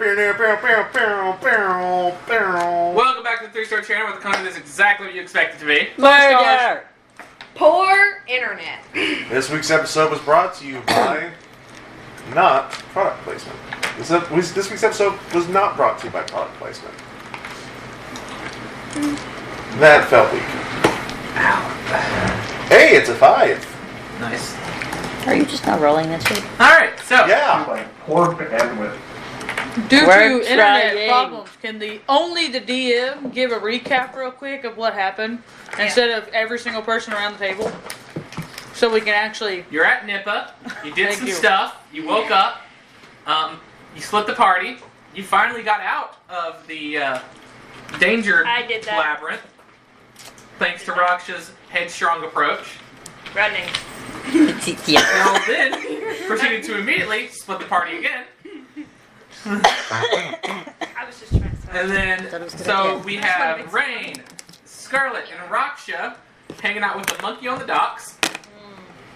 Welcome back to the 3-Star channel where the content is exactly what you expect it to be. Murder! Poor internet. This week's episode was brought to you by not product placement. This week's episode was not brought to you by product placement. That felt weak. Ow. Hey, it's a 5. Nice. Are you just not rolling that shit? Alright, so. Yeah. Like poor bandwidth. Due We're to internet trying. problems, can the DM give a recap real quick of what happened instead of every single person around the table? So we can actually... You're at Nipa, you did Thank some you. stuff, you woke up, you split the party, you finally got out of the danger I did that. labyrinth, thanks to Raksha's headstrong approach. Running. Yeah. Well, then proceeded to immediately split the party again. I was just trying to stop. And then, Thought it was a good so idea. we have Rain, Scarlet, and Raksha hanging out with the monkey on the docks.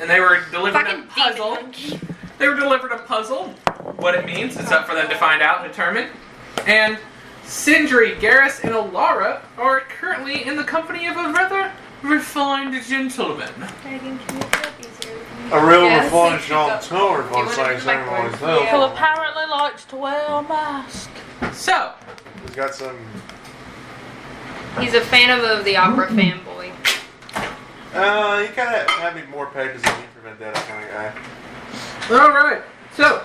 And they were delivered Fucking a puzzle. demon monkey. They were delivered a puzzle. What it means, it's up for them to find out and determine. And Sindri, Garrus, and Alara are currently in the company of a rather refined gentleman. Megan, can you flip easier? A real Yes, refined you go. chanteur, if You I'm wanna saying do my something voice? myself. Who apparently likes to wear a mask. So, He's got some. He's a fan of the opera fanboy. You kind of have me more pages than me for Vendetta kind of guy. alright. So,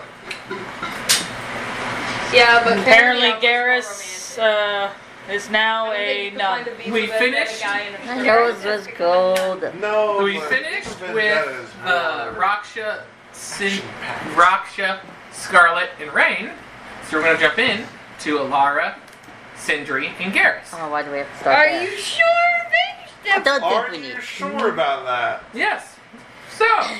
Yeah, but Apparently Opera's more Garrus romantic. is now I don't a think you can nun. find a V We with a finished. guy in a My shirt. nose was cold. No. we but finished Vendetta with is more- Raksha, Scarlet, and Rain. So we're going to jump in to Alara, Sindri, and Garrus. Oh, why do we have to start Are there? you sure, bitch? I don't Are think we you need. sure about that? Yes. So, I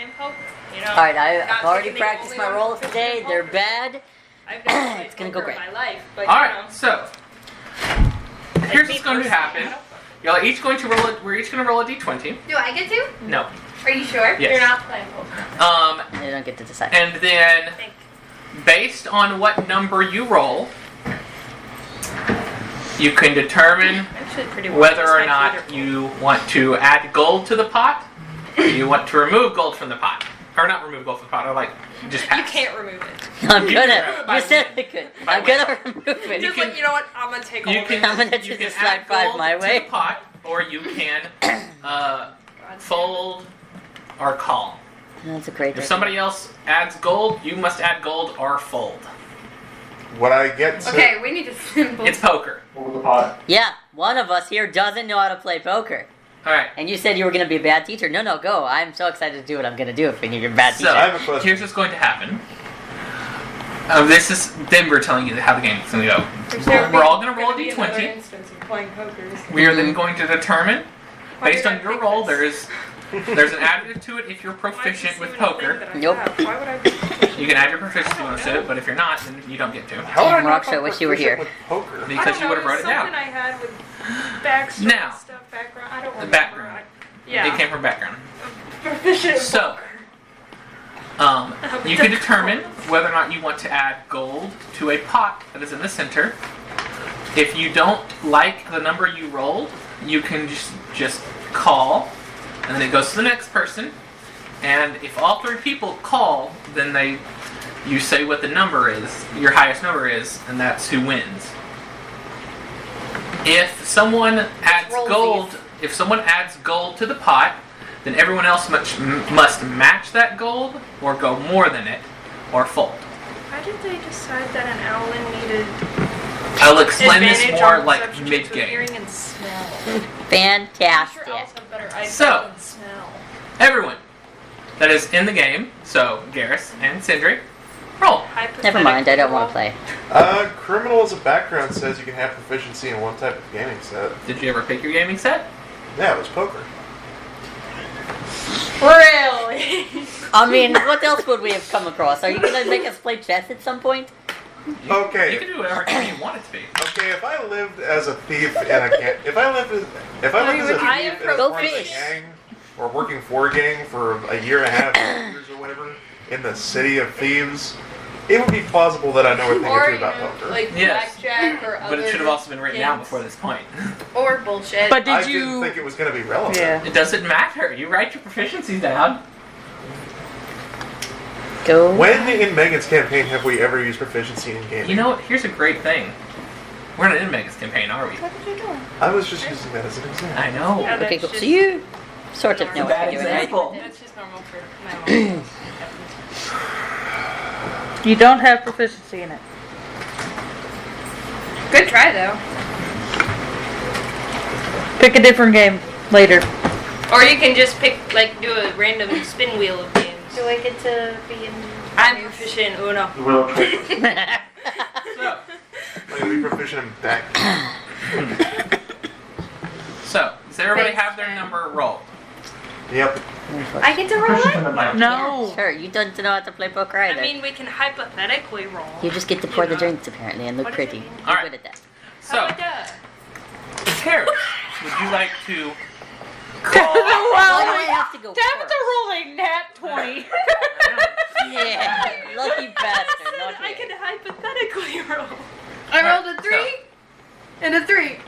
am poker. You know. Alright, I've Not already taking the practiced only my one rolls proficient today. in They're poker. bad. I've never played It's gonna go poker in great. my life, but alright, so here's me what's going to personally, happen. Y'all each going to roll it. We're each going to roll a d20. do I get to? No. Are you sure? Yes. You're not playing poker. They don't get to decide. And then Thank based on what number you roll, you can determine Actually, pretty whether or not you want to add gold to the pot, or you want to remove gold from the pot. Or not remove gold from the pot, or like just You pass. can't remove it. I'm You gonna. can- by You said win. I could. By I'm gonna remove it. Just can- like, you know what? I'm gonna take all You of can, it. I'm gonna you do can this add slide five gold my to way. the pot, or you can fold or call. That's a great If idea. somebody else adds gold, you must add gold or fold. What I get to. Okay, we need to symbol. It's poker. Over the pot. Yeah, one of us here doesn't know how to play poker. Alright. And you said you were gonna be a bad teacher. No, go. I'm so excited to do what I'm gonna do if you're a bad So, teacher. I have a question. here's what's going to happen. This is Denver telling you how the game is going to go. We're all going to roll a d20. We are then going to determine, based on your roll, there's an additive to it if you're proficient with poker. Nope. Why would I be proficient? You can add your proficiency bonus to it, but if you're not, then you don't get to. How would I Damn, know if Rockstar, I'm wish you were proficient here. with poker? Because you would have wrote it Something down. I had with backstory Now, stuff, background. I don't the remember. background. Yeah. It came from background. Proficient in So, you can determine whether or not you want to add gold to a pot that is in the center. If you don't like the number you rolled, you can just call, and then it goes to the next person. And if all 3 people call, then you say what the number is, your highest number is, and that's who wins. If someone adds gold, to the pot, then everyone else must match that gold, or go more than it, or fold. Why did they decide that an owlin needed I'll explain this advantage more on like perception to mid-game. hearing and smell? Fantastic. I'm sure owls have better eyesight So- than smell. Everyone that is in the game, so Garrus and Sindri, roll. Never mind. I don't want to play. Criminal as a background says you can have proficiency in one type of gaming set. Did you ever pick your gaming set? Yeah, it was poker. Really? I mean, what else would we have come across? Are you gonna make us play chess at some point? Okay. You can do whatever game you want it to be. Okay, if I lived as a thief in a gang, if I lived as a thief in a Go part of a fish. gang, or working for a gang for a year and a half, 2 years or whatever, in the city of thieves, it would be plausible that I know a thing or Or two you about know, poker. like Yes. blackjack or other. But it should have also been written down games. before this point. Or bullshit. But I did didn't you? think it was going to be relevant. Yeah. It doesn't matter. You write your proficiencies down. Go. When in Megan's campaign have we ever used proficiency in gaming? You know what? Here's a great thing. We're not in Megan's campaign, are we? What did you do? I was just using that as an example. I know. Yeah, Okay, that's cool. just- So you sort of know what Bad you're doing, right? example. That's just normal for my mom. You don't have proficiency in it. Good try though. Pick a different game later. Or you can just pick, like, do a random spin wheel of games. Do I get to be in? I'm proficient in Uno. So, I'm going to be proficient in back. so, does everybody have their number rolled? Yep. I get to roll it? No. Sure, you don't know how to play poker I either. mean, we can hypothetically roll. You just get to pour the drinks apparently and look What does it pretty. mean? You're Alright. good at that. So, How about that? Karis, would you like to Why call? Why do I have to go Tabitha first? rolled a nat 20. Yeah, lucky bastard. Not I me. can hypothetically roll. I rolled a So- 3 and a 3.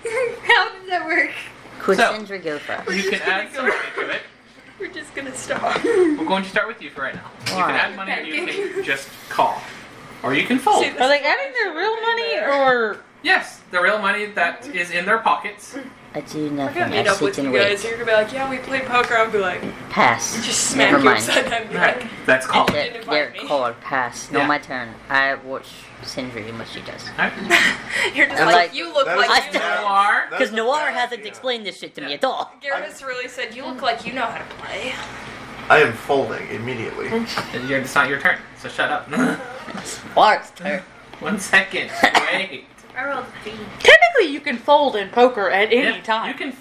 How does that work? Could So- Sindri go first? You can add some money to it. We're just gonna stop. We're going to start with you for right now. You Why? can add money or you can just call. Or you can fold. See, Are they adding their real money or? Yes, the real money that is in their pockets. I do I'm nothing. gonna meet I up with sit you and guys. wait. You're gonna be like, yeah, we play poker. I'll be like, Pass. just smack Never you mind. upside down and be Right, like, that's called. Okay. They're, invite they're me. called pass. No, Yeah. my turn. I watch Sindri and what she does. Alright. you're just I'm like, like- you look That like is- you know. Noir. That's Because a Noir bad hasn't idea. explained this shit to me Yeah. at all. Garrus really said, you look like you know how to play. I am folding immediately. It's not your turn, so shut up. Bart's turn. 1 second. Wait. I rolled a 3. Technically, you can fold in poker at any Yeah, time. You can.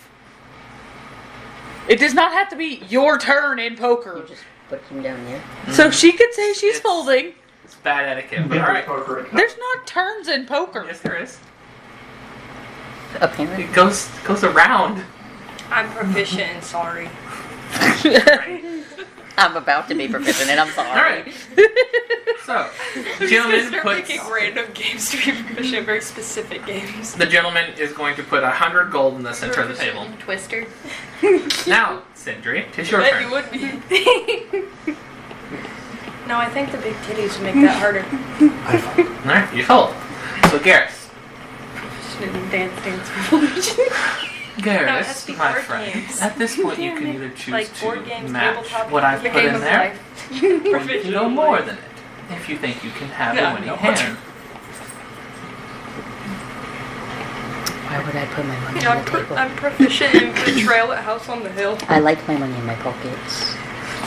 It does not have to be your turn in You poker. just put him down there. So she could say she's It's- folding. It's bad etiquette. But alright. There's not turns in poker. Yes, there is. Apparently. It goes around. I'm proficient and sorry. Right. I'm about to be proficient and I'm sorry. Alright. So, the gentleman Start puts. picking random games to be proficient, very specific games. The gentleman is going to put 100 gold in the center of the table. Twister. Now, Sindri, it's your Bet turn. you would be. No, I think the big titties would make that harder. Alright, you fold. So, Garrus. Dance. No, it has to be Garrus, my board friend. games. At this point, you can either choose Like to board games, match tabletop what I've games, put game in of there, life. or you can go more than it. If you think you can have No, a winning no. hand. Why would I put my money You know, on the table? I'm proficient in Betrayal at House on the Hill. I like my money in my pockets.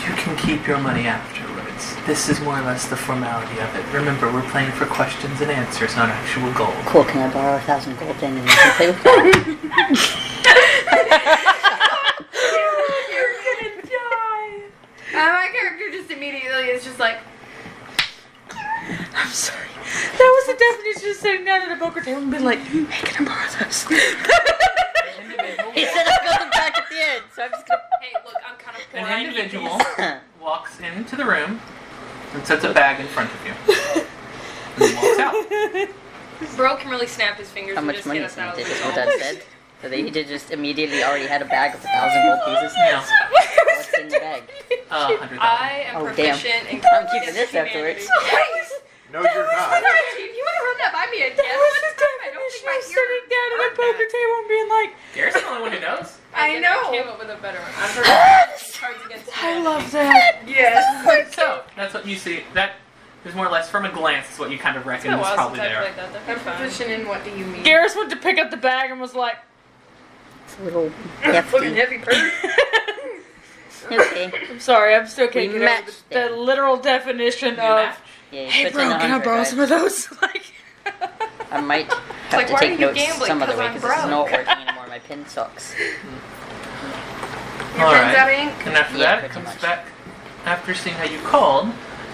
You can keep your money afterwards. This is more or less the formality of it. Remember, we're playing for questions and answers, not actual gold. Cool, can I borrow 1,000 gold then and you can play with that? You're gonna die. My character just immediately is just like, I'm sorry. That was the definition of sitting down at a poker table and being like, hey, can I borrow those? He said I'll get them back at the end, so I'm just gonna... Hey, look, I'm kind of poor. An I need individual these. walks into the room and sets a bag in front of you. And walks out. Bro can really snap his fingers How and much just money get is in it? Is 1,000 what gold. that said? So they just immediately already had a bag of 1,000 gold pieces? No. What's in the bag? 100,000. I am Oh, damn. proficient in I'm keeping against this afterwards. humanity. No, you're not. if you want to run that by me again, That was one the time, I don't definition think my of sitting down at a heard poker that. table and being like, Garrus is the only one who knows. I know. I came up with a better one. I've heard Cards Against I Humanity. love that. Yes. So, that's what you see. That is more or less from a glance is what you kind of It's reckon been a is while probably since I there. played that. That'd I'm be fun. proficient in what do you mean? Garrus went to pick up the bag and was like, It's a little Fucking hefty. heavy purse. Okay. I'm sorry, I'm still can't We get over matched the them. literal definition You of, match? Yeah, he hey puts bro, in can I 100, borrow right? some of those? Like, I might have like, to why are take you notes gambling? some other 'Cause way I'm because it's not broke. working anymore. My pin sucks. Your All pen's out right. of ink? And after Yeah, that, it pretty comes much. back. After seeing how you called,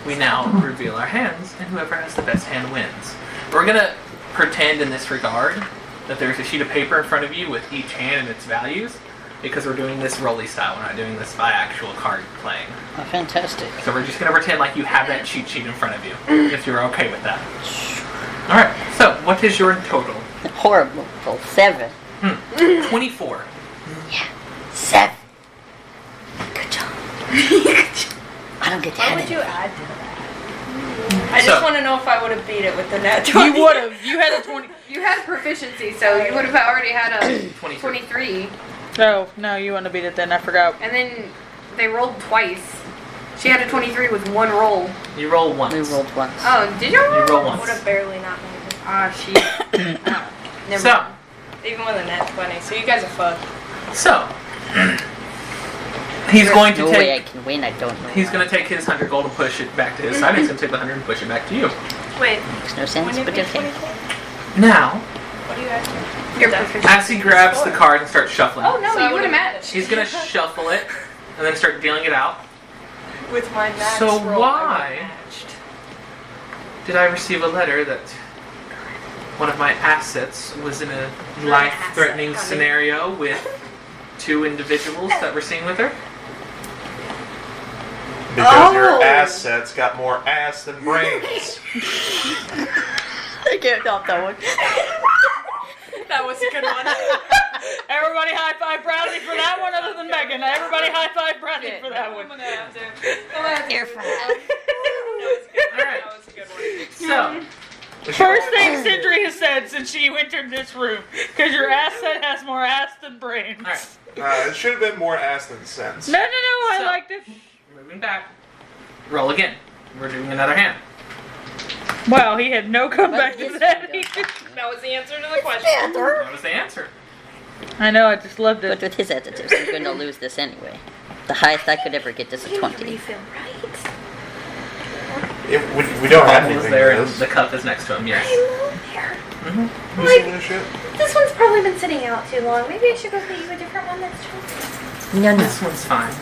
we now reveal our hands, and whoever has the best hand wins. We're gonna pretend in this regard that there's a sheet of paper in front of you with each hand and its values. because we're doing this rolly style. We're not doing this by actual card playing. Oh, fantastic. So we're just going to pretend like you have that cheat sheet in front of you, if you're okay with that. Alright, so what is your total? Horrible. 7. 24. 7. Good job. I don't get to What have would it. you add to that? I So- just want to know if I would have beat it with the nat 20. You would have. You had a 20. You had proficiency, so you would have already had a 23. 23. Oh, no, you wouldn't have beat it then. I forgot. And then they rolled twice. She had a 23 with one roll. You roll once. We rolled once. Oh, did you roll? You roll once. Would have barely not made it. Ah, she. Never So, mind. Even with a nat 20, so you guys are fucked. so he's going to No way I take. can win. I don't know. He's going to take his 100 gold and push it back to his side. He's going to take the 100 and push it back to you. Wait, Makes no when sense, you but beat okay. 24? Now, What do you add to? Your proficiency. as he grabs the card and starts shuffling, Oh no, So I you would have would've matched. he's going to shuffle it and then start dealing it out. With my max So roll, why- I would've matched. Did I receive a letter that one of my assets was in a life-threatening asset, scenario with 2 individuals that were seen with her? Because your Oh. assets got more ass than brains. I can't top that one. That was a good one. Everybody high five Bradley for that one, other than Megan. Everybody high five Bradley for that one. I'm gonna have to. I'm gonna have to. Air five. That was good. Alright. That was a good one. So, First thing Sindri has said since she entered this room, because your asset has more ass than brains. alright. It should have been more ass than sense. No, I So- liked it. Moving back. Roll again. We're doing another hand. Wow, he had no comeback What to is that. it? That was the answer to the question. That was the answer. I know, I just loved But it. with his additives, I'm going to lose this anyway. The highest I could ever get is a 20. feel right. We don't have Is anything there to and this. the cup is next to him, yes. Hello there. Mm-hmm. You seen this shit? This one's probably been sitting out too long. Maybe I should go get you a different one that's true. No, no. This one's fine.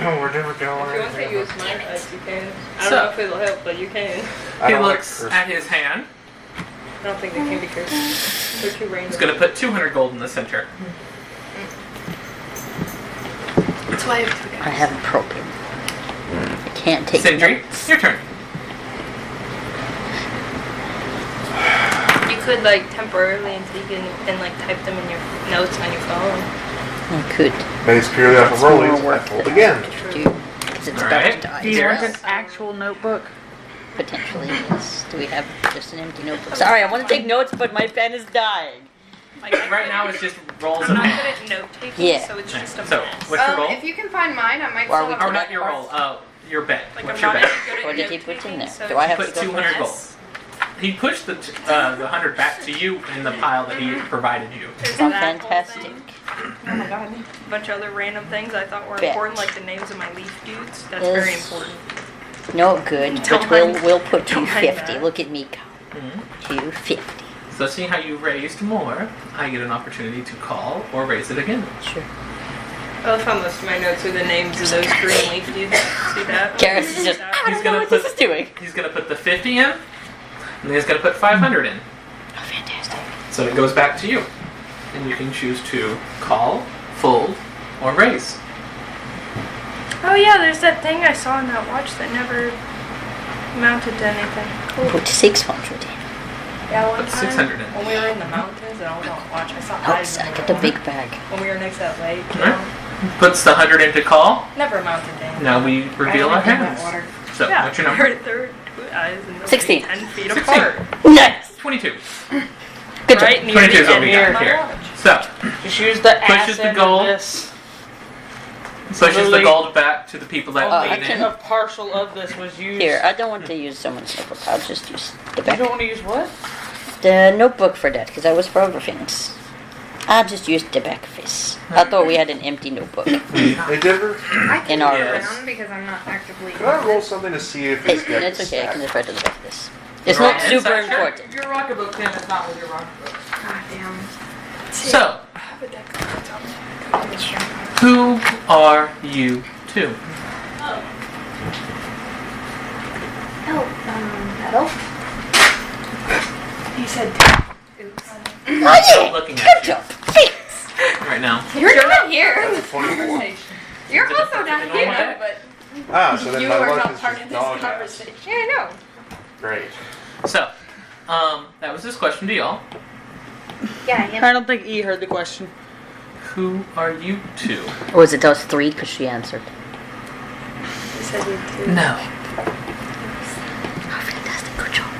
Oh, we're never going. If you want to use my dice, you can. I So- don't know if it'll help, but you can. I He don't like looks curse. at his hand. I don't think they can be cursed. They're too random. He's going to put 200 gold in the center. That's why I have two I have a problem. I can't take Sindri, notes. your turn. You could like temporarily until you can and like type them in your notes on your phone. I could. Based purely off of That's more rollies, I work fold than again. I could do. Because it's about Alright. to die. Do you Yes. want an actual notebook? Potentially, yes. Do we have just an empty notebook? Sorry, I want to take notes, but my pen is dying. Like Right now it's just rolls I'm of not math. good at note taking, Yeah. so it's just a So, mess. what's your roll? If you can find mine, I might Or still we have Or can- to not your roll, your bet. Like What's I'm your not bet? as good at What did he note put in taking, there? so Do I have Put to go 200 gold. mess. He pushed the 100 back to you in the pile that he provided you. There's Oh, that whole fantastic. thing. Oh my god. A bunch of other random things I thought were Bet. important, like the names of my leaf dudes. That's Yes. very important. No good, Don't but we'll mind- put don't mind 250. that. Look at me go. Mhm. 250. So see how you raised more. I get an opportunity to call or raise it again. Sure. I love how most of my notes are the names of those green leaf dudes. See that? Karis is just, I He's don't know gonna what put- this is doing. He's going to put the 50 in, and then he's going to put 500 in. Oh, fantastic. So it goes back to you. And you can choose to call, fold, or raise. Oh yeah, there's that thing I saw in that watch that never amounted to anything. Cool. Put 600 in. Yeah, one Put time 600 in. when we were in the mountains and I was on watch, I saw Oh, eyes so I in get the the big bag. when we were next to that lake. You Alright. know? Puts the 100 into call. Never amounted to anything. Now we reveal our hands. So, Yeah, what's your number? They're two eyes and they'll be 16. 10 feet 16. apart. Nice. 22. Good job. Right near 22 is the what we end got of my here. watch. So, Just use the Pushes the asset gold. of this. pushes the Literally- gold back to the people that Oh, I lean can- in. A partial of this was used. Here, I don't want to use someone's notebook. I'll just use the You back. don't want to use what? The notebook for that, because I was for other things. I just used the back of this. I thought we had an empty notebook. Hey, Denver, I can In our move Yes. around because I'm not actively. could I roll something to see if Hey, it's got it's okay. I stack? can just write to the back of this. It's Roll not an super insight check. important. Your rocketbook pen is not with your rocketbook. God damn. So, who are you two? Oh, metal. You said. Oops. Oh, yeah. Looking Good at you. job. Thanks. right now. You're not here. That's a 24. You're also not Normal here. day. But Ah, so then you my are luck not is part just of this dog ass. conversation. Yeah, I know. Great. So, that was this question to y'all. Yeah, I am. I don't think E heard the question. Who are you two? Or was it those three? Because she answered. You said you too. No. Oh, fantastic. Good job.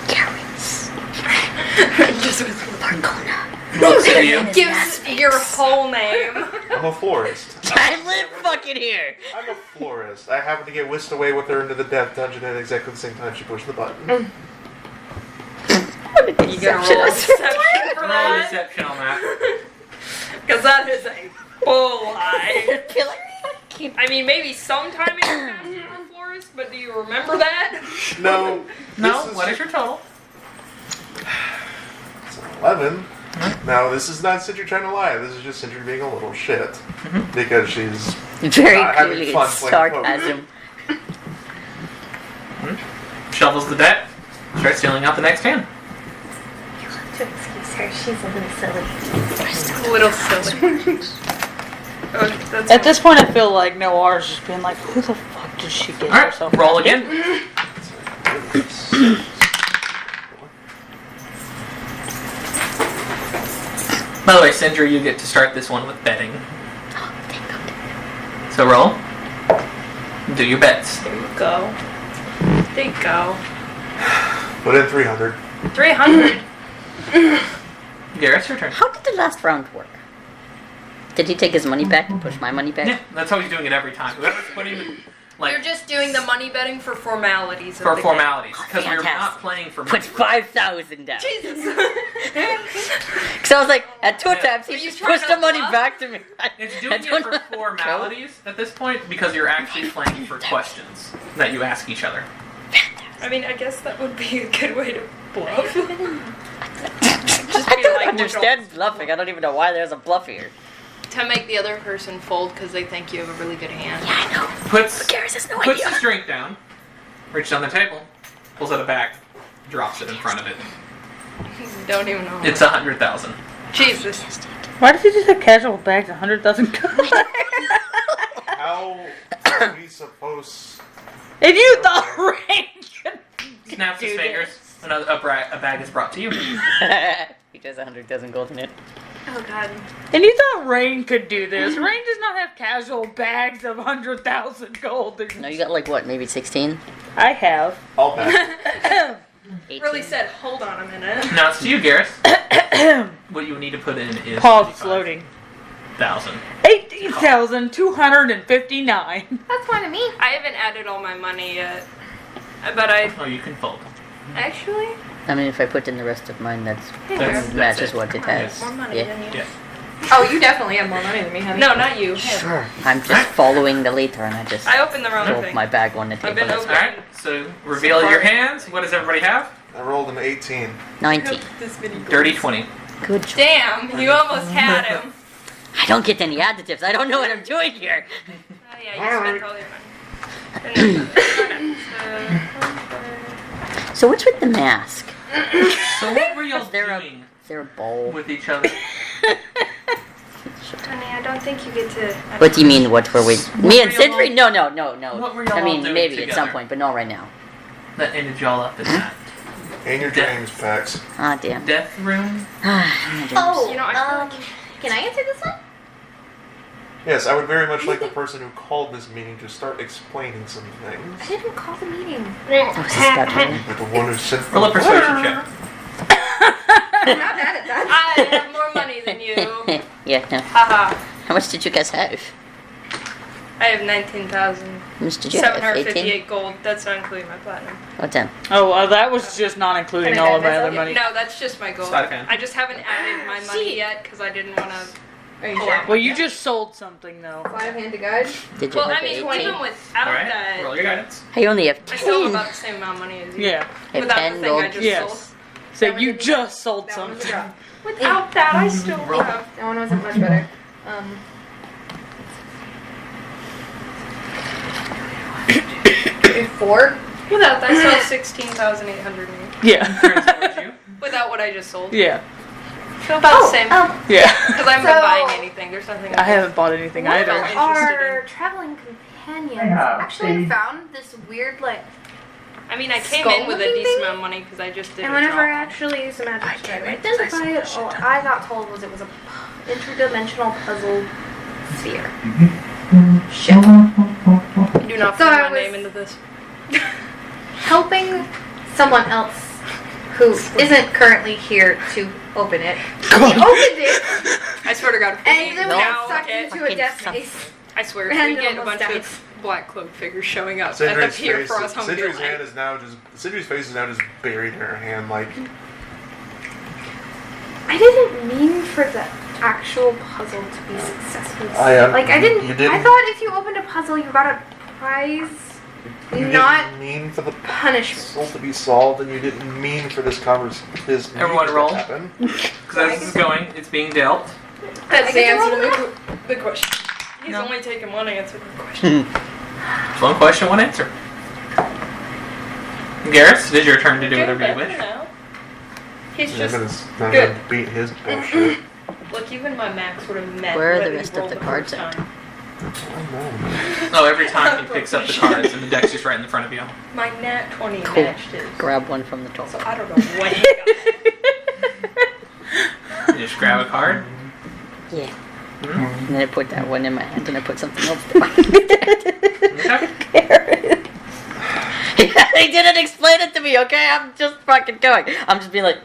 Carrots. Just Barcona. Looks at you. give us your whole name. I'm a florist. I live fucking here. I'm a florist. I happened to get whisked away with her into the death dungeon at exactly the same time she pushed the button. You gotta roll deception for Roll that. deception on that. Because that is a full lie. I feel like I mean, maybe sometime in your past you were a florist, but do you remember that? No. No, this what is your total? It's an 11. Now, this is not Sindri trying to lie. This is just Sindri being a little shit. Because she's very not having clearly fun it's playing poker. sarcasm. Shovels the deck. Starts dealing out the next hand. You'll have to excuse her. She's a little silly. A little silly. Oh, that's At this point, I feel like Noir's just being like, who the fuck does she get Alright, herself? roll into? again. By the way, Sindri, you get to start this one with betting. Oh, thank God. So roll. Do your bets. There you go. There you go. Put in 300. 300. Garrett's your turn. How did the last round work? Did he take his money back and push my money back? Yeah, that's how he's doing it every time. Whoever's putting like You're just doing the money betting for formalities. of for the formalities because we're fantastic. not playing for Put money. 5,000 down. game. Jesus. Because I was like, at two times, Were he you just trying pushed to the money bluff? back to me. It's I doing it don't for know. formalities at this point because you're actually playing for questions that you ask each other. I mean, I guess that would be a good way to bluff. Just I be don't like, understand bluffing. I don't even know why there's a bluff here. to make the other person fold because they think you have a really good hand. Yeah, I know. Puts Garrus has no puts idea. his drink down, reaches on the table, pulls out a bag, drops it in front of it. Don't even know. It's 100,000. Jesus. Why does he just have casual bags 100,000 gold? How are we supposed... And you thought Rain could Snaps his do fingers. this. A bag is brought to you. He does 100,000 gold in it. Oh god. And you thought Rain could do this. Rain does not have casual bags of 100,000 gold. No, you got like what, maybe 16? I have. I'll pass. 18? Really said, hold on a minute. Now it's to you, Garrus. What you need to put in is Pause floating. 1,000. 18,259. That's fine to me. I haven't added all my money yet. But I Oh, you can fold. actually I mean, if I put in the rest of mine, That's matches it. what it has. More money Yeah. than you. Yeah. Oh, you definitely have more money than me, honey. No, not you. Sure. I'm just following the leader and I just I opened the wrong pulled thing. my bag on the table. been That's open- Alright, so reveal your hands. What does everybody have? I rolled an 18. 19. This many gold. Dirty 20. Good job. Damn, you almost had him. I don't get any additives. I don't know what I'm doing here. Oh yeah, you spent all your money. So what's with the mask? So what were y'all Is there doing Is there a bowl? with each other? Honey, I don't think you get to. What do you mean, what were we? Me and were y'all- Sindri? No. What were y'all I mean, all doing maybe at some together? point, but not right now. That ended y'all up in that And your James packs. Ah, damn. death room? Oh, You know, I can I answer this one? Yes, I would very much like the person who called this meeting to start explaining some I things. didn't call the meeting. That was his schedule. But the one who sent Roll a persuasion check. I'm not mad at that. I have more money than you. Yeah, no. Haha. How much did you guys have? I have 19,000. How much did you have? 18? 758 gold. That's not including my platinum. Oh, 10. Oh, that was just not including all of my other money. No, that's just my gold. Sleight of hand. I just haven't added my money yet because I didn't want to. Are you pull sure? out Well, my you cash. just sold something, though. Sleight of hand to guide. Did you Well, have I mean, 18? even without Alright, that, roll your guidance. I only have I still have 10. about the same amount of money as you. Yeah. I have Without 10 the thing I gold. just Yes. sold. So you just sold That one was a something. drop. Without that, I still Roll. have. That one wasn't much better. 4. Without that, I sold 16,808. Yeah. Turns towards you. Without what I just sold. Yeah. Feel about the same. Yeah. Because I haven't So- been buying anything. There's nothing. I haven't bought anything One of either. our traveling companions actually found this weird, like, I mean, I came in with a skull-looking decent thing? amount of money because I just did and a whenever I job. actually used the magic to identify it, all I got told was it was a interdimensional puzzle sphere. Shit. Do not So put I my was- name into this. Helping someone else who isn't currently here to open it. He opened it, I swear to God. If we and then we now got sucked get- into a Fucking death suck. maze. I swear, if and we get a almost bunch died. of black cloak figures showing up at the Sindri's pier face, for us home, Sindri's hand is now just. Sindri's face is now just buried in her hand, like. I didn't mean for the actual puzzle to be successful. You didn't. I thought if you opened a puzzle, you got a prize, You not didn't mean for the punishment. puzzle to be solved, and you didn't mean for this conversation. Everyone roll. To happen. Because as this is going, it's being dealt. That's I the get to answer roll to the question. He's No. only taken one answer to the question. It's one question, one answer. Garrett, it is your turn to do whatever you wish. He's just Nipa's not good. gonna beat his bullshit. Look, even my max would have met. Where are what the he rest of rolled the first cards at? time. Oh, every time he picks up the cards and the deck's just right in front of you. My nat 20 Cool. matched his. Grab one from the top. So I don't know what he got. You just grab a card. Yeah. Hmm? And then I put that one in my hand and I put something else in my Okay. He didn't explain it to me, okay? I'm just fucking going. I'm just being like,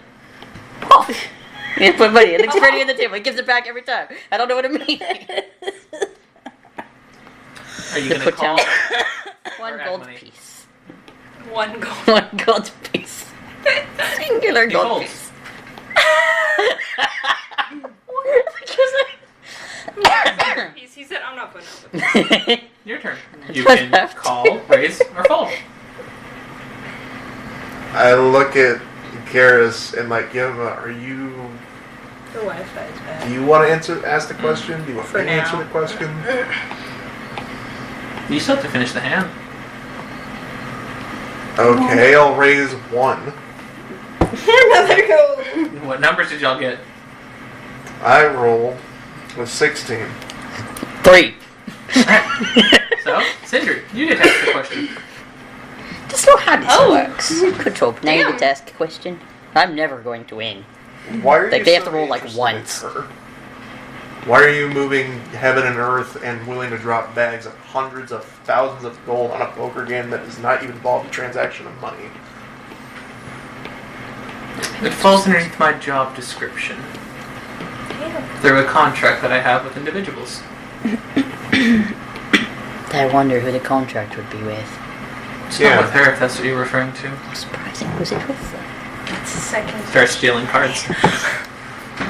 oh. You put money, it looks pretty on the table. He gives it back every time. I don't know what it means. Are you To going to put call? down Or one add gold money. piece. One gold. One gold piece. Singular He gold folds. piece. Because He said, I'm not putting up with it. I... Your turn. You don't can have to. call, raise, or fold. I look at Garrus and like, are you? The Wi-Fi is bad. Do you want to ask the question? Do you want For me to answer now. the question? You still have to finish the hand. Okay, I'll raise one. Another gold. What numbers did y'all get? I roll with 16. 3. So, Sindri, you get to ask the question. Just know how this works. Good job. Now you get to ask a question. I'm never going to win. Why are Like, you they have so to roll, like, interested once. in her? Why are you moving heaven and earth and willing to drop bags of hundreds of thousands of gold on a poker game that does not even involve the transaction of money? It falls underneath my job description. Through a contract that I have with individuals. I wonder who the contract would be with. It's Yeah. not with her, if that's what you're referring to. Surprising. Who's it with? That's the second. Start stealing cards.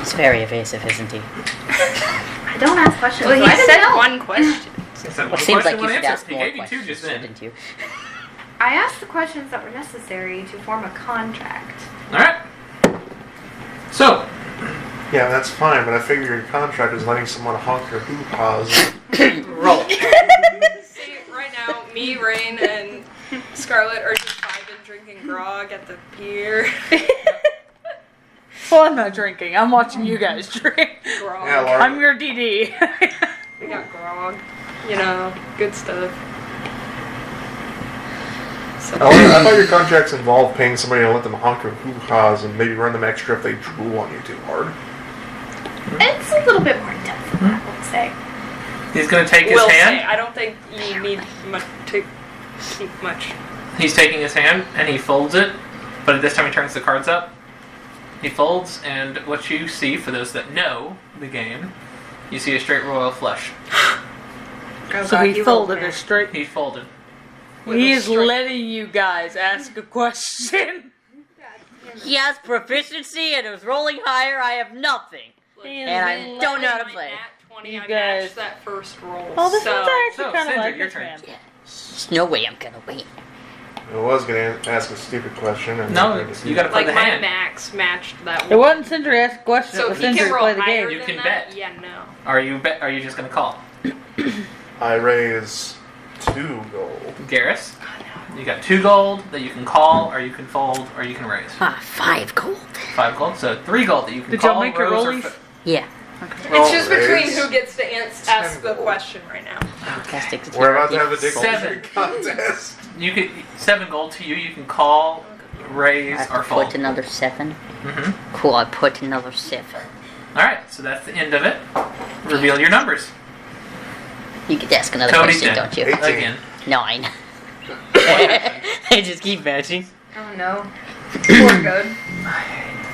He's very evasive, isn't he? I don't ask questions. Well, so he I didn't said know. one question. It's Well, it seems like you one should answer. ask He more gave you two questions, just then. shouldn't you? I asked the questions that were necessary to form a contract. Alright. So, Yeah, that's fine, but I figure your contract is letting someone honk their hoo-haws. roll. See, right now, me, Rain, and Scarlett are just vibing, drinking grog at the pier. Well, I'm not drinking. I'm watching you guys drink. Grog. Yeah, Laura. I'm your DD. We got grog. You know, good stuff. So, I thought your contracts involved paying somebody to let them honk their hoo-haws and maybe run them extra if they drool on you too hard. It's a little bit more in depth than that, I would say. He's going to take his will say, hand. I don't think you need much to keep much. He's taking his hand and he folds it, but this time he turns the cards up. He folds, and what you see, for those that know the game, you see a straight royal flush. So he folded it straight. He folded. He is letting you guys ask a question. He has proficiency and is rolling higher. I have nothing. And I don't know how to play. You I guys- matched that first roll. Oh, this so, one's actually So, kind of Cinder, like your this turn. man. There's no way I'm gonna win. I was going to ask a stupid question. And No, you got to play like the my hand. max matched that It one. wasn't Cinder to ask a question. So it if was he Cinder can to roll play the higher game. You than can that, bet. yeah, no. Are you just going to call? I raise 2 gold. Garrus, You got 2 gold that you can call, or you can fold, or you can raise. 5 gold. 5 gold, so 3 gold that you can Did call, y'all make your rose, or rollies? Yeah. It's just between raise. who gets to ask the question right now. We're about to have a dick 7. contest. You could 7 gold to you. You can call, raise, I have or to fold. put another 7. Mm-hmm. Cool, I put another 7. All right, so that's the end of it. Reveal your numbers. You could ask another Cody's question, dead. don't you? 18. Again. 9. I just keep matching. Oh no. We're good.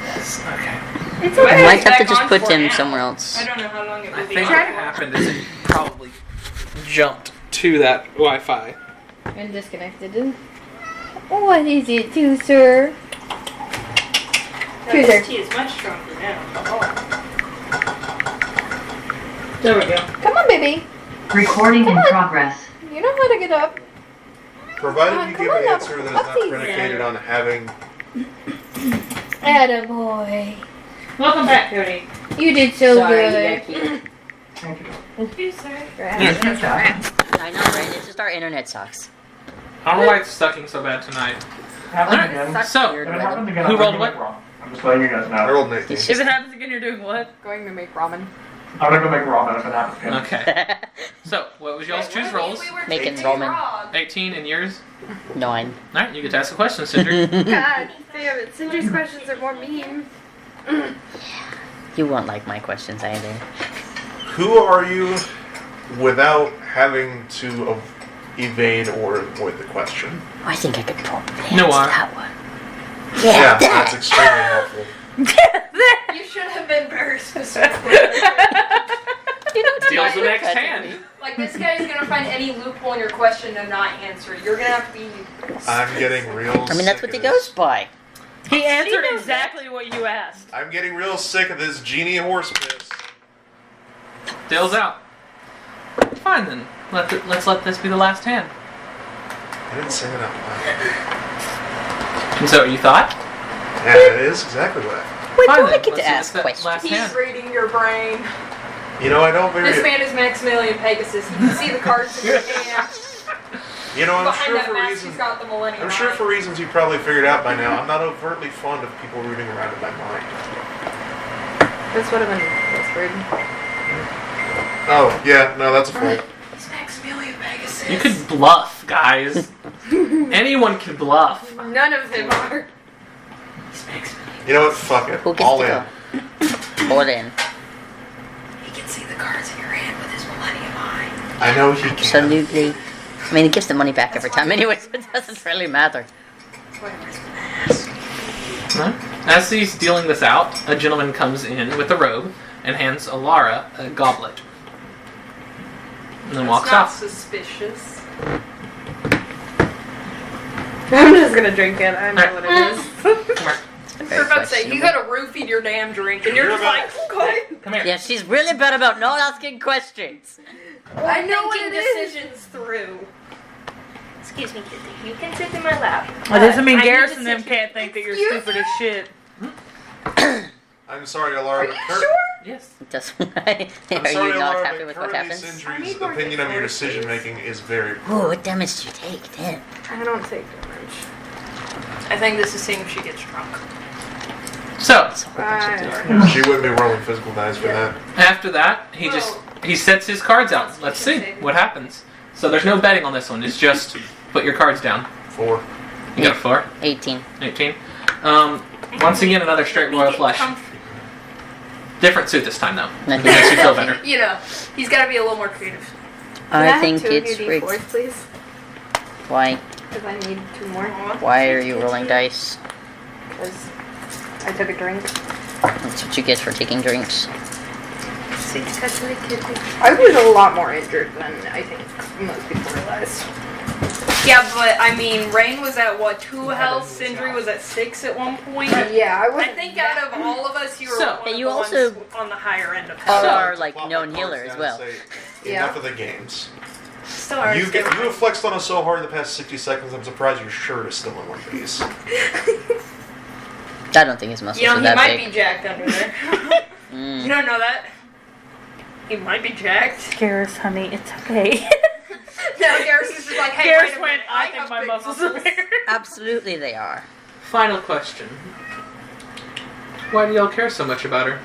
Yes. Okay. It's I okay. might have to Back just on put for him now. somewhere else. I don't know how long it I will be. think what happened is it probably jumped to that Wi-Fi. And disconnected. What is it, too, sir? Choose her. tea is much stronger now. There we go. Come on, baby. Recording in Come on. progress. You know how to get up. Provided you Come give on an now, answer that is not puppies. predicated on having. Attaboy. Welcome back, Cody. You did so Sorry, good. Thank you. I know, right? It's just our internet sucks. I don't know why it's sucking so bad tonight. Happened Alright, again. so If it happens again, Who I'm rolled gonna what? make wrong. I'm just letting you guys know. I rolled an 18. It's If it happens again, you're doing what? Going to make ramen. I'm gonna go make ramen if it happens again. okay. So what was y'all's choose rolls? Making ramen. 18 and yours. 9. All right, you get to ask a question, Cinder. God damn it. Cinder's questions are more mean. You won't like my questions either. Who are you without having to evade or avoid the question? I think I could probably answer No, that one. Yeah, Yeah, that's extremely helpful. You should have been very specific. You know, Deals the next that's hand. Like, this guy is gonna find any loophole in your question and not answer. You're gonna have to be. I'm getting real I mean, that's sick what he of goes this. by. He answered exactly what you asked. I'm getting real sick of this genie horse piss. Deals out. Fine then. Let's let this be the last hand. I didn't say that out loud. And so you thought? Yeah, that is exactly what I We Fine don't then. get Let's to see ask this questions. last He's hand. reading your brain. You know, I don't very. This man is Maximilian Pegasus. You can see the cards in your hand. You know, I'm Behind sure that for mask, reasons. he's got the Millennium I'm sure Eye. for reasons you probably figured out by now. I'm not overtly fond of people rooting around in my mind. This would have been whispered. Oh yeah, no, that's a fold. It's Maximilian Pegasus. You could bluff, guys. Anyone can bluff. None of them are. He's Maximilian. You know what? Fuck it. Who gets All to in. go? All in. He can see the cards in your hand with his Millennium Eye. I know he can. Absolutely. I mean, he gives the money back every time anyway, so it doesn't really matter. That's what I was gonna ask. Huh? As he's dealing this out, a gentleman comes in with a robe and hands Alara a goblet. And then walks That's not off. suspicious. I'm just gonna drink it. I know what it is. Come here. You're about to say, you gotta roofied your damn drink, and you're just like, okay. Come here. Yeah, she's really bad about not asking questions. I know what thinking it is. decisions through. Excuse me, Kitty. You can sit in my lap. That doesn't mean I need Garrison to and them sit- can't think that you're Excuse stupid as shit. I'm sorry, Alara. but Yes. It doesn't. I'm Are sorry, you not Alara, happy but with what currently happens? Sindri's opinion of your decision making is very Ooh, poor. what damage do you take? Damn. I don't take damage. I think this is seeing if she gets drunk. So It's a whole bunch of different. She wouldn't be rolling physical dice for that. after that, he sets his cards out. Let's see what happens. So there's no betting on this one. It's just put your cards down. 4. You got a 4, 18. 18. Once again, another straight royal flush. Different suit this time though. It makes you feel better. You know, he's gotta be a little more creative. I think Can I have it's two of your rigged. D4s, please? Why? Because I need 2 more. Why are you rolling dice? Because I took a drink. That's what you get for taking drinks. I was a lot more injured than I think most people realize. Yeah, but I mean, Rain was at what, 2 health? Sindri was at 6 at one point. Yeah, I was. I think out of all of us, you were So- one of you the also ones on the higher end of Are health. our, like, known healer as well. Yeah. Enough of the games. Still hard You to stay have flexed on us so hard the past 60 seconds, I'm surprised your shirt is still in one piece. I don't think his muscles You know, are he that might big. be jacked under there. Mm. You don't know that? He might be jacked. Garrus, honey, it's okay. Now Garrus is just like, hey, Garrus wait a went, minute, I think have my big muscles are bigger. Absolutely, they are. Final question. Why do y'all care so much about her?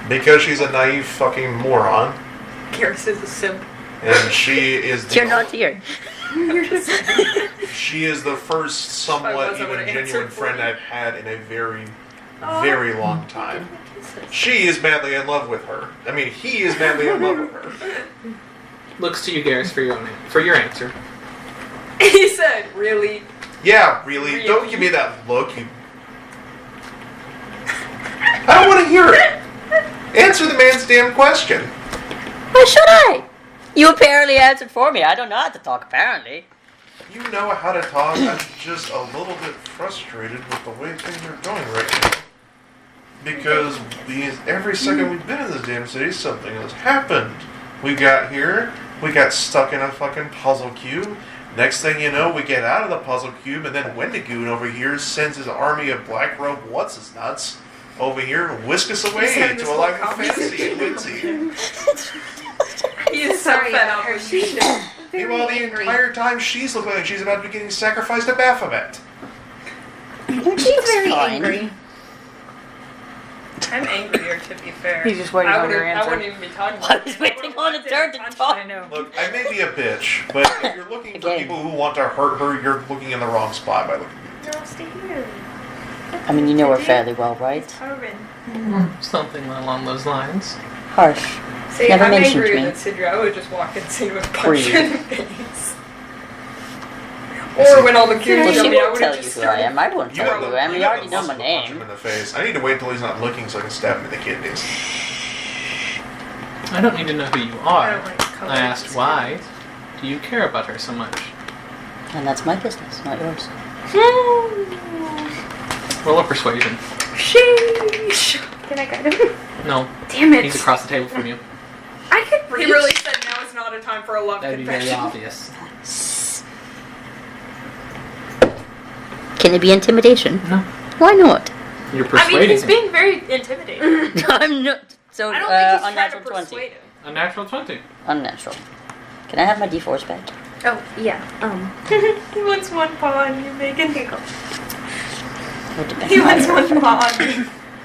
Because she's a naive fucking moron, Garrus is a simp. and she is the You're not here. she is the first somewhat I even would've genuine answered for friend you. I've had in a very, very long time. She is madly in love with her. I mean, he is madly in love with her. Looks to you, Garrus, for your answer. He said, really? Yeah, really. Don't give me that look. You. I don't want to hear it. Answer the man's damn question. Why should I? You apparently answered for me. I don't know how to talk, apparently. You know how to talk. I'm just a little bit frustrated with the way things are going right now. Because every second we've been in this damn city, something has happened. We got here, we got stuck in a fucking puzzle cube. Next thing you know, we get out of the puzzle cube, and then Wendigoon over here sends his army of black robe what's-his-nuts over here to whisk us away to a life of fantasy and whimsy. He is so Sorry fed about up her. with She's shit. very Meanwhile, the angry. entire time she's looking like she's about to be getting sacrificed to Baphomet. She's very fine. angry. I'm angrier, to be fair. He's just waiting on your I answer. wouldn't even be talking I about was it. waiting on a turn to punch talk. her. I know. Look, I may be a bitch, but if you're looking for Again. people who want to hurt her, you're looking in the wrong spot by looking at me. No, stay here. I mean, you know her fairly well, right? Corbin. Something along those lines. Harsh. See, Never I'm mentioned angrier me. than Sidra. I would just walk and see with a punch Rude. her in the face. Or when all the Well, cubes she I won't would tell have you just who I started. am. I won't tell you who I am. You already know my muscle to punch him name. in the face. I need to wait until he's not looking so I can stab him in the kidneys. I don't need to know who you I are. don't like color. I asked why do you care about her so much? And that's my business, not yours. Roll a persuasion. Sheesh. Can I guide him? No, Damn it. he's across the table from you. I could reach. He really said now is not a time for a love That'd be very confession. obvious. Can it be intimidation? No. Why not? You're I persuading mean, he's him. being very intimidating. I'm not. So, I don't think he's trying to unnatural 20. persuade him. A natural 20. Unnatural. Can I have my d4s back? Oh, yeah. He wants one paw and you make it giggle. Would depend He on wants how one you're paw.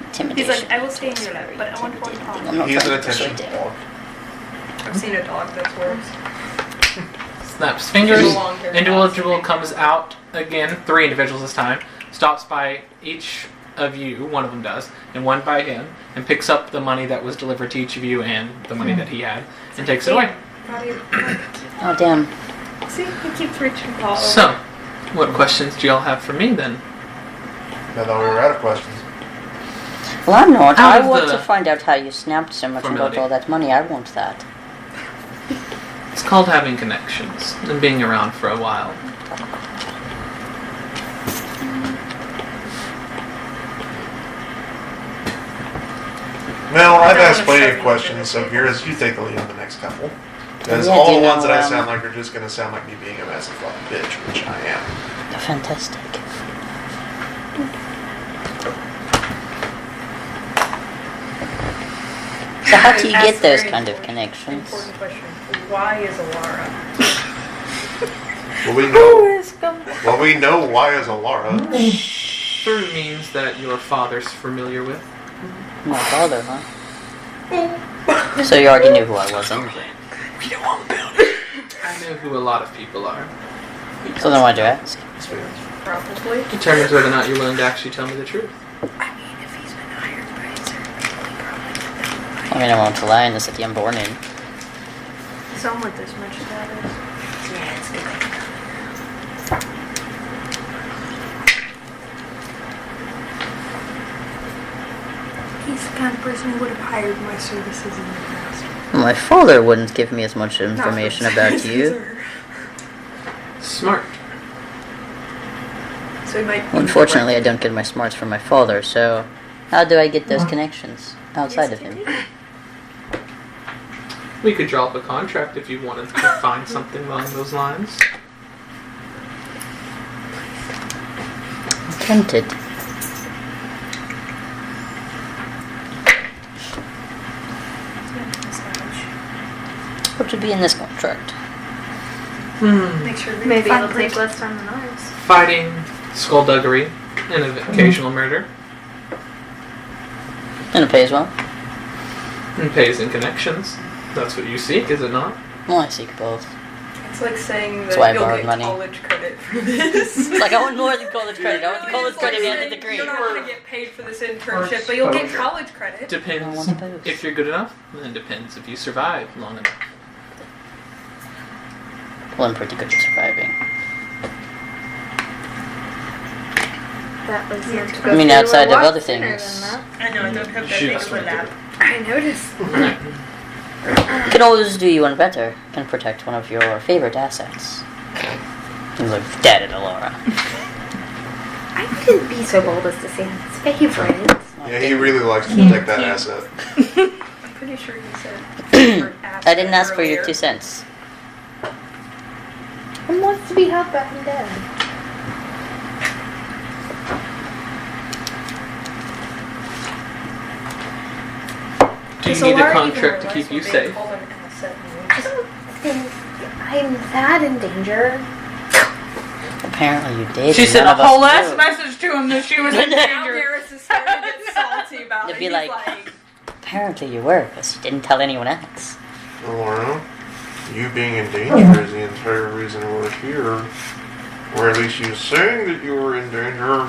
intimidation. He's like, I will stay in your lap, but I want one paw. I'm not He is trying an to attention persuade you. dog. I've seen a dog that's worse. Snaps fingers. He's a long-haired Individual dog. comes out again. 3 individuals this time. Stops by each of you. One of them does, and one by him, and picks up the money that was delivered to each of you and the money that he had, and takes it away. Oh, damn. See, he keeps reaching paw. So, what questions do y'all have for me then? I thought we were out of questions. Well, I'm not. Out I of want the to find out how you snapped so much and got formality. all that money. I want that. It's called having connections and being around for a while. Well, I've don't asked wanna plenty shove of you questions, so into the Garrus, you take the lead on the next couple. Because Yeah, all do you the ones know, that I sound like are just going to sound like me being a massive fucking bitch, which I am. Fantastic. So how do you get those kind of connections? Important question. Why is Alara? Well, we know why is Alara. Through means that your father's familiar with. My father, huh? So you already knew who I was anyway. I know who a lot of people are. So then why'd you ask? Probably. Determines whether or not you're willing to actually tell me the truth. I mean, if he's been hired by certain people, he probably I mean, I won't lie in the city I'm born in. Some with this much status. Yeah, it's good. He's the kind of person who would have hired my services in the past. My father wouldn't give me as much information about you. Smart. So he might. Well, unfortunately, I don't get my smarts from my father, so how do I get those connections outside of him? We could draw up a contract if you wanted to find something along those lines. I'm tempted. to be in this contract? Make sure they Maybe find it'll the take less time than ours. Fighting, skullduggery, and occasional murder. And it pays well. And pays and connections. That's what you seek, is it not? Well, I seek both. It's like saying That's why I that you'll borrowed get money. college credit for this. It's like, I want more than college credit. I want Really, college it's like credit and a saying degree. You're not going to get paid for this internship, but you'll get exposure. college credit. Depends I want both. if you're good enough, and it depends if you survive long enough. Well, I'm pretty good at surviving. That was meant to go I mean, through outside a of lot other sooner things. than that. I know, I don't have that Shoot, big that's of a what I lap. I noticed. You can always do you one better and protect one of your favorite assets. He looks dead at Alora. I wouldn't be so bold as to say it's favorite. Yeah, he really likes to protect that asset. I'm pretty sure he said favorite asset I didn't ask for your earlier. 2 cents. Who wants to be held back and dead? Do you Does need a Alara even contract to realize keep you what they safe? call an asset means? I don't think I'm that in danger. Apparently you did. She and sent none a of us whole ass knew. message to him that she was in Now danger. Garrus is starting to get salty about They'd it. be He's like- Apparently you were, because you didn't tell anyone else. Laura, you being in danger is the entire reason we're here. Or at least you saying that you were in danger.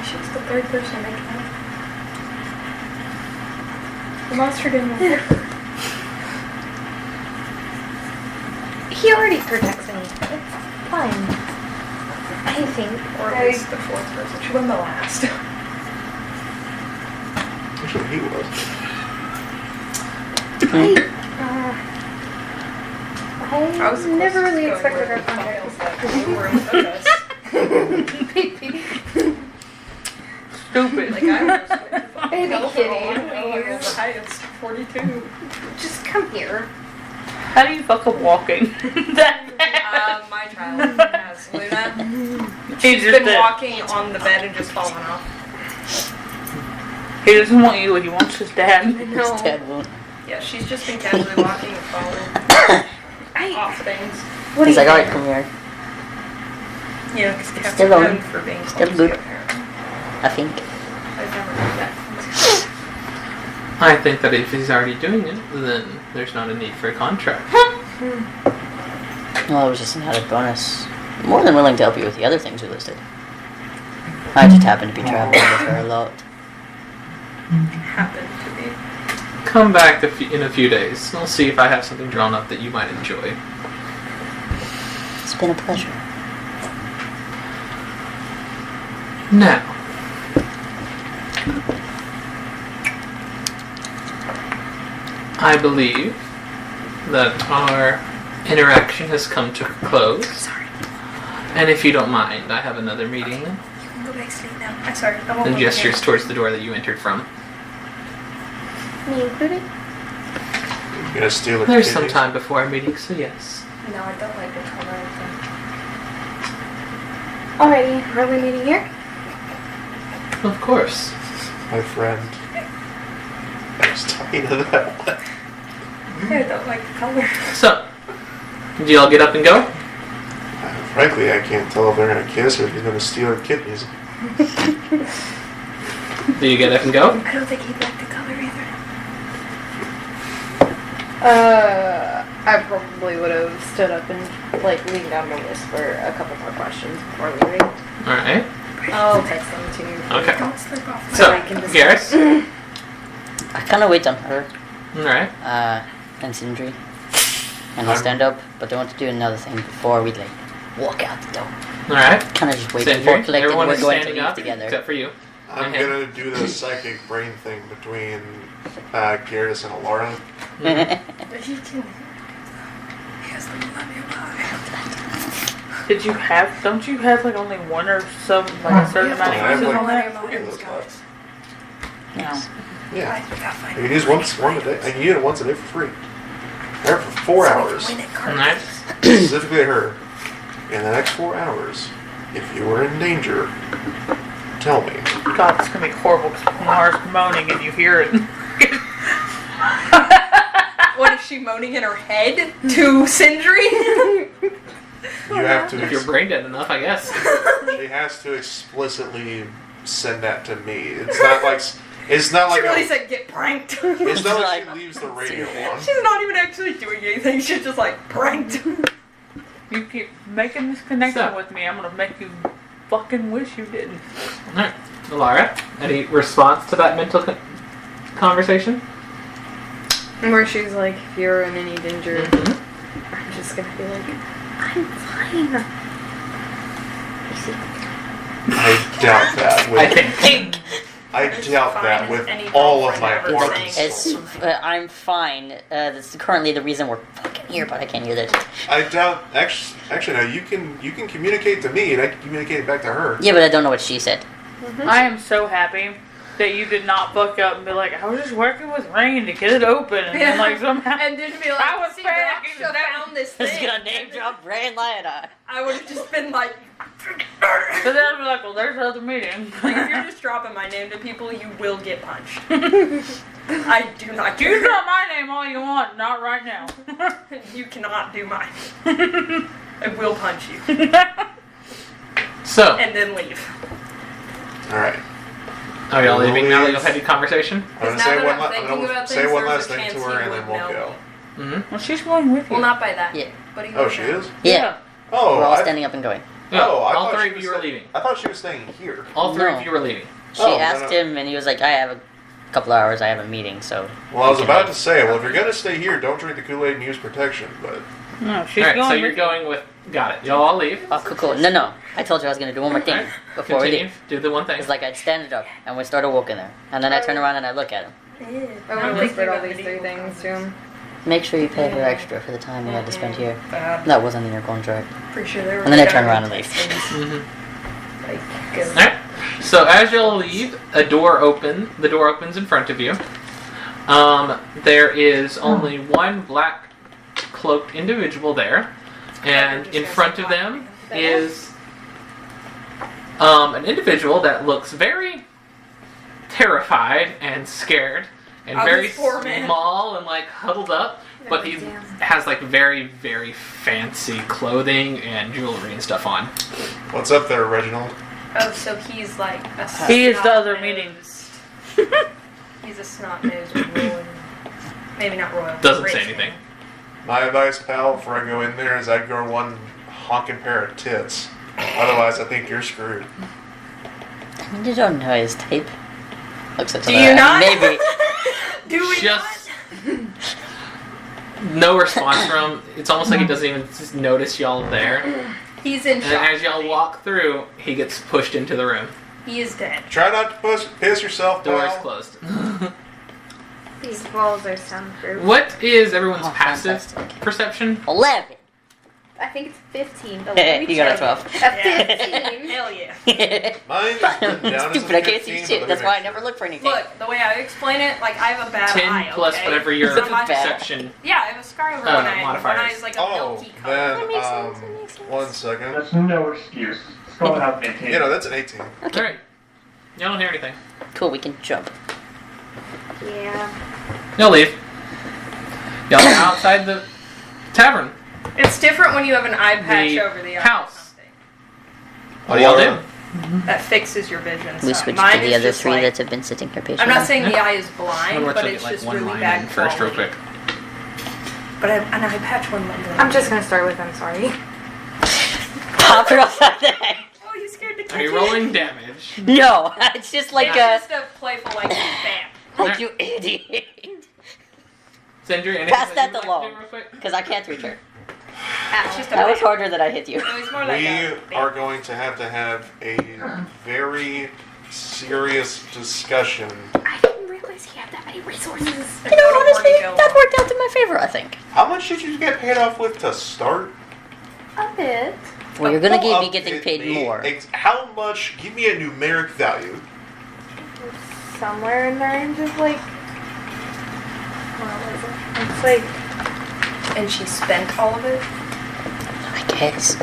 She's the third person I can. The monster didn't want her. He already protects me. It's fine. I think. or at least the fourth person. She wasn't the last. Actually, he was. I was I the never closest really going expected where our the contract. thumbnails that we were with us. Stupid. Like I was Baby hell for a long kitty, time. I was the highest, 42. Just come here. How do you fuck up walking? My child has Luna. He's She's just been walking on the bed and just fallen off. He doesn't want you, he wants his dad. His dad won't. Yeah, she's just been casually walking and falling off things. He's like, alright, come here. Yeah, because cats Still are going. known for being Still clumsy, good. apparently. I think. I've never heard that. I think that if he's already doing it, then there's not a need for a contract. Well, it was just an added bonus. I'm more than willing to help you with the other things we listed. I just happen to be traveling with her a lot. Happened to be. Come back in a few days. We'll see if I have something drawn up that you might enjoy. It's been a pleasure. Now, I believe that our interaction has come to a close. Sorry. And if you don't mind, I have another meeting then. You can go back to sleep now. I'm sorry. I won't And look gestures again. towards the door that you entered from. Me included? You gonna steal her There's some kitties? time before our meeting, so yes. No, I don't like the color of them. Alrighty, are we meeting here? Of course. My friend. I was talking to that one. I don't like the color. So, do y'all get up and go? Frankly, I can't tell if they're gonna kiss or if he's gonna steal her kidneys. Do you get up and go? I don't think he'd like the color either. I probably would have stood up and leaned down to whisper a couple more questions before leaving. Alright. I'll text them to you. Okay. Don't slip off. So, I can Garrus? I kind of wait on her, Alright. and Sindri. And I'll stand up, but I want to do another thing before we walk out the door. Alright. Kind of just wait Sindri, before collecting everyone we're is going to standing leave up, together. except for you. I'm Okay. gonna do the psychic brain thing between Garrus and Alara. But you can. He has the millennium eye. Don't you have only one or some, a certain amount I have of uses like on that? three of those spots. No. Yeah. I gotta find I can use one a day. I can use it once a day for free. I have it for 4 hours. Win it card. Alright. Specifically her. In the next 4 hours, if you are in danger, tell me. God, it's gonna be horrible because Laura's moaning and you hear it. What if actually moaning in her head to Sindri. You have If to. you're brain dead enough, I guess. She has to explicitly send that to me. It's not like. It's not She like. really said get pranked. It's not like she leaves the radio on. She's not even actually doing anything. She's just like pranked. You keep making this connection So- with me, I'm gonna make you fucking wish you didn't. Alright. Laura, any response to that mental conversation? Where she's like, if you're in any danger, Mm-hmm. I'm just gonna be like, I'm fine. I doubt that. I With, think. I doubt that Fine with as any all of my girlfriend heart ever and saying. soul. It's I'm fine. That's currently the reason we're fucking here, but I can't hear this. I doubt. Actually, no. You can communicate to me, and I can communicate back to her. Yeah, but I don't know what she said. I am so happy that you did not fuck up and be like, I was just working with Rain to get it open, and then like somehow. And didn't be like, I was see, panicking. Rock should have found this I was thing. gonna name drop Brain Liona. I would have just been like, So then I'd be like, well, there's another meeting. like, if you're just dropping my name to people, you will get punched. I do not Use care. not my name all you want, not right now. You cannot do mine. I will punch you. So, And then leave. Alright. are y'all leaving now that you've had your conversation? I'm gonna Now say that one, I'm I'm thinking gonna about say things, one there's last a thing to chance her, he and then would we'll know go. me. Mm-hmm. Well, she's going with you. Well, not by that. Yeah. But he Oh, would she know. is? Yeah. Oh, We're all I, standing up and going. Yeah, oh, I all thought three she of you was are staying- leaving. I thought she was staying here. All three No. of you are leaving. She Oh, asked no. him, and he was like, I have a couple hours, I have a meeting, so. Well, I was we can about leave. to say, well, if you're gonna stay here, don't drink the Kool-Aid and use protection. But No, she's Alright, going so with you're you. going with. Got it. Y'all all leave. Oh, cool. No. I told you I was gonna do one more thing Alright, before we continue. leave. Do the one thing. It's like I'd stand it up, and we started walking there. And then I turn around and I look at him. I I'm would have thinking whispered all about these three medieval things to him. Make sure you pay her extra for the time we had to spend here. Bad. That wasn't in your contract. Pretty sure they were. And then I good turn at around and it. leave. Mm-hmm. Like, good. Alright. So as y'all leave, the door opens in front of you. There is only one black cloaked individual there, and in front of them is an individual that looks very terrified and scared and Oh, very this poor man. small and like huddled up, but he has like very, very fancy clothing and jewelry and stuff on. what's up there, Reginald? Oh, so he's like a He is the other snot-nosed- He's a snot-nosed royal. Maybe not royal. Doesn't rich say anything. man. My advice, pal, before I go in there is I'd grow one honking pair of tits. Otherwise, I think you're screwed. You don't know his tape. Looks like Do you something- not? Maybe. Do we Just no response from. It's almost like he doesn't even just notice y'all there. not? He's in And shock. as y'all walk through, he gets pushed into the room. He is dead. Try not to piss yourself, Door is pal. closed. These walls are soundproof. What is everyone's Oh, passive fantastic. perception? 11. I think it's 15. But let me You got a check. 12. A 15. Hell yeah. Mine has been down as a Stupid, I can't 15, see shit. but That's let me why I make never sure. look for anything. Look, the way I explain it, like I have a bad 10 eye. plus okay? whatever your So my- perception. Yeah, I have a scar over one eye. and One modifiers. eye is like a Oh, milky color. then, 1 second. That's no excuse. Let's go ahead and maintain. You know, that's an 18. Alright. Y'all don't hear anything. Cool, we can jump. Yeah. Y'all leave. Y'all are outside the tavern. It's different when you have an eye patch The over the eye. house. or something. What do y'all do? That fixes your vision. We some. switched Mine to the is other just three like, that have been sitting here patiently. I'm not saying the eye is I'm blind, gonna but look it's at like just one really line bad in first real quality. quick. But I have an eye patch one line. I'm just gonna start with I'm sorry. Pop it outside the head. Oh, you scared the kid. Are you rolling damage? No, it's just like It's a. just a playful like bam. Like you idiot. Sindri, anything Pass that you'd to like Lo. do real quick? Because I can't reach her. It's just a That was bam. harder than I hit you. It was more like We a are going to have a very serious discussion. I didn't realize he had that many resources. You know, honestly, that worked out to my favor, I think. How much did you get paid off with to start? A bit. Well, you're gonna Don't be getting update paid me. more. How much? Give me a numeric value. Somewhere in the range of like. What was it? It's like. And she spent all of it? I guess.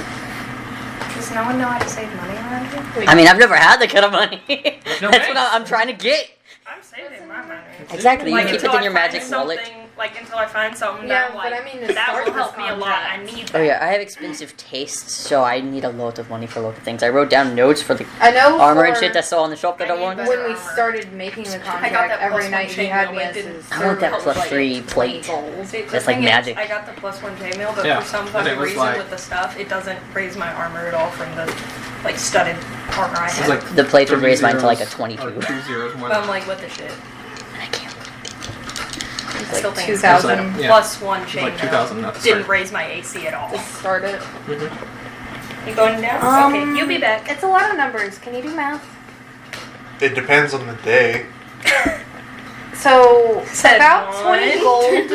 Does no one know how to save money around here? I mean, I've never had that kind of money. no That's what base. I'm trying to get. I'm saving my money. Exactly, you Like keep it until in your I find magic wallet. something like until I find something Yeah, that but like I mean, to that start will this help me a lot. I contract. need Oh that. yeah, I have expensive tastes, so I need a lot of money for a lot of things. I wrote down notes for the I know armor and for- shit I saw in the shop that I I need want. better When we armor. started making the I got contract, that every plus night one he had chainmail, me but as didn't his I want that servant plus for, like, 3 20 plate. gold. See, the That's like thing is, magic. I got the +1 chainmail, but Yeah, for some and fucking it was reason like- with the stuff, it doesn't raise my armor at all from the like studded armor I It's had. like The plate would 3 raise mine to like a zeros 22. or 2 zeros more But than I'm like, what the shit? I can't. I still think it's 2,000 Yeah. +1 It's like chainmail 2,000 not to didn't start. raise my AC at all. to start it. You going down? Okay, you'll be back. It's a lot of numbers. Can you do math? It depends on the day. So Said about one. 20 gold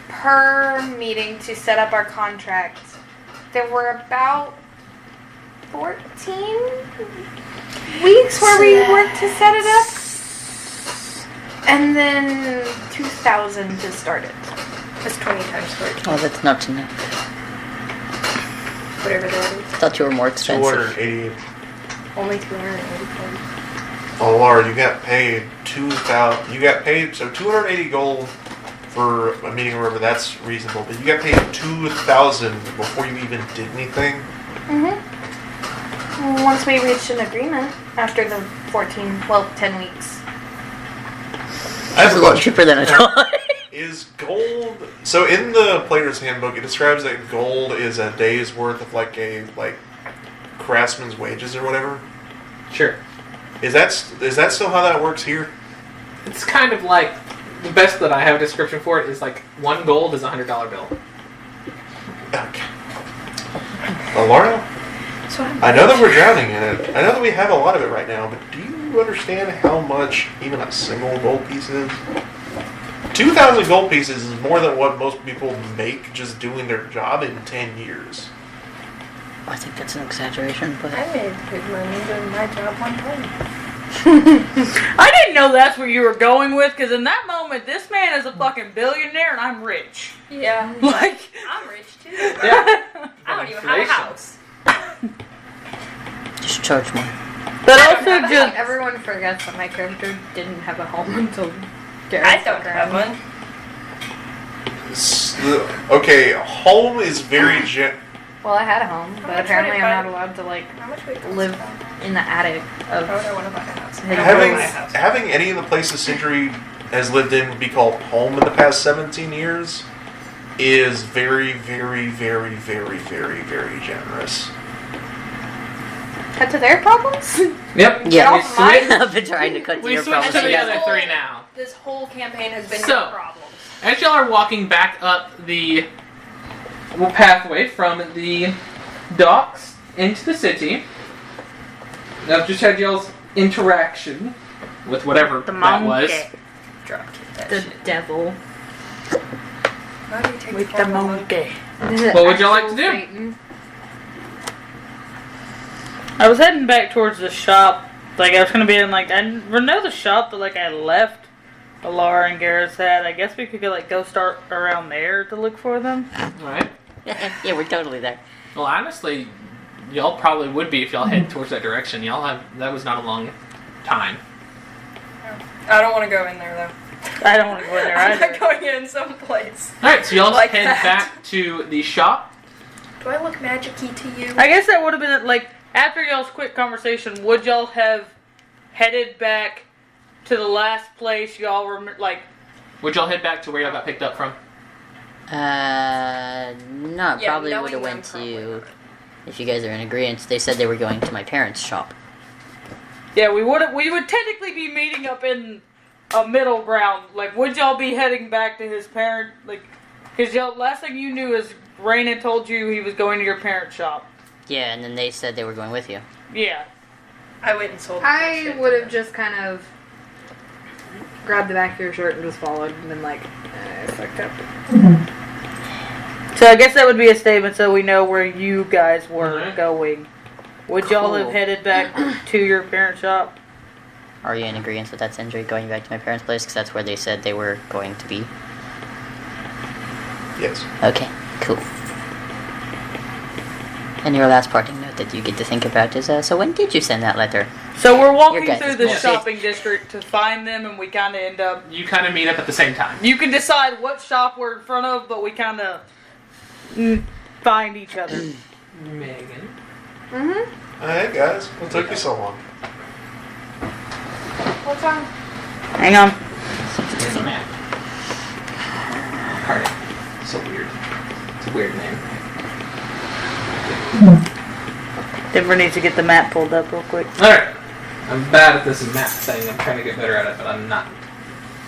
per meeting to set up our contract. There were about 14 weeks where we worked to set it up, and then 2,000 to start it. That's 20 times 14. Oh, that's not enough. Whatever that is. I thought you were more expensive. 288. Only 280. Oh Lord, you got paid 2,000. You got paid so 280 gold for a meeting or whatever. That's reasonable, but you got paid 2,000 before you even did anything. Once we reached an agreement after the 10 weeks. I have It's a a lot question. cheaper than I thought. Is gold so in the player's handbook? It describes that gold is a day's worth of like craftsman's wages or whatever. Sure. Is that still how that works here? It's kind of like the best that I have a description for it is like 1 gold is a $100 bill. Okay. Well, Laura, So I know that we're drowning in it. I know that we have a lot of it right now, but do you understand how much even a single gold piece is? 2,000 gold pieces is more than what most people make just doing their job in 10 years. I think that's an exaggeration, but I made good money doing my job one time. I didn't know that's where you were going with, because in that moment, this man is a fucking billionaire and I'm rich. Yeah. Like, I'm rich too. Yeah. I don't even have a Inflation. house. just charge more. but I also think just everyone forgets that my character didn't have a home until I Garrett's don't have one. Okay, home is very Well, I had a home, How but much apparently would it I'm buy? not allowed to like How much would it cost? live in the attic Why would of. I want to buy a house? I Having- don't wanna having buy a house. having any of the places Century has lived in be called home in the past 17 years is very, very, very, very, very, very generous. Cut to their problems. Yep. Yeah, We off mine. switched, I've been trying to cut to we your switched problems. to the You other guys- 3 now. This whole campaign has been So- no problems. As y'all are walking back up the pathway from the docks into the city, I've just had y'all's interaction with whatever the that was. monkey. Drop kick that The shit. devil. How do you take With the form of a monkey. What would you like to do? Satan. I was heading back towards the shop. Like, I was gonna be in, like, I know the shop that, like, I left Alara and Garrett's had. I guess we could go start around there to look for them. Right. Yeah, we're totally there. Well, honestly, y'all probably would be if y'all head towards that direction. That was not a long time. I don't want to go in there though. I don't want to go in there I'm not either. going in someplace. Alright, so y'all Like head that. back to the shop. Do I look magic-y to you? I guess that would have been, like, after y'all's quick conversation, would y'all have headed back to the last place y'all were, like... Would y'all head back to where y'all got picked up from? No, Yeah, probably knowing would have them, went probably to. not. If you guys are in agreement, they said they were going to my parents' shop. Yeah, we would technically be meeting up in a middle ground. Like, would y'all be heading back to his parent, like, because y'all, last thing you knew is Rain had told you he was going to your parents' shop. Yeah, and then they said they were going with you. Yeah. I went and sold that I shit would to have them. just kind of grabbed the back of your shirt and just followed and been like, I sucked up. So I guess that would be a statement so we know where you guys were Mhm. going. Would y'all have Cool. headed back to your parents' shop? Are you in agreement with that, Sindri, going back to my parents' place? Because that's where they said they were going to be. Yes. Okay, cool. And your last parting note. that you get to think about is, so when did you send that letter? So we're walking Your guys' through the bullshit. shopping district to find them, and we kind of end up. You kind of meet up at the same time. You can decide what shop we're in front of, but we kind of find each other. Megan. Hey guys, what took you so long? What's wrong? Hang on. It's a map. Cardi. So weird. It's a weird name. Denver needs to get the map pulled up real quick. Alright. I'm bad at this map thing. I'm trying to get better at it, but I'm not.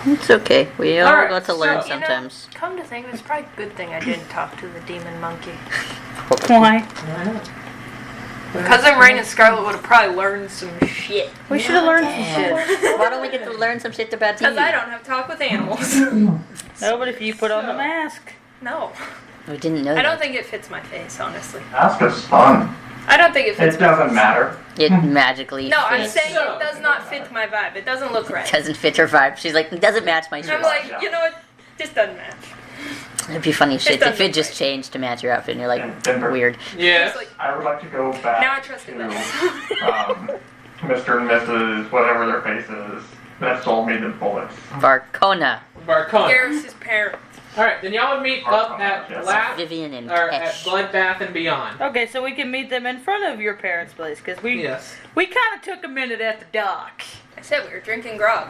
It's okay. We all Alright, got to learn so- sometimes. Come to think of it, it's probably a good thing I didn't talk to the demon monkey. Why? Why not? Cousin Rain and Scarlet would have probably learned some shit. We should have learned some Yeah. shit. Why don't we get to learn some shit about you? Because I don't have talk with animals. No, but if you put on the mask. No. We didn't know I that. don't think it fits my face, honestly. Mask is fun. I don't think it fits It my doesn't face. matter. It magically No, I'm fits. saying it does not fit my vibe. It doesn't look right. Doesn't fit her vibe. She's like, it doesn't match my I'm shirt. like, you know what? This doesn't match. It'd be funny shit if doesn't it just fit. changed to match your outfit and you're like, And Denver. weird. Yeah. It's like, I would like to go back now I trust it to less. Mr. and Mrs. whatever their face is that sold me the bullets. Varcona, Barcona. Garrus's parents. Alright, then y'all would meet up at Yes. Bloodbath Vivian, and or at Pesh. Bloodbath and Beyond. Okay, so we can meet them in front of your parents' place, because we Yes. kind of took a minute at the dock. I said we were drinking grog.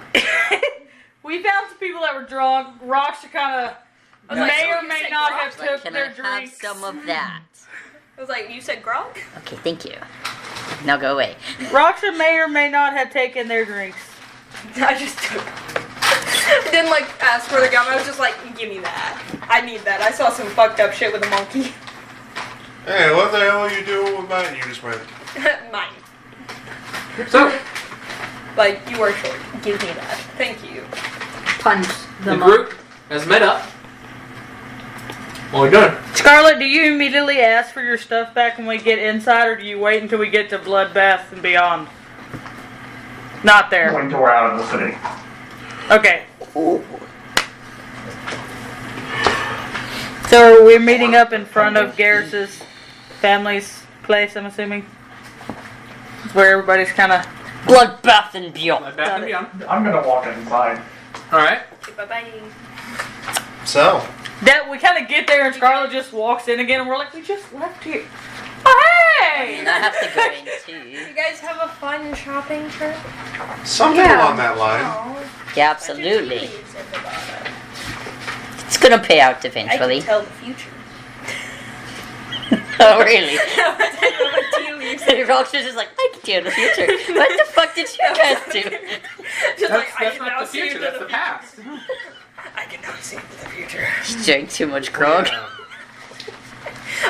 We found some people that were drunk. Rocksha kind of I was like, may so or you may said not grog? have Like, took can their I have drinks. some of that? I was like, you said grog? Okay, thank you. Now go away. Rocksha may or may not have taken their drinks. I just took. I didn't like ask for the gum. I was just like, give me that. I need that. I saw some fucked up shit with a monkey. Hey, what the hell are you doing with mine? You just went. Mine. So, Like, you are short. Give me that. Thank you. Punch the group has met up. What are we doing? Scarlet, do you immediately ask for your stuff back when we get inside, or do you wait until we get to Bloodbath and Beyond? Not there. Going to we're out of the city. Okay. So we're meeting up in front of Garrus's family's place, I'm assuming. It's where everybody's kind of... Bloodbath and Beyond. Bloodbath and Beyond. I'm gonna walk inside. Alright. Bye-bye. So, That we kind of get there and Scarlet just walks in again and we're like, we just left here. Oh, hey! And I have to go in too. You guys have a fun shopping trip? something Yeah. along that line. Oh, Yeah, absolutely. I should totally about it. It's gonna pay out I eventually. can tell the future. Oh, really? Just Rocksha's just like, I can tell the future. What the fuck did you guys do? like, I That's can not now the see future, into that's the past. I can now see into the future. You drank too much grog. Yeah.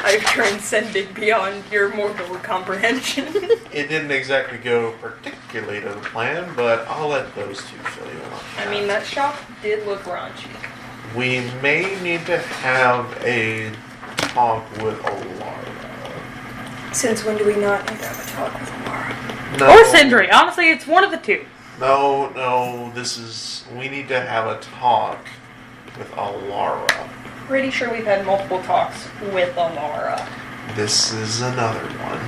I've transcended beyond your mortal comprehension. It didn't exactly go particularly to the plan, but I'll let those two fill you in on that. I mean, that shop did look raunchy. We may need to have a talk with Alara. Since when do we not need to have a talk with Amara? No, Or Sindri. Honestly, it's one of the two. No, we need to have a talk with Alara. Pretty sure we've had multiple talks with Amara. This is another one.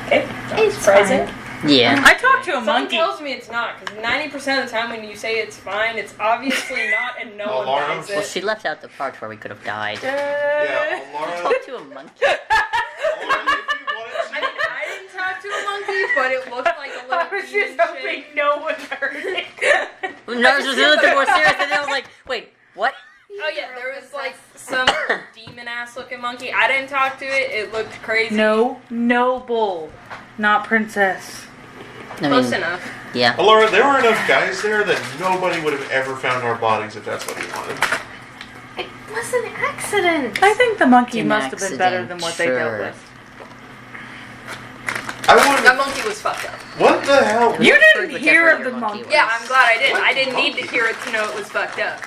Okay, not It's surprising. Yeah. I talked to a Someone monkey. tells me it's not, because 90% of the time when you say it's fine, it's obviously not, and no one Alara? buys Well, it. she left out the part where we could have died. Yeah, Alara. Talk to a monkey. Alara, if you wanted I mean, I didn't talk to a monkey, but it looked like a I little was demon just hoping shit. no one heard it. No, it was a little bit more serious, and then I was like, wait, what? Oh yeah, there was like some demon-ass looking monkey. I didn't talk to it. It looked crazy. No, noble, not princess. I Close mean, enough. yeah. Alara, there were enough guys there that nobody would have ever found our bodies if that's what he wanted. It was an accident. I think the monkey An must have been better than what they dealt sure. with. I wanted That to, monkey was fucked up. what the hell? You Whichever didn't hear of your the monkey. was. Yeah, I'm glad I didn't. What I didn't need monkey? to hear it to know it was fucked up.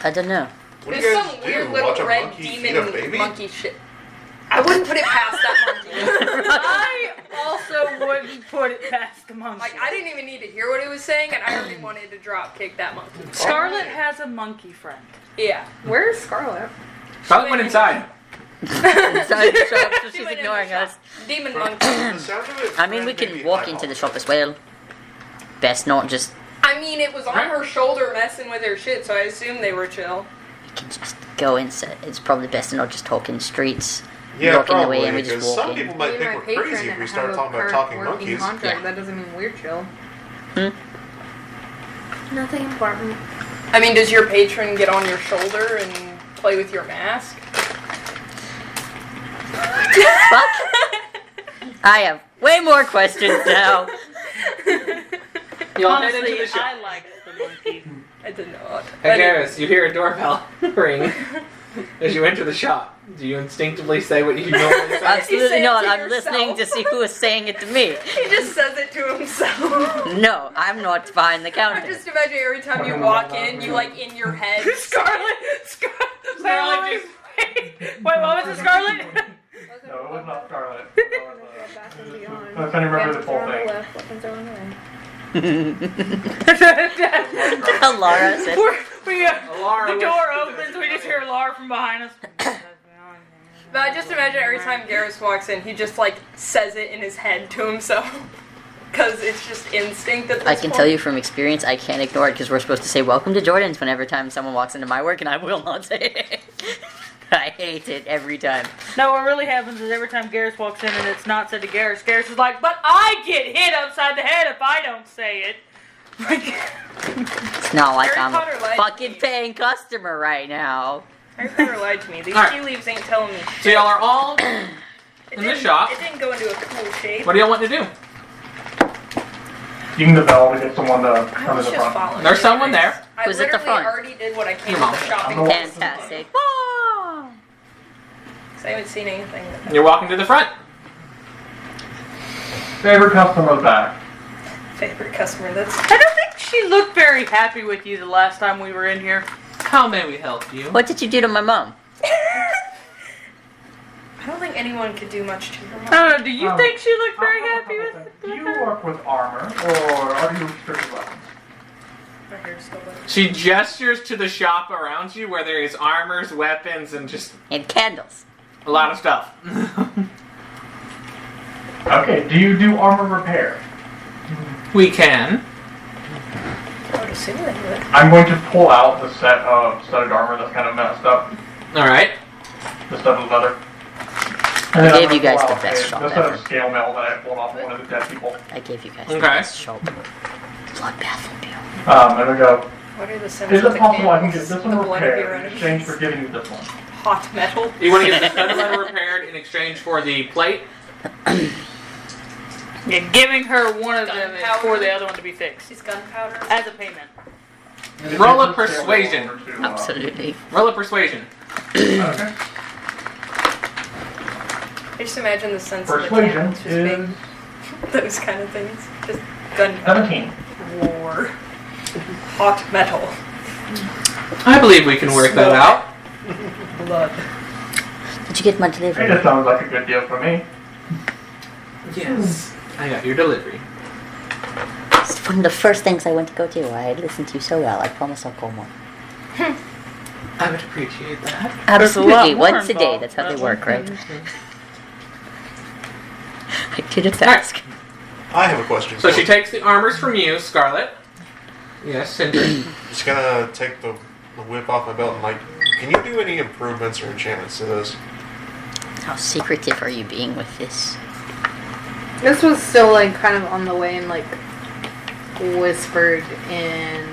I don't know. What do There's you guys some do? weird Watch little a red monkey feed a demon baby? monkey shit. I wouldn't put it past that monkey. I also wouldn't put it past the monkey. Like, I didn't even need to hear what it was saying, and I already wanted to drop kick that monkey. Scarlet has a monkey friend. Yeah. Where's Scarlet? Scarlet went inside. inside the shop, so She she's went in ignoring the shop. us. Demon monkey. The sound of it, I mean, we made me can walk high into the off. shop as well. Best not just. I mean, it was on her shoulder messing with her shit, so I assume they were chill. We can just go inside. It's probably best to not just talk in the streets. Yeah, walking probably, away and we just because walk some in. people might Me and think my we're crazy patron if we have start a talking about current talking working monkeys. contract. Yeah. That doesn't mean we're chill. Nothing important. I mean, does your patron get on your shoulder and play with your mask? Fuck. I have way more questions now. You all head into Honestly, the shop. I like the monkey. I did not. Hey, Garrus, you hear a doorbell ring as you enter the shop. Do you instinctively say what you normally say? You say Absolutely it not. to I'm listening to yourself. see who is saying it to me. He just says it to himself. No, I'm not behind the I counter. just imagine every time you walk in, you like in your head. Scarlet! Scarlet Wait, what was it, Scarlet? No, it was not Scarlet. I was trying to remember this whole thing. Laura said. Alara The door was- opens, we just hear Laura from behind us. But I just imagine every time Garrus walks in, he just like says it in his head to himself. Because it's just instinct at this I can point. tell you from experience, I can't ignore it because we're supposed to say "Welcome to Jordan's" whenever time someone walks into my work, and I will not say it. I hate it every time. No, what really happens is every time Garrus walks in and it's not said to Garrus, Garrus is like, but I get hit upside the head if I don't say it. It's not like Harry I'm Potter a lied to fucking me. paying customer right now. Harry Potter lied to me. These Alright. tea leaves ain't telling me So shit. y'all are all It in the didn't- shop. It didn't go into a cool shape. What do y'all want to do? Ding the bell to get someone to I come was to the just front. following. There's you someone guys. there. I Who's at the literally front? already did what I came Your to mom. the shopping I'm the one. Fantastic. Because I haven't seen anything. You're walking to the front. Favorite customer back. Favorite customer. That's. I don't think she looked very happy with you the last time we were in here. How may we help you? What did you do to my mom? I don't think anyone could do much to her I mom. don't know, do you think she looked very I have a happy couple with things. Do you work with armor, or are you restricted weapons? My hair's still wet. She gestures to the shop around you where there is armors, weapons, and just And candles. a lot of stuff. Okay, do you do armor repair? We can. I would assume they would. I'm going to pull out the set of studded armor that's kind of messed up. Alright. The studded leather. I then I'm gave gonna you guys pull the out best a- shot the set ever. of scale mail that I pulled off of one of the dead people. I gave you guys Okay. the best shot. Bloodbath will be on. And I go, What are the sins is of it the possible I can candles? get this The one blood of your repaired in enemies. exchange for giving you this one? Hot metal. You want to get the studded leather repaired in exchange for the plate? Yeah, giving her one of them is Gunpowder. for the other one to be fixed. She's gunpowder. As a payment. And it Roll a gives the scale mail persuasion. over to, Absolutely. Roll a persuasion. Okay. I just imagine the sense Persuasion of the candles just is being those kind of things. Just gunpowder. 17. War. Hot metal. I believe we can work that out. Blood. Did you get my It delivery? just sounds like a good deal for me. Yes. I got your delivery. It's one of the first things I went to go do. I listened to you so well. I promise I'll call more. I would appreciate that. Absolutely. more Once a day. involved. That's how they work, right? I did a task. I have a question. So for she you. takes the armors from you, Scarlet. Yes, Cinder. Just gonna take the whip off my belt and like, can you do any improvements or enchantments to this? How secretive are you being with this? This was still like kind of on the way and like whispered in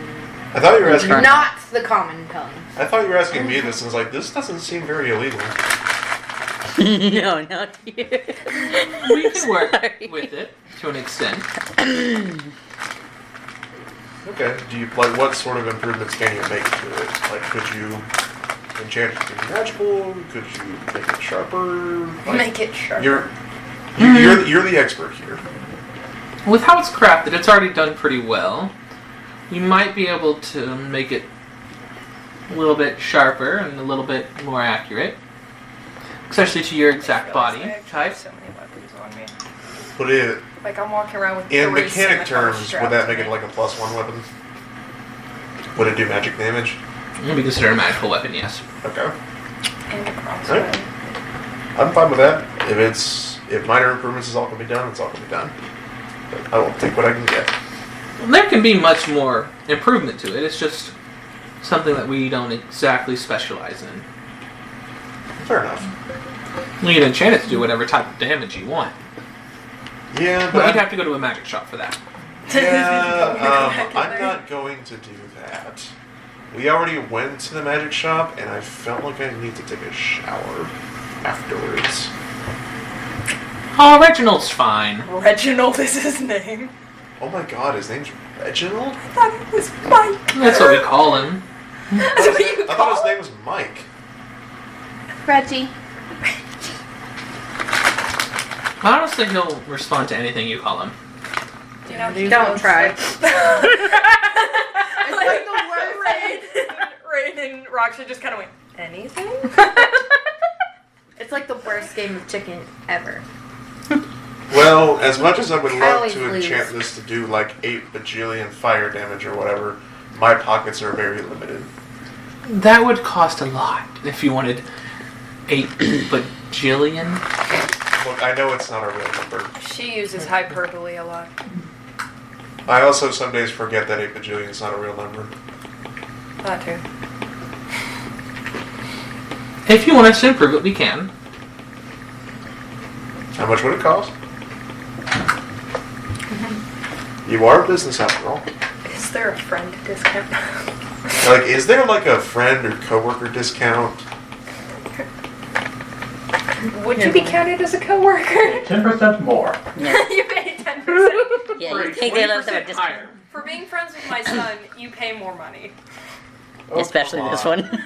I thought you were asking. Sure. not the common tongue. I thought you were asking me this, and I was like, this doesn't seem very illegal. No, not you. We can work Sorry. with it to an extent. Okay. Do you like what sort of improvements can you make to it? Like, could you enchant it to be magical? Could you make it sharper? Like, Make it sharp. You're the expert here. With how it's crafted, it's already done pretty well. You might be able to make it a little bit sharper and a little bit more accurate. Especially to your exact body I actually type. have so many weapons on me. But it, Like I'm walking around with in 3 mechanic scimitars terms, strapped would that to make me. it like a +1 weapon? Would it do magic damage? It would be considered a magical weapon, yes. Okay. And a crossbow. I'm fine with that. If minor improvements is all going to be done, it's all going to be done. But I will take what I can get. There can be much more improvement to it. It's just something that we don't exactly specialize in. Fair enough. You can enchant it to do whatever type of damage you want. Yeah, But you'd but have to go to a magic shop for that. I'm not going to do that. We already went to the magic shop, and I felt like I need to take a shower afterwards. Oh, Reginald's fine. Reginald is his name. Oh my god, his name's Reginald? I thought it was Mike. That's what we call him. That's what you I call thought his name was Mike. Reggie. I honestly, he'll respond to anything you call him. Do you know, Don't try. It's like the worst. Rain and Roxy just kind of went, anything? It's like the worst game of chicken ever. Well, as much as I would I love always to lose. enchant this to do like 8 bajillion fire damage or whatever, my pockets are very limited. That would cost a lot if you wanted 8 bajillion. Look, I know it's not a real number. She uses hyperbole a lot. I also some days forget that 8 bajillion is not a real number. That too. If you want us to improve it, we can. How much would it cost? You are a business after all. Is there a friend discount? Like, is there like a friend or coworker discount? Would you be counted as a coworker? 10% more. Yeah, You pay 10%. yeah you think they love them a 20% discount. higher. For being friends with my son, you pay more money. Oh, Especially come this on. one.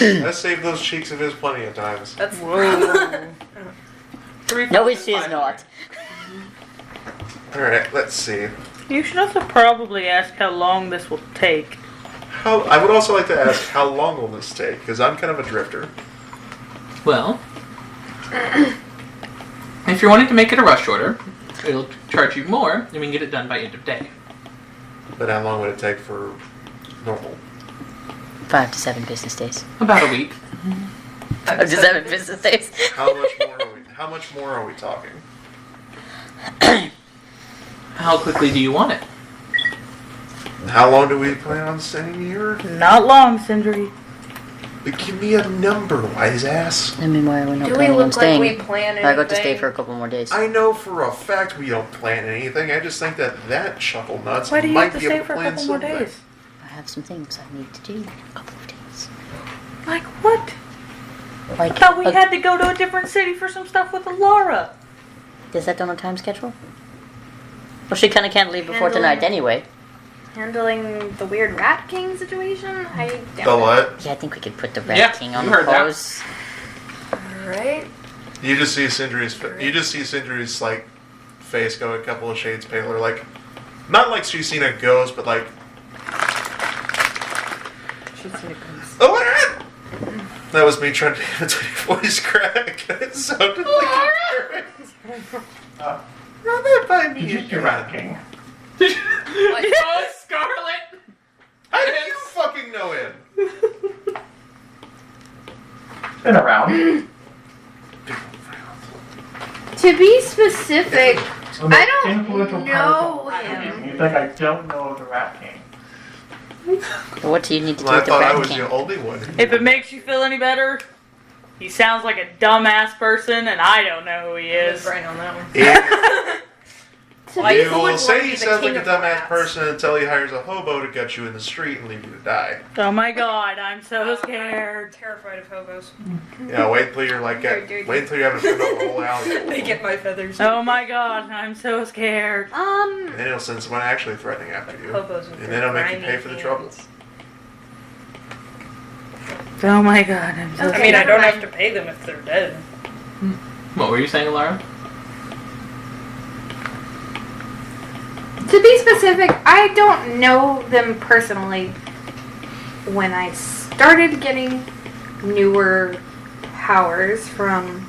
I saved those cheeks of his plenty of times. That's No, she is not. Alright, let's see. You should also probably ask how long this will take. I would also like to ask, how long will this take? Because I'm kind of a drifter. Well, if you're wanting to make it a rush order, it'll charge you more, and we can get it done by end of day. But how long would it take for normal? 5 to 7 business days. About a week. 5 to 7 business days. How much more are we talking? How quickly do you want it? How long do we plan on staying here? Not long, Sindri. But give me a number, wise ass. I mean, why are we not Do we planning on look like staying? we plan anything? I got to stay for a couple more days. I know for a fact we don't plan anything. I just think that chuckle nuts Why do you might have to be stay able to for a plan couple more something. days? I have some things I need to do in a couple of days. Like what? Like, I thought we had to go to a different city for some stuff with Alara. Is that on a time schedule? Well, she kind of can't leave before tonight anyway. Handling the weird Rat King situation? I doubt The it. what? Yeah, I think we could put the Rat Yeah, King on you the heard that. pose. Alright. You just see Sindri's like face go a couple of shades paler, like not like she's seen a ghost, but like oh my god! That was me trying to imitate a voice crack. It sounded like run that by me. Did you do Rat King? Oh, Scarlet! How did you fucking know him? Been around. To be specific, The most I don't influential know person. him. You think I don't know the Rat King? What do you need to do Well, I with the thought I Rat was King? the only one. If it makes you feel any better, he sounds like a dumbass person, and I don't know who he is. Right on that one. If Why you you will wouldn't say want he to be the sounds king like a of dumbass rats. person until he hires a hobo to gut you in the street and leave you to die. Oh my god, I'm so scared. Terrified of hobos. Yeah, wait until you're like, wait until you have a friend up the whole alley. They get my feathers. Oh my god, I'm so scared. And then he'll send someone actually threatening after you. Hobos with And then he'll make you grimy pay for the trouble. hands. Oh my god, I'm so I scared. mean, I don't have to pay them if they're dead. What were you saying, Laura? To be specific, I don't know them personally. When I started getting newer powers from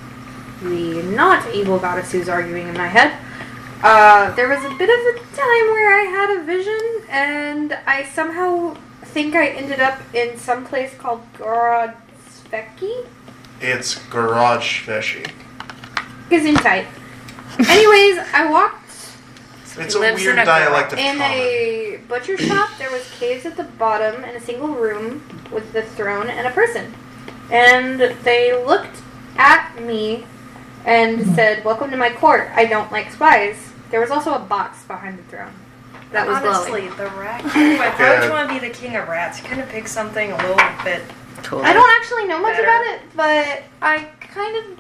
the not evil goddess who's arguing in my head, there was a bit of a time where I had a vision, and I somehow think I ended up in some place called Gorodspeki. It's garage fishy. Gesundheit. Anyways, I walked It's a lives weird in a dialect of in common. a butcher shop. There was caves at the bottom and a single room with the throne and a person. And they looked at me and said, "Welcome to my court. I don't like spies." There was also a box behind the throne that was Honestly, glowing. the rat king. Like, why would you want to be the king of rats? You couldn't pick something a little bit. Totally. I don't actually know much Better. about it, but I kind of.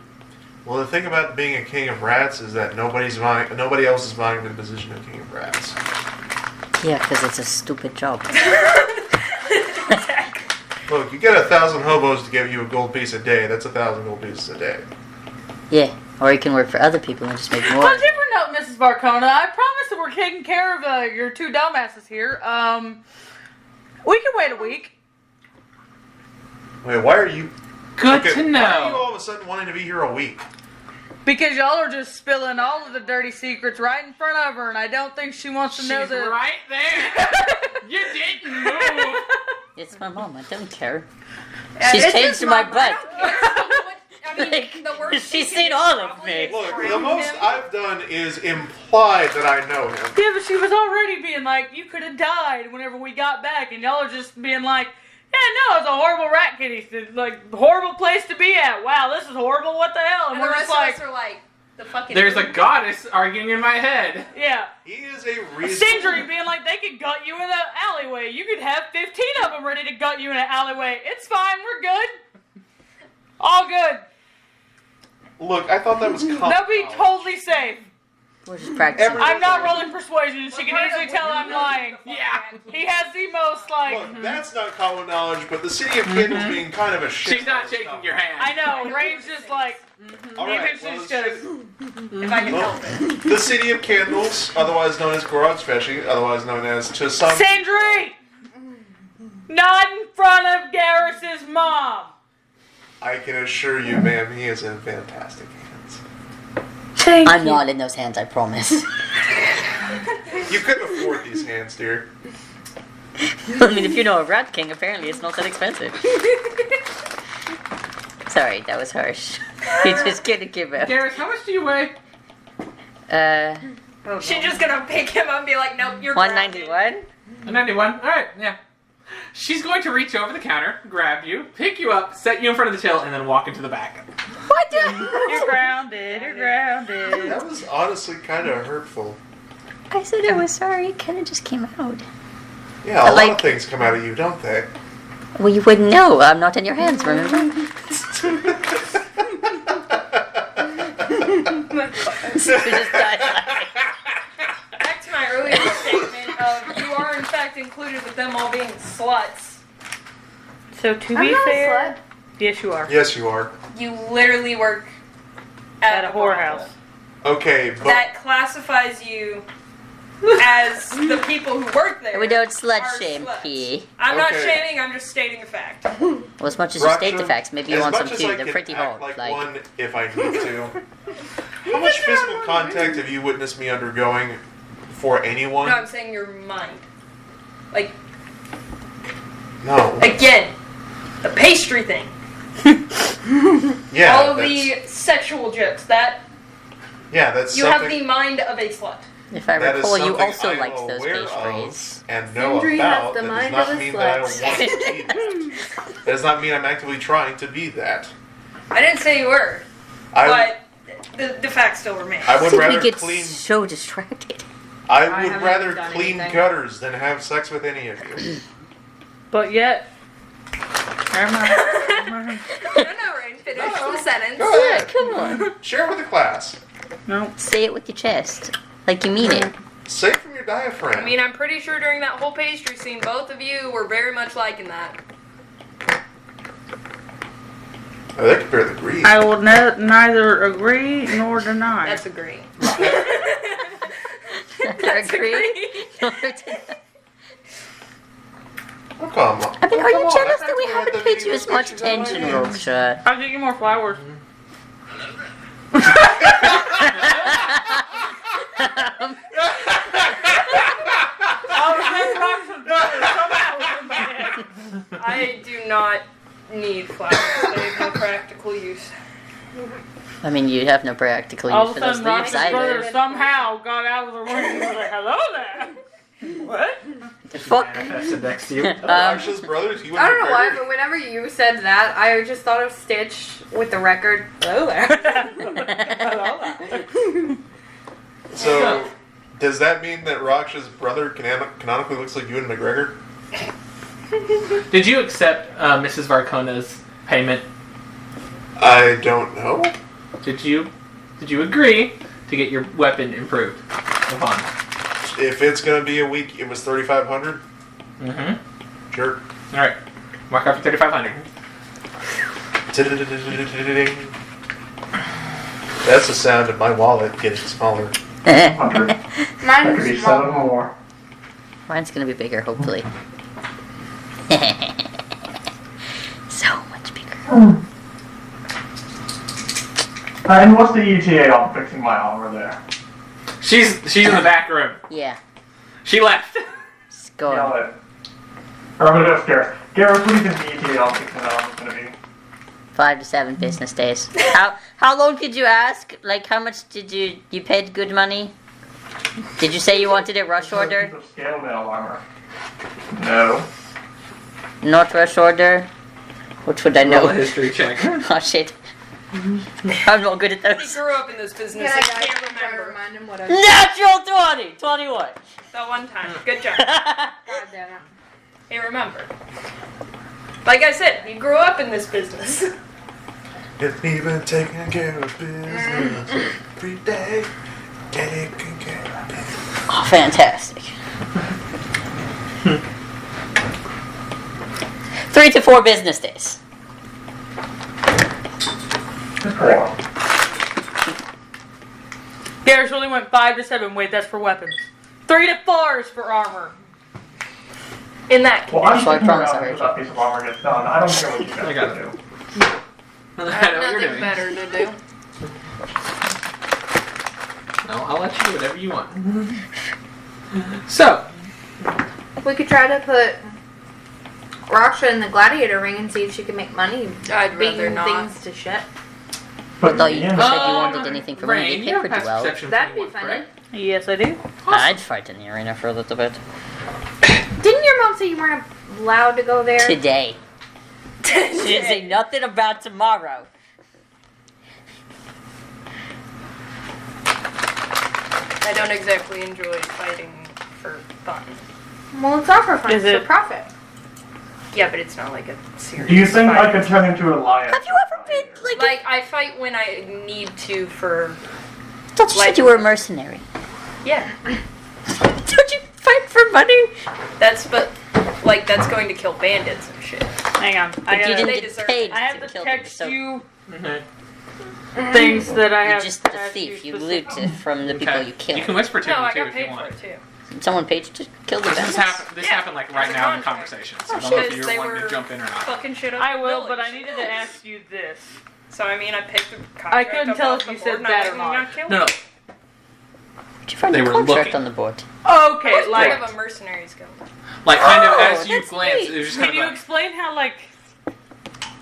Well, the thing about being a king of rats is that nobody else is vying for the position of king of rats. Yeah, because it's a stupid job. Look, you get 1,000 hobos to give you a gold piece a day. That's 1,000 gold pieces a day. Yeah, or you can work for other people and just make more. On a different note, Mrs. Barcona, I promise that we're taking care of your two dumbasses here. We can wait a week. Wait, why are you? Good to Why are you know. all of a sudden wanting to be here a week? Because y'all are just spilling all of the dirty secrets right in front of her, and I don't think she wants to know She's that. right there. You didn't move. It's my mom. I don't care. Yeah, She's this changed is to my not- butt. I mean, the worst She's she seen can do all of probably me. is Look, the drown most him. I've done is imply that I know him. Yeah, but she was already being like, you could have died whenever we got back, and y'all are just being like, yeah, no, it's a horrible rat kitty. It's like, horrible place to be at. Wow, this is horrible. What the hell? And we're the just rest like, of us are like, the fucking. There's a goddess arguing in my head. yeah. He is a reasonable. Sindri being like, they could gut you in an alleyway. You could have 15 of them ready to gut you in an alleyway. It's fine. We're good. All good. Look, I thought that was common. They'll be knowledge. totally safe. We're just practicing. Every- I'm not rolling persuasion. She can easily tell I'm lying. Yeah. He has the most, like... Look, that's not common knowledge, but the city of Kindle's being kind of a shit. She's not shaking your hand. I know. Ray's just like... All Even right, she's well, just... If I can well, help it. the city of Candles, otherwise known as Garage Fishing, otherwise known as to some. Sindri! Not in front of Garrus's mom. I can assure you, ma'am, he is in fantastic hands. I'm not in those hands, I promise. You couldn't afford these hands, dear. I mean, if you know a rat king, apparently it's not that expensive. Sorry, that was harsh. You just gonna give up. Garrus, how much do you weigh? She's just gonna pick him up and be like, nope, you're grounded. 191? 91. All right, yeah. She's going to reach over the counter, grab you, pick you up, set you in front of the till, and then walk into the back. What? You're grounded. You're grounded. That was honestly kind of hurtful. I said I was sorry. It kind of just came out. Yeah, a But, lot of like- things come out of you, don't they? Well, you wouldn't know. I'm not in your hands, remember? She just died laughing. Back to my earlier statement of you are in fact included with them all being sluts. So to I'm be not a fair... Yes, you are. Yes, you are. You literally work At a whorehouse. Okay, but That classifies you as the people who work there. We don't slut are shame sluts. here. I'm not Okay. shaming, I'm just stating a fact. Well, as much as you state the Roxanne, facts, maybe you as want some much as too. I They're can pretty act hard. like one if I need to. How much physical contact have you witnessed me undergoing for anyone? No, I'm saying your mind. Like, No. again, the pastry thing. Yeah, all of that's, the sexual jokes. That that's you something. have the mind of a slut. If I That is recall, you something also I am liked those aware pastries. of and know Sindri about. has the That mind does of not a mean that I slut. want to be that. That does not mean I'm actively trying to be that. I didn't say you were, I but the fact still remains. I would Think rather we get clean. so distracted. I I would haven't rather done clean anything. gutters than have sex with any of you. But yet... Never mind. No, Rain, finish the sentence. Go Yeah, ahead. come on. Share with the class. No. Say it with your chest. Like you mean it. Say it from your diaphragm. I mean, I'm pretty sure during that whole pastry scene, both of you were very much liking that. Oh, they could barely breathe. I will neither agree nor deny. That's agree. That's agree. Oh, come on. I mean, are you Come on, jealous I that we practically haven't had paid the you as video much pictures on my attention, hands. Roksha? I'll get you more flowers. I do not need flowers. They have no practical use I mean, you have no practical All use of for a those sudden, leaves Roger's brother either. somehow got out of the room and was like, "Hello there." What? The fuck? Manifested next to you. Rox's brothers, he I don't know why, McGregor. but whenever you said that, I just thought of Stitch with the record. Hello there. So, does that mean that Rox's brother canonically looks like Ewan McGregor? Did you accept Mrs. Varcona's payment? I don't know. Did you agree to get your weapon improved upon? If it's gonna be a week, it was 3,500. Mm-hmm. Sure. All right. Mark off your 3,500. That's the sound of my wallet getting smaller. 100. That could Mine's be small. 7 more. Mine's gonna be bigger, hopefully. So much bigger. And what's the ETA on fixing my armor there? She's in the back room. Yeah. She left. Just go. Yell it. Or I'm gonna go upstairs. Garrett, what do you think the ETA on fixing that armor is gonna be? 5 to 7 business days. How long did you ask? Like, how much did you paid good money? Did you say you wanted a rush order? Piece of scale mail armor. No. Not rush order? Which would I Roll know? a history check. Oh shit. I'm not good at He those. grew up in this business. Can He I can't try to remember. remind him what I Natural 20! 21. That one time. Good job. God damn it. He remembered. Like I said, he grew up in this business. If me been taking care of business every day, taking care of business. Oh, fantastic. 3 to 4 business days. 4. Garrett really went 5 to 7. Wait, that's for weapons. 3 to 4 is for armor. In that Well, I'm So I sticking promise around I until that piece of armor gets done. I don't care what you guys I got it. do. I know what you're nothing doing. better to do. No, I'll let you do whatever you want. So, We could try to put Raksha in the gladiator ring and see if she can make money I'd rather beating not. things to shit. But I thought you in said the- you wanted anything for money. Rain, They you pay have pretty past well. perception That'd be 21, funny. correct? Yes, I do. I'd fight in the arena for a little bit. Didn't your mom say you weren't allowed to go there? Today. She didn't say nothing about tomorrow. I don't exactly enjoy fighting for fun. Well, it's not for fun. Is It's it- for profit. Yeah, but it's not like a serious Do you think fight. I could turn into a lion? Have you ever been Like, I fight when I need to for... I thought you said you were a mercenary. Yeah. Don't you fight for money? That's going to kill bandits and shit. Hang on. But I you gotta, didn't they get deserve paid it. I have to to kill them. text So you Mhm. things that I you're have. just a asked thief. You specifically. loot from the people Okay. you kill. You can whisper to No, me I too got if you paid for want. it too. Someone paid you to kill the This bandits? happened Yeah, like as right a now in contract. conversations. Oh, I don't know if Because you're they wanting to were jump in or not. fucking shit up I the will, but village. I needed to ask you this. So, I mean, I picked the contract I couldn't up tell off if the you board said and I that or went and not. got killed. No, no. Did you find They a were contract looking. on the board? Okay, I was part like, of a mercenaries guild. Like kind of Oh, as you that's glance, neat. it was just can kind you of explain how, like,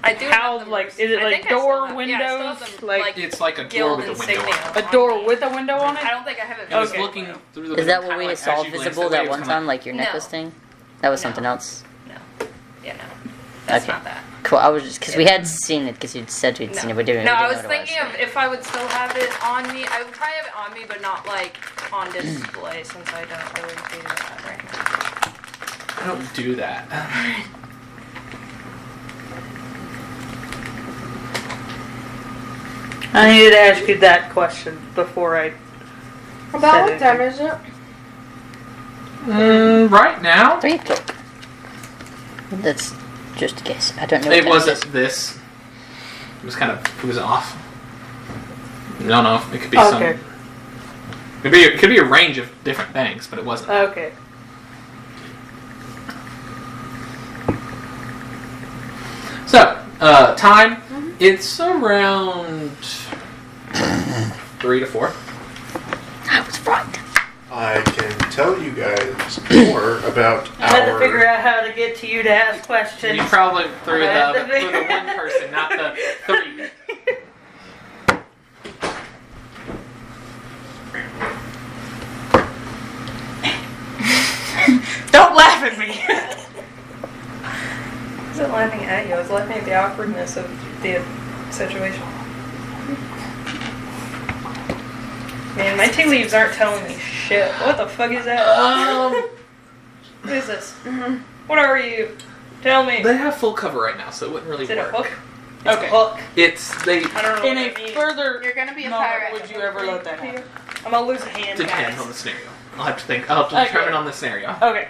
I do how, have the like, merc- is it I like think I still door have- yeah, I still windows? have the, Like, it's like a door guild with a window. insignia on it. a on door me. with a window on I it? don't think I have it. It was Okay. looking through the window. Is that what kinda we like, saw as you glanced visible way, that it was one kinda time, like your No. necklace thing? That was No. something else. Yeah, no. That's Okay. not that. Cool. I was just because we had seen it because you'd said we'd seen it, but didn't. No, we I didn't was know what it thinking of if I would still have it on me. I would probably have it on me, but not like on display since I don't really do that right now. I don't do that. I needed to ask you that question before I. About Said what it. time is it? Right now, 3 o'clock. That's just a guess. I don't know. it what time wasn't this. It was kind of, it was off. No, no, it could be Okay. it could be a range of different things, but it wasn't. Okay. So, time, it's around 3 to 4. I was right. I can tell you guys more about I had to figure our. out how to get to you to ask questions. You probably threw I had to the figure- one person, not the 3. at me. I wasn't laughing at you. I was laughing at the awkwardness of the situation. Man, my tea leaves aren't telling me shit. What the fuck is that? What is this? What are you? Tell me. They have full cover right now, so it wouldn't really Is it a work. hook? It's Okay. a hook. It's they I don't know In what a that means. further You're gonna be a moment, pirate. would you ever let that happen? I'm gonna lose a hand, depends guys. on the scenario. I'll have to think. I'll have to Okay. determine on the scenario. Okay.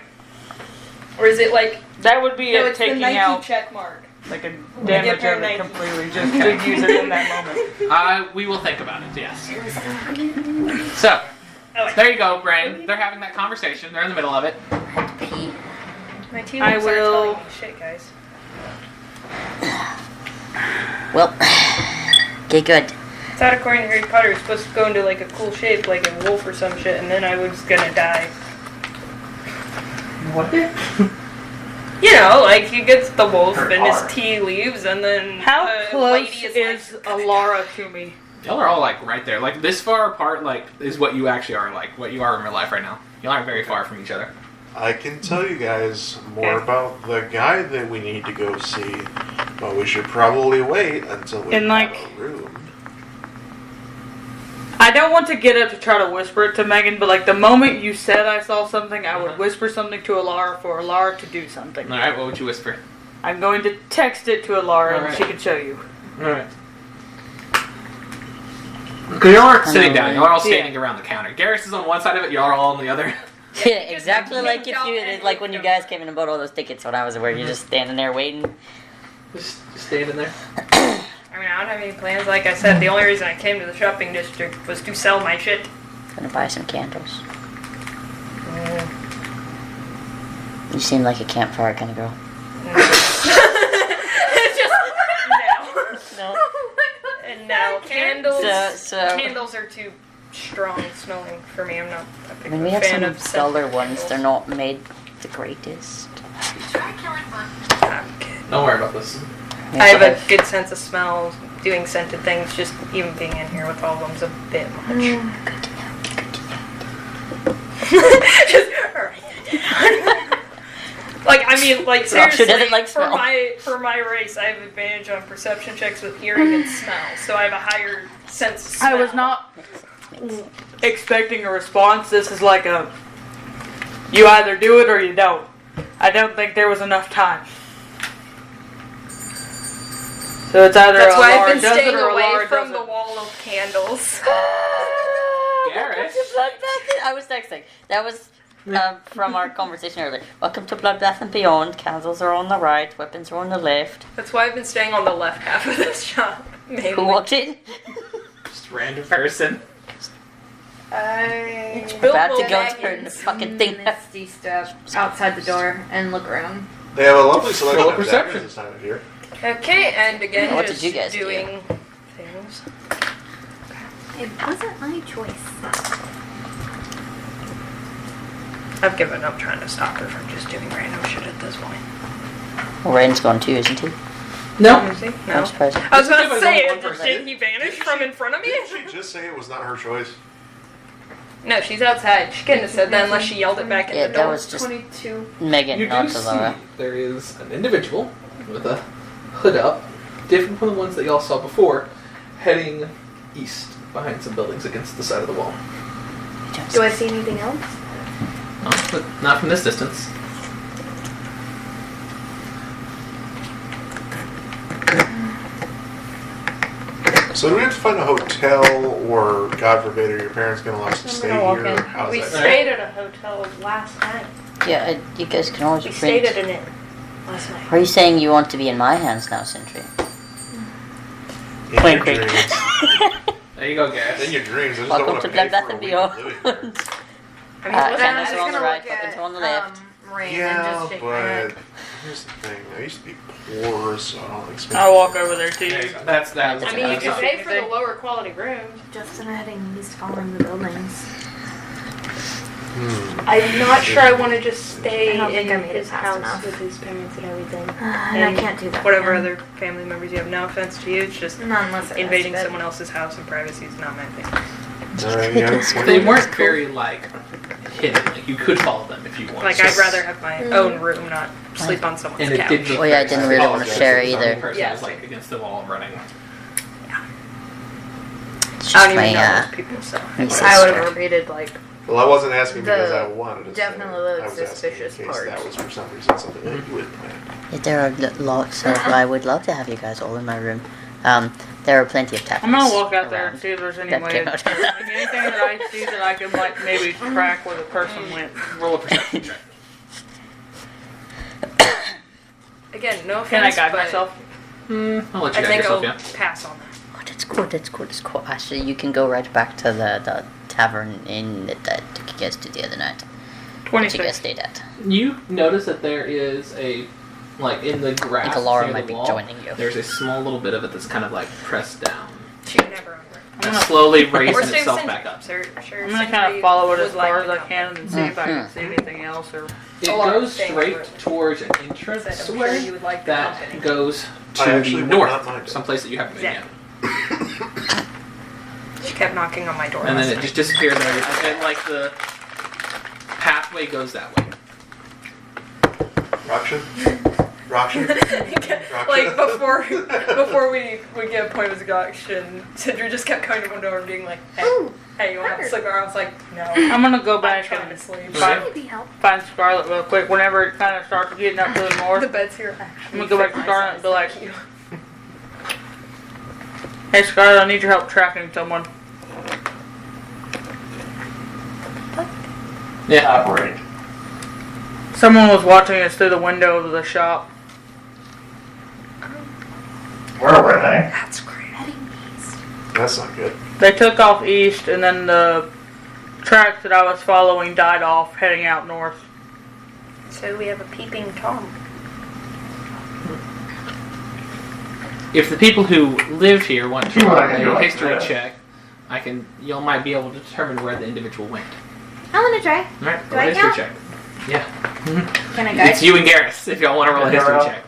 Or is it like, That would be no, a it's the taking Nike out check mark. like a get damage pair of it Nike. completely just to use it in that moment. We will think about it. Yes. So there you go, Brain. They're having that conversation. They're in the middle of it. My tea I leaves will- aren't telling me shit, guys. Well, get good. It's out according to Harry Potter. It's supposed to go into like a cool shape, like a wolf or some shit, and then I was gonna die. What? You know, like he gets the wolf Her and his arm. tea leaves, and then How the close lady is like, Alara to me? Y'all are all like right there. Like this far apart. Like is what you actually are. Like what you are in real life right now. Y'all aren't very far from each other. I can tell you guys more about the guy that we need to go see, but we should probably wait until we And, have like- a room. I don't want to get up to try to whisper it to Megan, but like the moment you said I saw something, I would whisper something to Alara for Alara to do something. All right. What would you whisper? I'm going to text it to Alara and Alright. she can show you. All right. Because y'all aren't sitting down. Y'all are all Yeah. standing around the counter. Garrus is on one side of it. Y'all are all on the other. Yeah, exactly like if you like when you guys came in and bought all those tickets when I was aware. You're just standing there waiting. Just standing there. I mean, I don't have any plans. Like I said, the only reason I came to the shopping district was to sell my shit. Gonna buy some candles. You seem like a campfire kind of girl. It's just no. No. And no, candles. So Candles are too strong smelling for me. I'm not a I big mean, we have fan some of duller ones. They're not made the greatest. I'm good. Don't worry about this. We I have also a good sense of smell. Doing scented things, just even being in here with all of them's a bit much. Just, like I mean, like Rob sure seriously, doesn't like for smell. my race, I have advantage on perception checks with hearing and smell, so I have a higher sense of smell. I was not expecting a response. This is like a you either do it or you don't. I don't think there was enough time. So it's either That's why Alara I've been does staying it or away Alara from the doesn't. wall of candles. Garrus. I was texting. That was from our conversation earlier. Welcome to Bloodbath and Beyond. Candles are on the right, weapons are on the left. That's why I've been staying on the left half of this shop. Mainly. Who walked in? Just random person. It's built About to with go wagons. turn the fucking thing. Misty step outside the door and look around. They have a lovely selection Roll of perception. daggers this time of year. Okay, and again, What did just you guys do? doing things. It wasn't my choice. I've given up trying to stop her from just doing random shit at this point. Well, Rain's gone too, isn't he? No. Is he? I'm No. surprised. I was about to Everybody's say, only one person. did he vanish from in front of me? Didn't she just say it was not her choice? No, she's outside. She couldn't have said that unless she yelled it back Yeah, at the door. that was just 22. Megan, You not do see Alara. there is an individual with a hood up, different from the ones that y'all saw before, heading east behind some buildings against the side of the wall. Do I see anything else? But not from this distance. So do we have to find a hotel, or God forbid, are your parents going to allow us to I'm stay gonna walk here? in. How's We that? stayed at a hotel last night. Yeah, you guys can always We rent. stayed at an inn last night. Are you saying you want to be in my hands now, Sentry? In Plain your Creek. dreams. There you go, Garrus. In your dreams. I just Welcome don't want to to pay Bloodbath for a and week Beyond. of living there. I mean, Candles I'm are just on the gonna right, look weapons at are on the left. Rain and Yeah, just shake my head. but here's the thing. I used to be poor, so I don't expect. I'll walk over there to There you. you go. That's that. I mean, you can pay for the lower quality rooms. Justin heading east following the buildings. I'm not sure I want to just stay I don't think I in made his it fast house enough. with his parents and everything. And I can't do that. Whatever again. other family members you have. No offense to you, it's just Not unless it invading has to someone else's house and privacy is not my thing. All right, yeah. They weren't very like hidden. Like you could follow them if you want. Like, I'd rather have my own room, not sleep on someone's And it couch. did look Oh, yeah, I very didn't really silent. want to share The either. person Yeah, was like against the wall running. It's I just don't my, even know those people, so. my I would sister. have rated like Well, I wasn't asking because The I wanted to. definitely say it. look I was asking suspicious in case part. that was for some reason something that you had planned. Yeah, there are lots of. I would love to have you guys all in my room. There are plenty of taverns. I'm gonna walk out there and around see if there's any that way, came like out. anything that I see that I can like maybe track where the person went. Roll a perception check. Again, no Can I offense, guide but myself? I'll let I you guide think yourself, I'll yeah. pass on that. Oh, that's cool. That's cool. That's cool. Actually, you can go right back to the tavern in that you guys did the other night. That you guys 26. stayed at. You notice that there is like in the grass I think Laura near might the be wall, joining you. there's a small little bit of it that's kind of like pressed down. She never over. And slowly Or raising save itself Sentry. back up. Sure, I'm gonna kind of follow it as far as I can. can and see if I can see anything else or. It Laura, goes stay straight over. towards an Said, I'm entrance sure way you would like the that company. goes I to actually the would north, not mind it. someplace that you haven't been yet. She kept knocking on my door. And last then it night. just disappears and like the pathway goes that way. Raksha? Raksha? Like before we get a point of exhaustion, Sindri just kept coming to my door and being like, hey, you want to sleep? Or I was like, no. I'm gonna go I'm back trying to and sleep. find Scarlet real quick. Whenever it kind of starts getting up to the north, The bed's here. I'm gonna go back to Scarlet and be like, "Hey Scarlet, I need your help tracking someone." Yeah. Operate. Someone was watching us through the window of the shop. Where were they? That's great. That's not good. They took off east, and then the tracks that I was following died off, heading out north. So we have a peeping Tom. If the people who live here want to See what I roll can do a like history this. check, y'all might be able to determine where the individual went. I want to try. Alright, Do roll a I history count? check. Yeah. Can I It's you and Garrus if y'all want to roll a history Yeah. check.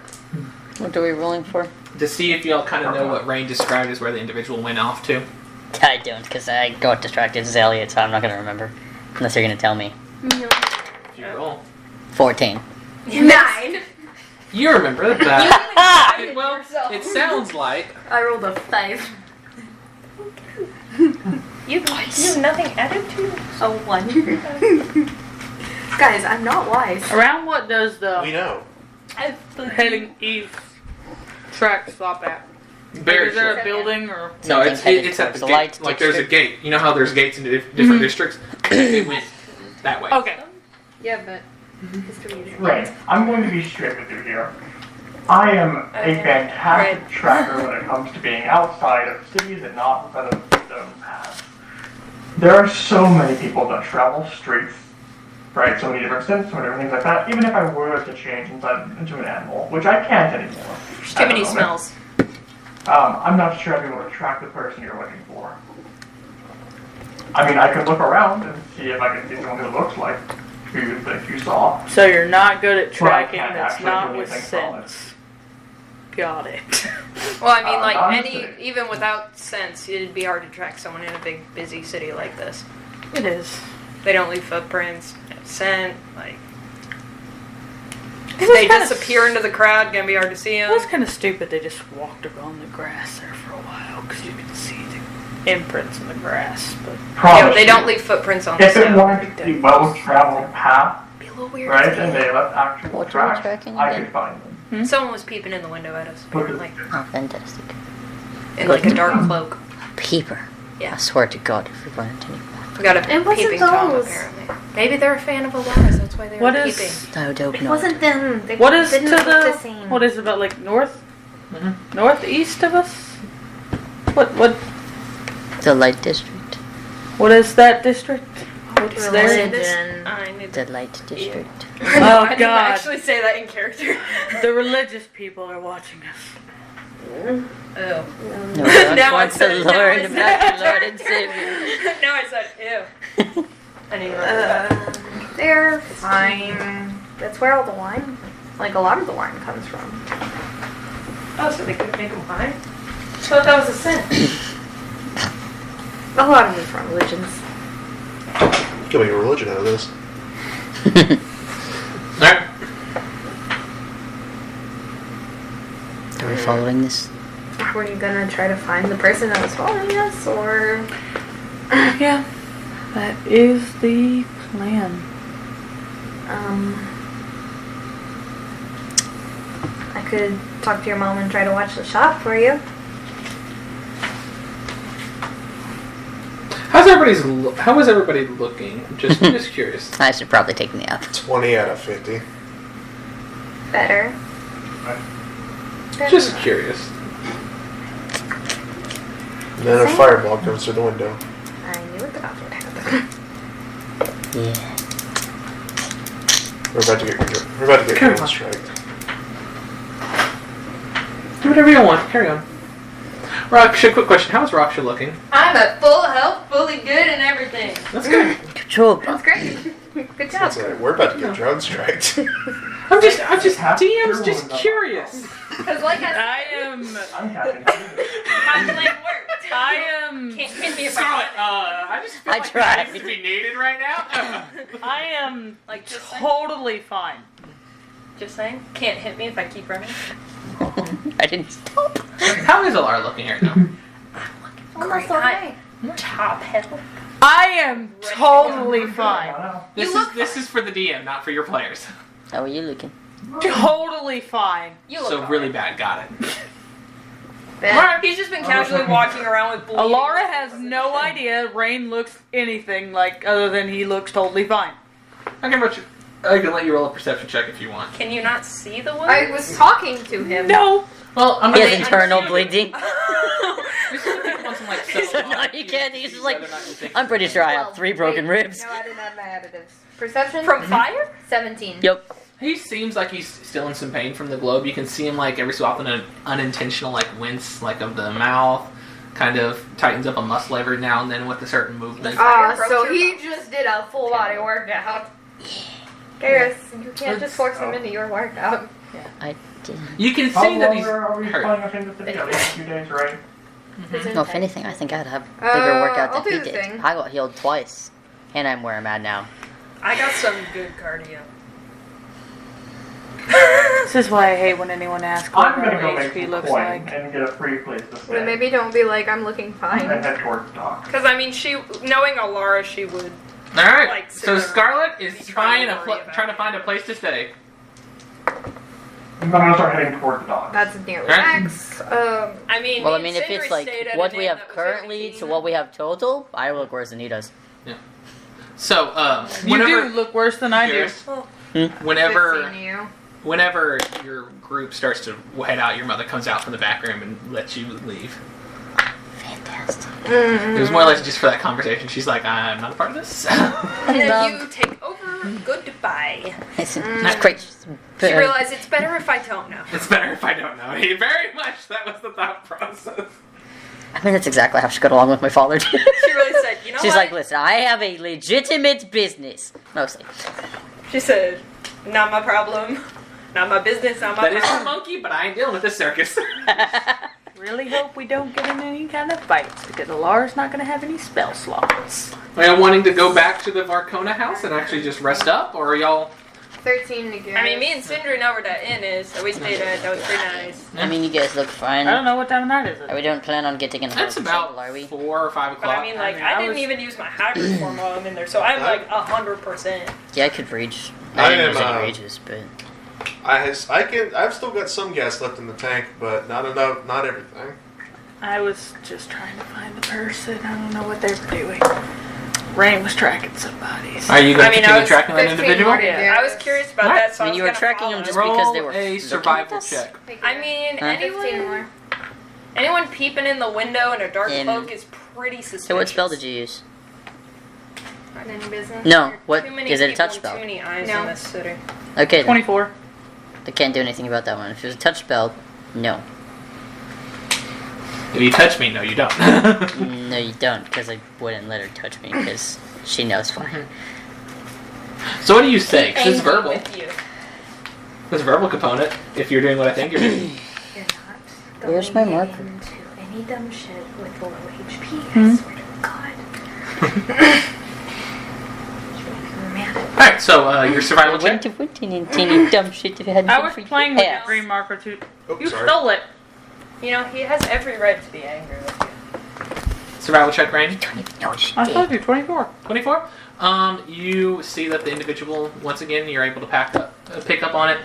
What are we rolling for? To see if y'all kind of know what Rain described as where the individual went off to. I don't, because I got distracted as Elliot, so I'm not going to remember. Unless you're going to tell me. If you roll. 14. 9. You remember that. Well, it sounds like I rolled a 5. You have nothing added to it? A 1. Guys, I'm not wise. Around what does the We know. heading east track stop at? very Is there short. a building or? No, Something it's headed at towards the the light gate. Like there's a district. gate. You know how there's gates in different districts? It went that way. Okay. Yeah, but history is Right. I'm going to be straight with you here. I am a fantastic Right. tracker when it comes to being outside of cities and not inside of stone paths. There are so many people that travel streets, right? So many different scents, so many different things like that. Even if I were to change into an animal, which I can't anymore. There's at too the many moment, smells. I'm not sure I'd be able to track the person you're looking for. I mean, I could look around and see if I can see someone who looks like who you think you saw. So you're not good at Well, I tracking can't that's actually not do with anything solid. sense. Got it. Well, I mean, like honestly. even without sense, it'd be hard to track someone in a big, busy city like this. It is. They don't leave footprints, no scent. Like It if they kinda disappear into the crowd, gonna be hard to see It them. was kind of stupid. They just walked around the grass there for a while because you could see the imprints in the grass. But Yeah, they don't leave footprints on the If it snow. weren't a well-traveled path, Be a little weird. right, to and me. they left actual What are we tracks, tracking I again? could find them. Someone was peeping in the window at us, apparently, Oh, fantastic. in like a dark cloak. Peeper. Yeah. I swear to God, if we weren't any We got a It wasn't peeping Tom, those. apparently. Maybe they're a fan of Elias, that's why they were What peeping. is I don't It know. wasn't them. They what is to didn't look the same. what is it about like north, Mhm. northeast of us? What The Light District. what is that district? What's there? Religion. I need The to. Light District. Oh I didn't God! actually say that in character. The religious people are watching us. Oh. No, Now I wants said the it. Lord, Now I and said back it. to Lord and Savior. No, I said ew. I didn't remember that. They're fine. That's where all the wine, like a lot of the wine, comes from. Oh, so they could make them fine? I thought that was a sin. A lot of different religions. Can make a religion out of this. Alright. Are we following this? Were you gonna try to find the person that was following us, or? Yeah, that is the plan. I could talk to your mom and try to watch the shop for you. How is everybody looking? Just curious. I should probably take me up. 20 out of 50. Better. Just curious. And then a fireball comes through the window. I knew that would happen. Yeah. We're about to get drone strike. Do whatever you want. Carry on. Raksha, quick question. How's Raksha looking? I'm at full health, fully good, and everything. That's good. Good job. That's great. Good job. We're about to get drone striked. I'm just DM's just curious. Because like I am. I'm happy. my plan worked. I am. Can't hit me if Scarlet, I I just feel I like tried. it needs to be needed right now. I am Like, just saying. totally fine. Just saying. Can't hit me if I keep running. I didn't stop. How is Alara looking right now? Almost Great. okay. Top health. I am totally fine. This is for the DM, not for your players. How are you looking? Totally fine. You look So alright. really bad. Got it. Bet. He's just been casually walking around with bleeding. Alara has no idea Rain looks anything like other than he looks totally fine. I can let you roll a perception check if you want. Can you not see the wound? I was talking to him. No. Well, I'm He has gonna internal bleeding. This is the one from like So no, you can't. He's just like, whether or not you think- I'm pretty sure I have 12. 3 broken Wait, ribs. No, I didn't have my additives. Perception? From fire? 17. Yep. He seems like he's still in some pain from the globe. You can see him like every so often an unintentional like wince like of the mouth, kind of tightens up a muscle every now and then with a certain movement. So he just did a full body workout. Garrus, you can't just force him into your workout. I didn't. You can How see that long he's are we hurt. planning on staying with the a few days, right? No, if anything, I think I'd have a bigger workout I'll than do he the did. thing. I got healed twice. And I'm where I'm at now. I got some good cardio. This is why I hate when anyone asks what I'm gonna our go make HP some looks coin like. and get a free place to stay. Well, maybe don't be like, I'm looking And fine. head towards the dock. Because, I mean, knowing Alara, she would. All right. Like, So Sarah, Scarlet is be trying to worry about trying to it. find a place to stay. I'm gonna start heading towards the dock. That's nearly Right. max. I mean, Well, I me mean, and if Sindri it's like stayed at what an we inn have that was currently 17. to what we have total, I look worse than he does. So You whenever do look worse than I do. whenever Good seeing you. whenever your group starts to head out, your mother comes out from the back room and lets you leave. Fantastic. It was more or less just for that conversation. She's like, I'm not a part of this. And then No. you take over. Goodbye. It's great. She realized it's better if I don't know. It's better if I don't know. Very much that was the thought process. I mean, that's exactly how she got along with my father. She really said, you know She's what? like, listen, I have a legitimate business. Mostly. She said, not my problem. Not my business, not my That is a problem. monkey, but I ain't dealing with this circus. Really hope we don't get in any kind of fights because Alara's not going to have any spell slots. Are y'all wanting to go back to the Varcona house and actually just rest up, or are y'all... 13 to get. I mean, me and Sindri know where that inn is, so we stayed at. That was pretty nice. I mean, you guys look fine. I don't know what time of night is it. We don't plan on getting in the It's house about until, are we? 4 or 5 But o'clock. I mean, like, I I didn't was- even use my hybrid form while I'm in there, so I'm like 100%. Yeah, I could reach. I I didn't am, use any uh, rages, but I've still got some gas left in the tank, but not enough, not everything. I was just trying to find the person. I don't know what they were doing. Rain was tracking somebody. so- Are you going I to mean, continue I was tracking that 15 individual? more to Yeah, I was curious about Alright. that, so I I mean, was you were gonna tracking follow him just him. because they Roll were a looking survival at us? check. I mean, 15 more. anyone peeping in the window in a dark In- cloak is pretty suspicious. So what spell did you use? Any business? No, what Too many is it? A people touch and spell? Too many eyes No. in this city. Okay, then. 24. I can't do anything about that one. If it was a touch spell, no. If you touch me, no, you don't. No, you don't, because I wouldn't let her touch me, because she knows why. So what do you say? 'Cause it's Angry verbal. with you. There's a verbal component, if you're doing what I think you're doing. You're not Where's going my marker? into any dumb shit with low HP. I swear to God. Alright, so your survival check. What teeny dumb shit if you hadn't I been was for your playing with ass. the green marker too. Oh, You sorry. stole it. You know, he has every right to be angry with you. Survival check, Rain. No shit. I told you, 24. 24. You see that the individual, once again, you're able to pick up on it,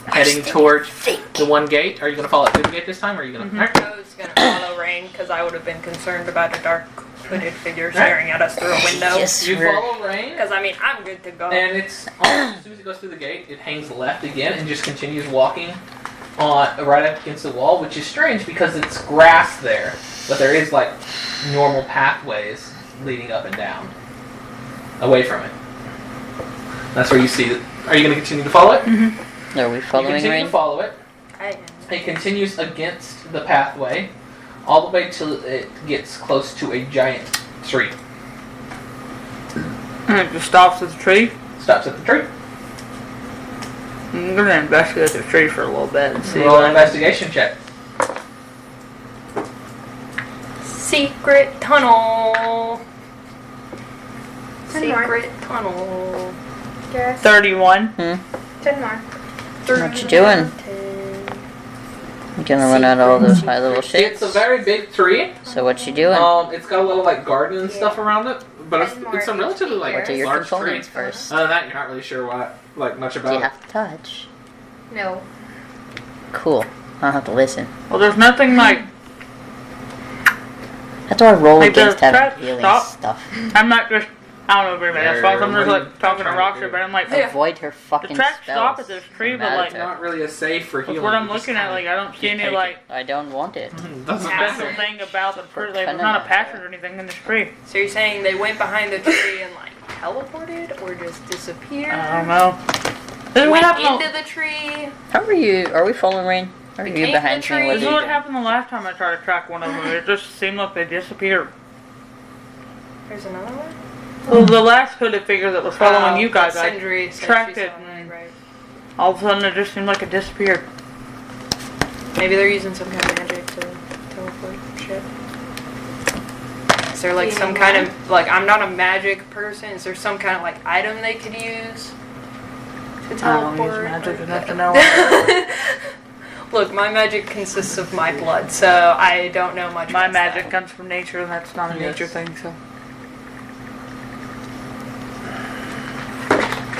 heading towards the one gate. Are you going to follow it through the gate this time, or are you going to... I was gonna follow Rain because I would have been concerned about a dark hooded figure staring at us through a window. Yes, You sir. follow Rain, Because I mean, I'm good to go. and it's almost as soon as it goes through the gate, it hangs left again and just continues walking on right up against the wall, which is strange because it's grass there, but there is like normal pathways leading up and down away from it. That's where you see it. Are you going to continue to follow it? Mm-hmm. Are we You following continue Rain? to follow it. I am. It continues against the pathway all the way till it gets close to a giant tree. And it just stops at the tree. Stops at the tree. I'm gonna investigate the tree for a little bit and see. Roll an investigation check. Secret tunnel. 10 more. Secret tunnel. Yes. 31. 10 more. What you doing? You gonna run out of all those high level shit? It's a very big tree. So what you doing? It's got a little like garden and stuff around it, but it's a relatively like What are your large tree. components first? Other than that, you're not really sure much Do you about it. have to touch? No. Cool. I don't have to listen. Well, there's nothing like. That's why I roll Like, against the having track healing stop. stuff. I'm not just. I don't know very much. That's why I'm What just are you like talking to trying to Roxy, do? but I'm like. Avoid her The fucking tracks stop at spells. this tree, but Mad like. at her. Not really a safe for That's healing. what I'm you just looking at. kinda Like, I don't see any take like I don't want it. Doesn't special matter. thing about the tree. Like, Kinda there's not a not passage or anything in this tree. So you're saying they went behind the tree and like teleported or just disappeared? I don't know. This is what Went happened. into the tree. How are you? Are we following Rain? Are you Became behind the me? tree. What This are is you what doing? happened the last time I tried to track one of them. It just seemed like they disappeared. There's another one. Well, the last hooded figure that was following you guys, I Sindri said tracked she it, saw and right. all of a sudden it just seemed like it disappeared. Maybe they're using some kind of magic to teleport shit. Is there like some kind of like I'm not a magic person? Is there some kind of like item they could use to I don't teleport? use magic or- enough to know. Look, my magic consists of my blood, so I don't know much. My about magic that. comes from nature, and that's not a Yes. nature thing, so.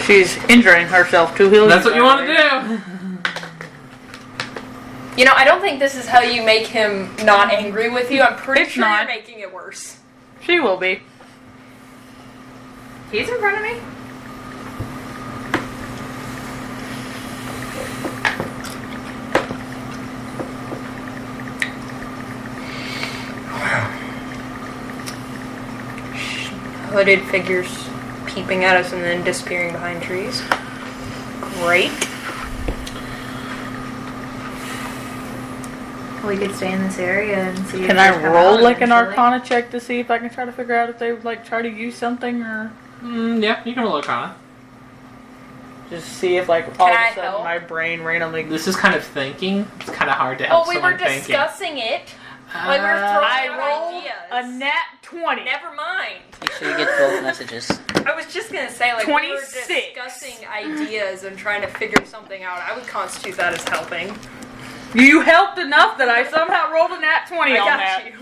She's injuring herself to heal. That's what you want to do. You know, I don't think this is how you make him not angry with you. I'm pretty It's sure not. you're making it worse. She will be. He's in front of me. Hooded figures peeping at us and then disappearing behind trees. Great. We could stay in this area and see. if Can they I come roll out like an eventually. Arcana check to see if I can try to figure out if they would like try to use something or Yeah, you can roll Arcana. just see if like all of I a sudden help? my brain randomly. This is kind of thinking. It's kind of hard to help Oh, we someone were thinking. discussing it. Like we were throwing I out rolled ideas. a nat 20. Never mind. Make sure you get both messages. I was just gonna say, like, 26. we were discussing ideas and trying to figure something out. I would constitute that as helping. You helped enough that I somehow rolled a nat 20 I on got that. you.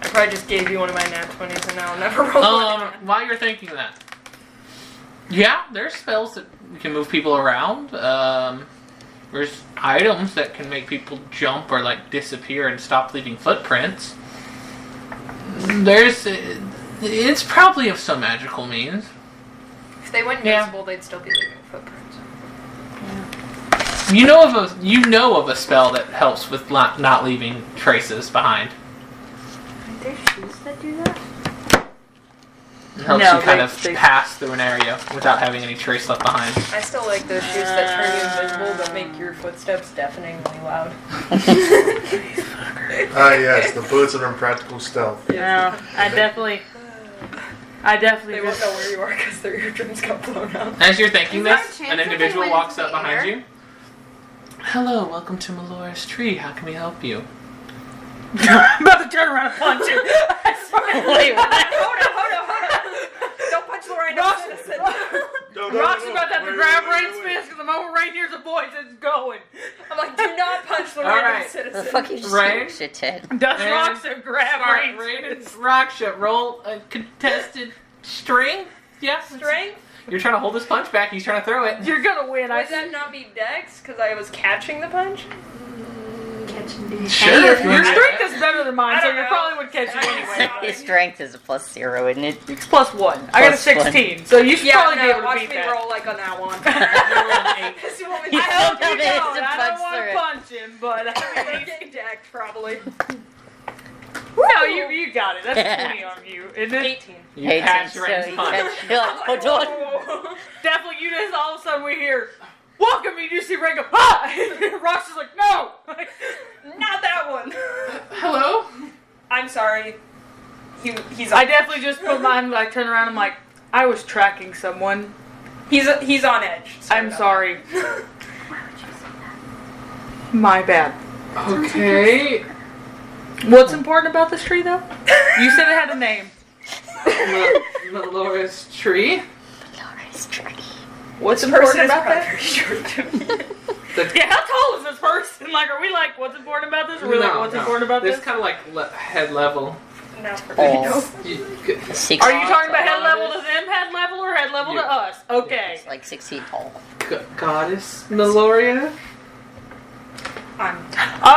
I probably just gave you one of my nat 20s and now I'll never roll one. While you're thinking that, yeah, there's spells that can move people around. There's items that can make people jump or like disappear and stop leaving footprints. It's probably of some magical means. If they went Yeah. invisible, they'd still be leaving footprints. You know of a spell that helps with not leaving traces behind. Aren't there shoes that do that? It helps No, you kind they- of they- pass through an area without having any trace left behind. I still like those shoes that turn you invisible but make your footsteps deafeningly loud. Ah, yes, the boots of impractical stealth. No, I definitely They won't just. know where you are because their eardrums got blown out. As you're thinking Is there a this, chance an that they individual went walks into up the behind air? you. Hello, welcome to Melora's tree. How can we help you? I'm about to turn around and punch him. I swear. Wait, what? Hold on. Don't punch Lorraine. Roxy, Rock's about to have to grab Rain's wait. fist because the moment Rain hears a voice, it's going. I'm like, do not punch the All random right. The citizen. fuck you just Rain? shit, Ted. Does And Roxa grab Start Rain's Rain and fist? Raksha, roll a contested strength. Yeah. Strength? You're trying to hold his punch back. He's trying to throw it. You're gonna win. I Would that not be Dex? Because I was catching the punch? Sure. Your if you want to do strength that. is better than mine, I so don't you know. probably would catch you I anyway. don't His strength is a +0, isn't it? It's +1. I got a Plus one. 16, so you should Yeah, probably no, be able to watch beat me that. roll like on that one. I You want me You to don't hope you have it don't. to I punch don't want through to it. punch him, but I'm getting decked, probably. no, you got it. That's 20 on you. And then 18. You Hey, catch so Rain's you punch. catch- you're like, hold on. Oh. definitely, you just all of a sudden we hear, "Welcome!" You just see Rain go, "Ah!" Rox is like, "No." Not that one. Hello? I'm sorry. He's I definitely just put mine. Like turn around. I'm like, I was tracking someone. he's on edge. I'm sorry. My bad. Okay. What's important about this tree, though? You said it had a name. Melora's tree. What's This important person is about probably that? very short to me. Yeah, how tall is this person? Like, are we like, what's important about this? Or are we like, what's important about There's this? kind of like head level. No. Oh, You, 6 Are you talking about tall head it level is. to them, head level, or head level You. to us? Okay. It's like 6 feet tall. Goddess Meloria?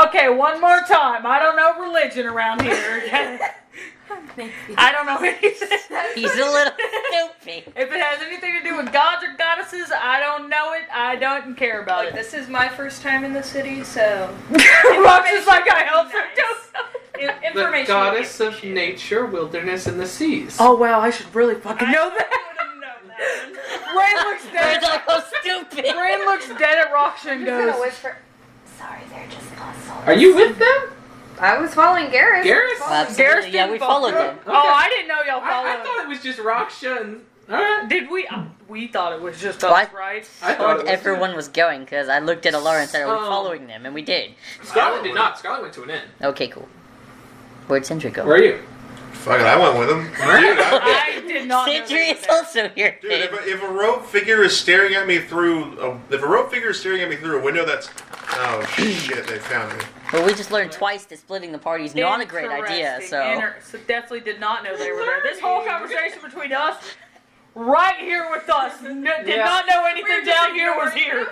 Okay, one more time. I don't know religion around here. Okay? I don't know anything. He's a little stupid. If it has anything to do with gods or goddesses, I don't know it. I don't care about Like, it. this is my first time in the city, so Rox is like, I hope so. Nice. The Information. goddess of nature, wilderness, and the seas. Oh wow, I should really fucking know I that. would've known that. Rain looks He's dead. like, oh, stupid. Rain looks dead at Rox and I'm just gonna goes, whisper. Sorry, they're just muscles. Are you with them? I was following Garrus. Garrus? Absolutely. Yeah, we followed them. Oh, I didn't know y'all I followed. thought it was just Raksha and... Alright. Did we? We thought it was just Well, us, right? I thought it was Everyone was going because I looked at Alara and said, are we Oh. following them? And we did. Scarlet did not. Scarlet went to an inn. Okay, cool. Where'd Sindri go? Where are you? Fuck it, I went with him. Dude, I did not know Sindri they is were there. also here. Dude, Dave. if a rogue figure is staring at me through a window, that's oh shit, they found me. Well, we just learned twice that splitting the party is not a great idea, Interesting. so... So definitely did not know they were there. This whole conversation between us, right here with us, did not know anything down here was here.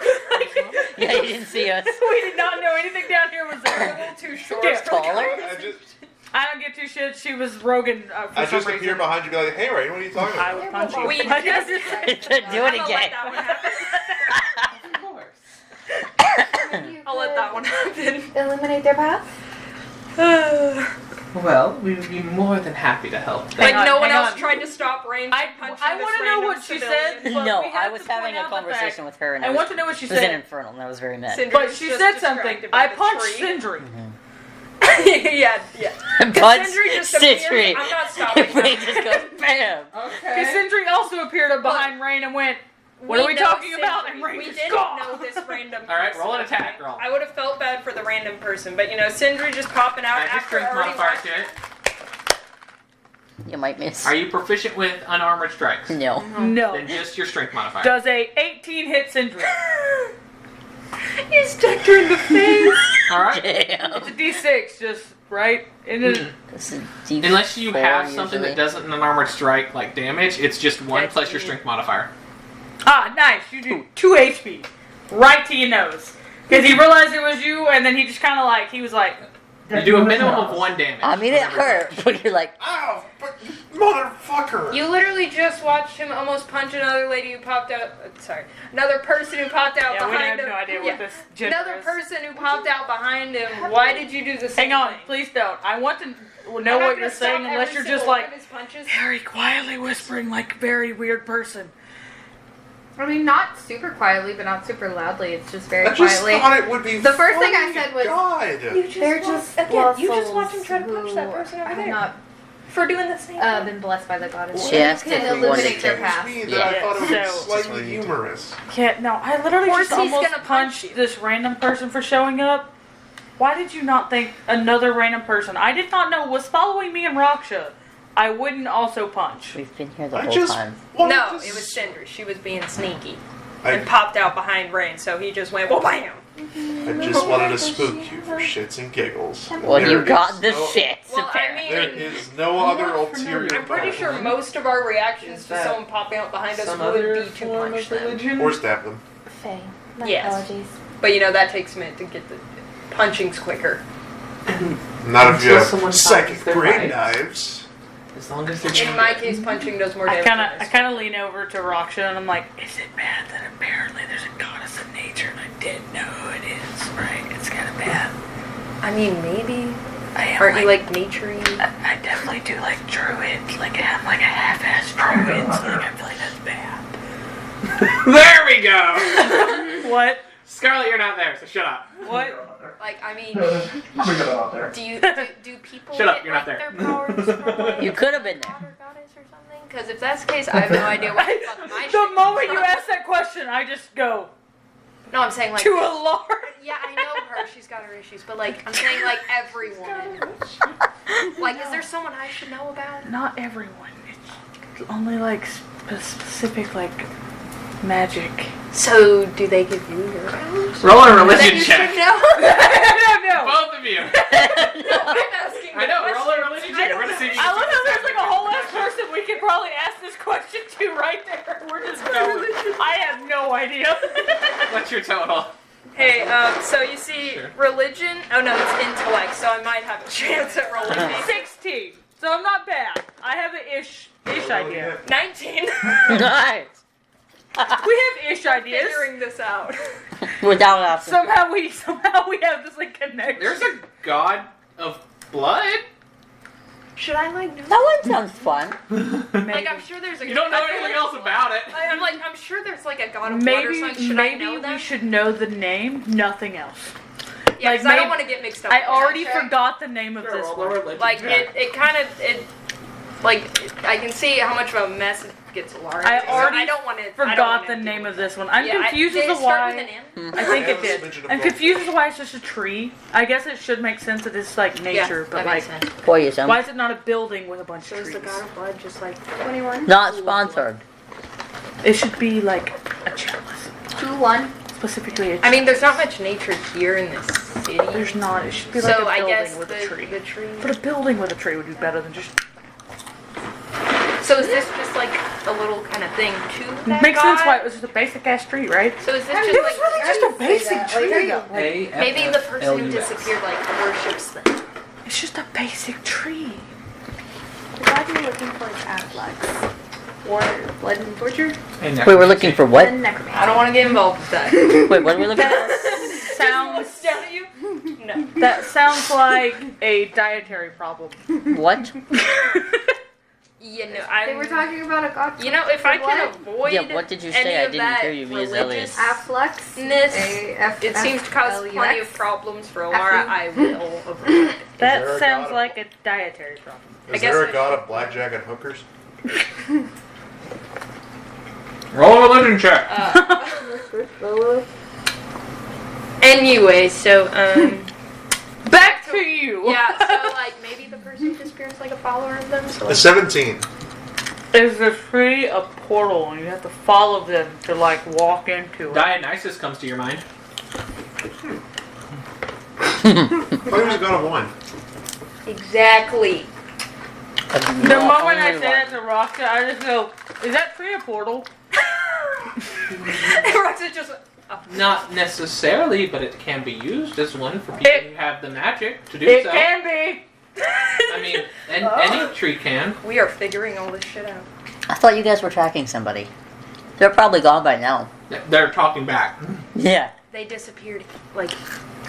Yeah, you didn't see us. We did not know anything down here was A there. little too short. Yeah. Taller? I don't get two shit. She was Rogan for I some just reason. appear behind you, and be like, "Hey, Ray, what are you talking I about?" would punch you. We I just- Do I'm it gonna let again. that one happen. Of course. I'll let that one happen. Eliminate their path. Well, we would be more than happy to help. Like, on, no one hang else on. tried to stop Rain from punching I this want to know random what she civilian. said. But No, we I have was to having point a out the conversation fact- with her, and I I want to know what she it was in said. Infernal, and I was very mad. Sindri But was she just said something. distracted by I the punched tree. Sindri. Yeah. But Sindri just Sindri, appeared. I'm not stopping. Ray just goes, bam! Because Sindri also appeared up behind Rain and went, what are we know talking Sindri. about? And Rain We just didn't gone. know this random. All right, person, roll an okay? attack roll. I would have felt bad for the random person, but Sindri just popping out Add your after strength already modifier watching. to it. You might miss. Are you proficient with unarmored strikes? No. No. Then just your strength modifier. Does a 18 hit Sindri? You stuck her in the face. All right. Damn. It's a D6, just right? And then This is D4 Unless you have something usually. that doesn't an unarmored strike like damage, it's just 1 That's plus your me. strength modifier. nice. You do 2 HP, right to your nose. Because he realized it was you, and then he just kind of he was like, You do a minimum of 1 damage. I mean, it whenever you hurt, punch. but you're like, Ow, but motherfucker! You literally just watched him almost punch another lady who popped out. Another person who popped out yeah, we behind have him. no idea what this gender Another is. person who popped out behind him. Why did you do the same Hang on, thing? please don't. I want to know I'm what not you're gonna saying stop unless every you're just single one like, of his punches. very quietly whispering like a very weird person. I mean, not super quietly, but not super loudly. It's just very I just quietly. thought it would be. The first thing I funny. said was- God. They're just you just watch him try to punch that person over have there not for doing the same. been blessed by the goddess. She asked can if we wanted eliminate their to- path. Me that Yeah. I thought it would be So- slightly humorous. Yeah, no, I literally Of just course he's almost gonna punch punched you. this random person for showing up. Why did you not think another random person I did not know was following me and Raksha? I wouldn't also punch. We've been here the I whole just time. wanted No, to it was Sindri. She was being sneaky. I, And popped out behind Rain, so he just went, well, bam! I just wanted to spook you for shits and giggles. Well, you There got is the no- shit. Well, I mean, There is no other ulterior I'm pretty sure motive. most of our reactions to that someone popping out behind us Some would other be to form punch of them. religion? Or stab them. Faye, my Yes. apologies. But you know, that takes a minute to get the punchings quicker. Not if you Until someone have psychic finds their brain knife. knives. As long as they're In my case, punching does more I damage. kind of lean over to Raksha and I'm like, is it bad that apparently there's a goddess of nature and I didn't know who it is, right? It's kind of bad. I mean, maybe. I am Aren't you like naturey? I definitely do like druids. Like I'm like a half-ass druid. So like I feel like that's bad. There we go! What? Scarlet, you're not there, so shut up. What? Like, I mean, We got them out there. do people Shut up, get you're not like, there. their powers from like You could have been there. water goddess or something? Because if that's the case, I have no idea what the fuck my shit The moment is you from. ask that question, I just go No, I'm saying like to a lord. yeah, I know her. She's got her issues, but like I'm saying like everyone. Like, is there someone I should know about? Not everyone. It's only like specific like magic. So, do they give you your powers? Roll a Then religion you check. should know. No. Both of you. I'm asking. I know, the roll a religion check. We're gonna see if you I can love figure how this there's like a whole ass person we could probably ask this question to right there. We're just going. I have no idea. out. What's your total? Hey, so you see, religion. Oh no, it's intellect. So I might have a chance at rolling these. 16. So I'm not bad. I have an ish idea. 19. Nice. We have ish ideas. Figuring this out. Without asking. Somehow we have this like connection. There's a god of blood? Should I like know? That one sounds fun. Like I'm sure there's a. You don't know I feel anything like- else about it. I'm like I'm sure there's like a god of blood or Maybe something. Should I know we them? should know the name, nothing else. Yeah, like, 'cause I don't maybe- want to get mixed up. I with already that shit. forgot the name of Sure, this roll a one. religion Like check. it kind of I can see how much of a mess it gets large. I already I don't want to. Forgot the name of this one. I'm confused did as it to start with why. an M? I think Yeah, it it was a did. smidgen of I'm both. confused as to why it's just a tree. I guess it should make sense that it's like nature, yeah, but that like, makes sense. Poison. why is it not a building with a bunch So of is trees? the god of blood just like 21. Not sponsored. It should be like a chalice, 2-1. specifically. A I mean, there's not much nature here in this city. there's not. It should be like So a I building guess with a tree. the tree. But a building with a tree would be better than just. So is this just like a little kind of thing to that Makes god? sense why it was just a basic ass tree, right? So is this I mean, just it like was really just a basic tree. maybe the person who disappeared like worships them? It's just a basic tree. The god you're looking for is Afflex. Or Blood and Torture. Wait, we're looking for what? And Necromancy. I don't want to get involved with that. Wait, what are we looking for? Sounds down at you? No. that sounds like a dietary problem. What? You know, They were talking about a god. You know, if I can Blood. avoid Yeah, what did you any say? I of didn't that hear you, Ms. religious Afflex. ness, it seems to cause AFLUX. plenty of problems for Alara. I will avoid it. That there a sounds god of- like a dietary problem. Is guess there I a god should- of blackjack and hookers? Roll a religion check. Anyway, so Back to you. yeah, so like maybe the person who disappeared is like a follower of them. So A like, 17. Is the tree a portal and you have to follow them to like walk into it? Dionysus comes to your mind. I thought he was a god of wine. exactly. The moment I say that to Roxa, I just go, is that tree a portal? Roxa just Not necessarily, but it can be used as one for people who have the magic to do It so. can be. I mean, any tree can. we are figuring all this shit out. I thought you guys were tracking somebody. They're probably gone by now. They're talking back. Yeah. They disappeared like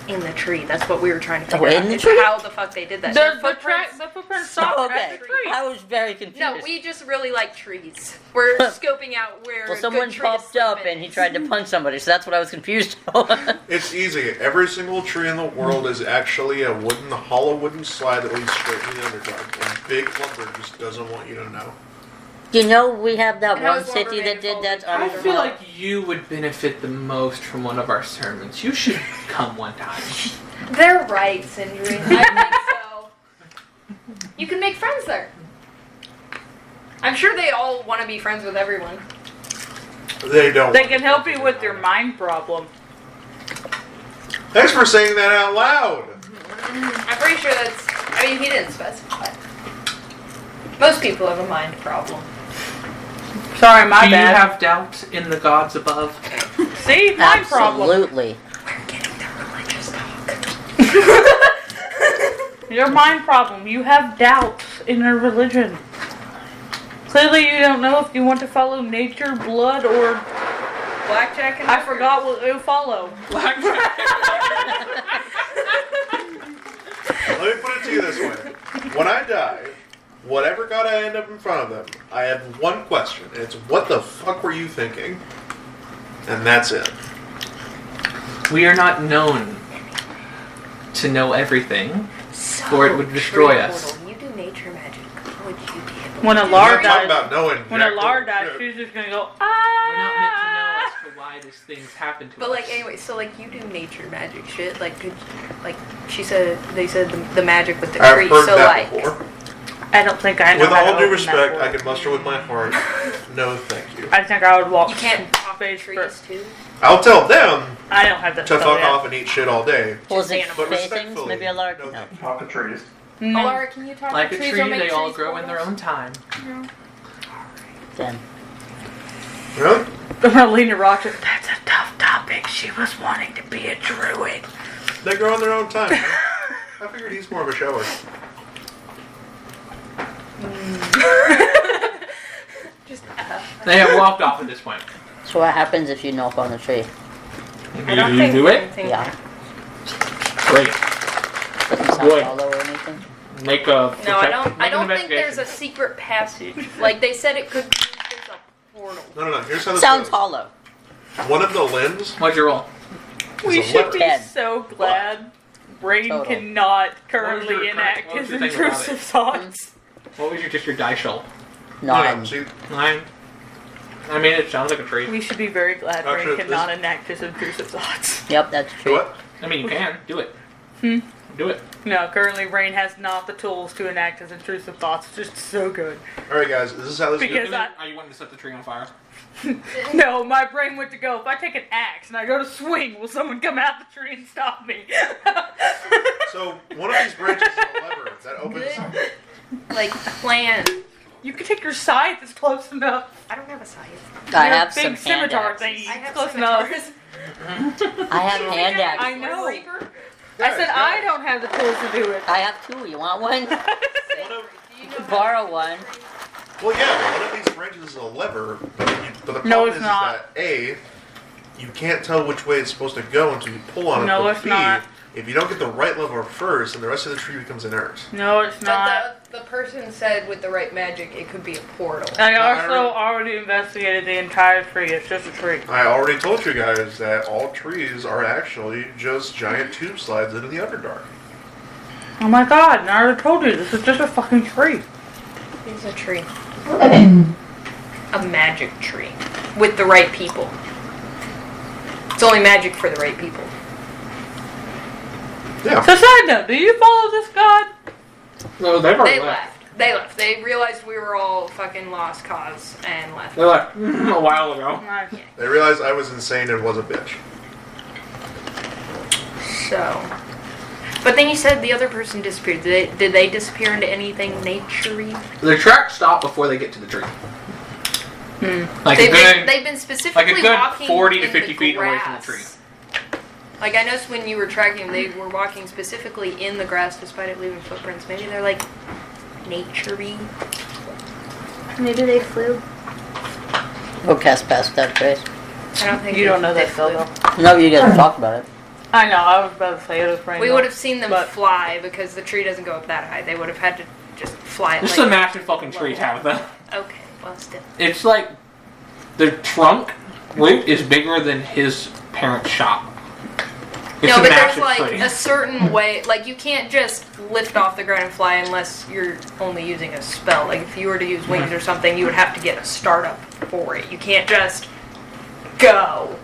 in the tree. That's what we were trying to figure in out. the is tree? How the fuck they did that? Their footprints- The footprints stopped Okay. at the tree. I was very confused. No, we just really like trees. We're scoping out where. Well, a someone good tree to popped sleep up in. and he tried to punch somebody, so that's what I was confused on. It's easy. Every single tree in the world is actually a hollow wooden slide that leads straight in the underground. And Big Lumber just doesn't want you to know. You know, we have that And how one is Lumber city that made did of that. all I these feel like you would benefit the most from one of our sermons. You should come one time. They're right, Sindri. I think so. You can make friends there. I'm sure they all want to be friends with everyone. They don't. They can help you with your mind problem. Thanks for saying that out loud. I'm pretty sure that's. I mean, he didn't specify. Most people have a mind problem. Sorry, my Do bad. you have doubt in the gods above? See, mind problem. Absolutely. We're getting the religious talk. Your mind problem. You have doubts in your religion. Clearly, you don't know if you want to follow nature, blood, or Blackjack and I forgot what you follow. Blackjack. Let me put it to you this way. When I die, whatever god I end up in front of them, I have one question. And it's, what the fuck were you thinking? And that's it. We are not known to know everything, or it would destroy us. You do nature magic. Would you be able When a We're Lar not talking dies, about knowing. when a Lar dies, she's just gonna go, We're not meant to know ah! as to why these things happen to us. But like anyway, so like you do nature magic shit. Like could, like they said the magic with the I've tree. heard So that like before. I don't think I know. With how to all due open that respect, door. I can muster with my heart. No, thank you. I think I would walk. you can't talk to face trees first. too. I'll tell them I don't have that to spell fuck yet. off and eat shit all day. Was it animals. But facings? respectfully, Maybe a large. no, No. thank you. Talk to trees. No. Alara, can you talk Like to a trees tree, or make they all trees grow in their portals? own time. Then. Really? Marlena Rock said, that's a tough topic. She was wanting to be a druid. They grow in their own time. Man. I figured he's more of a shower. Just They have walked off at this point. So what happens if you knock on a tree? I don't you think do it? anything- Yeah. Great. Doesn't sound Boy. hollow or anything. Make a. No, make I an don't think there's a investigation. secret passage. Like they said, it could be there's a portal. No. Here's how this Sounds goes. hollow. One of the limbs What'd you roll? We a should lever. be 10. so glad Brain Total. cannot What currently was your enact what was his your thing about intrusive it? thoughts. What was your just your dice roll? Nine. See, 9. I mean, it sounds like a tree. We should be very glad Actually, Brain cannot enact his intrusive thoughts. Yep, that's true. what? I mean, you can do it. Hmm? Do it. No, currently Brain has not the tools to enact his intrusive thoughts. It's just so good. All right, guys. This is how this Because goes. Are you wanting to set the tree on fire? No, my brain went to go. If I take an axe and I go to swing, will someone come out the tree and stop me? So one of these branches is a lever that opens. Good, like plan. You can take your scythe. It's close enough. I don't have a scythe. I Your have big some hand scimitar axes. thingy. I It's have close enough. scimitars. I have hand axes. I know. Reaper? I said Guys, I don't have the tools to do it. I have two. You want one? One of, Do you know Borrow one. well, yeah, one of these branches is a lever, but the problem No, it's is not. that A, you can't tell which way it's supposed to go until you pull on it. No, but it's B, not. if you don't get the right lever first, then the rest of the tree becomes inert. No, it's not. But the person said with the right magic, it could be a portal. I also already investigated the entire tree. It's just a tree. I already told you guys that all trees are actually just giant tube slides into the Underdark. Oh my god, I already told you, this is just a fucking tree. It's a tree. A magic tree. With the right people. It's only magic for the right people. Yeah. So side note, do you follow this god? No, they've already They left. They left. They realized we were all fucking lost cause and left. They left a while ago. They realized I was insane and was a bitch. So. But then you said the other person disappeared. Did they disappear into anything naturey? The track stopped before they get to the tree. Like They've a good, been specifically like a good walking 40 to in 50 the feet away from the grass. tree. Like I noticed when you were tracking them, they were walking specifically in the grass despite it leaving footprints. Maybe they're like naturey. Maybe they flew. We'll cast past that trace. I don't think You don't know they that spell flew. though. No, you guys talked about it. I know, I was about to say it was brain. We would have seen them But- fly because the tree doesn't go up that high. They would have had to just fly it. This is like a massive fucking tree, Tabitha. Okay, well still. It's like the trunk root is bigger than his parents' shop. It's No, a but there's massive like tree. a certain way. Like you can't just lift off the ground and fly unless you're only using a spell. Like if you were to use wings or something, you would have to get a startup for it. You can't just go.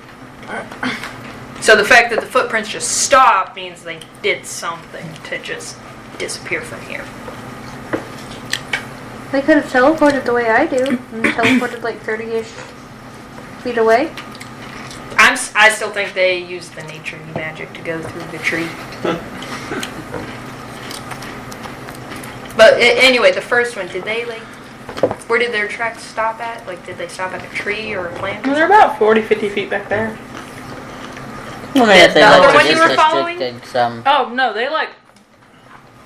So the fact that the footprints just stopped means they did something to just disappear from here. They could have teleported the way I do, and teleported like 30-ish feet away. I still think they used the nature magic to go through the tree. But anyway, the first one, did they like? Where did their tracks stop at? Like, did they stop at a tree or a plant? Well, they're about 40, 50 feet back there. Well, maybe if they The looked other at one you this were district following? and some. Oh no, they like.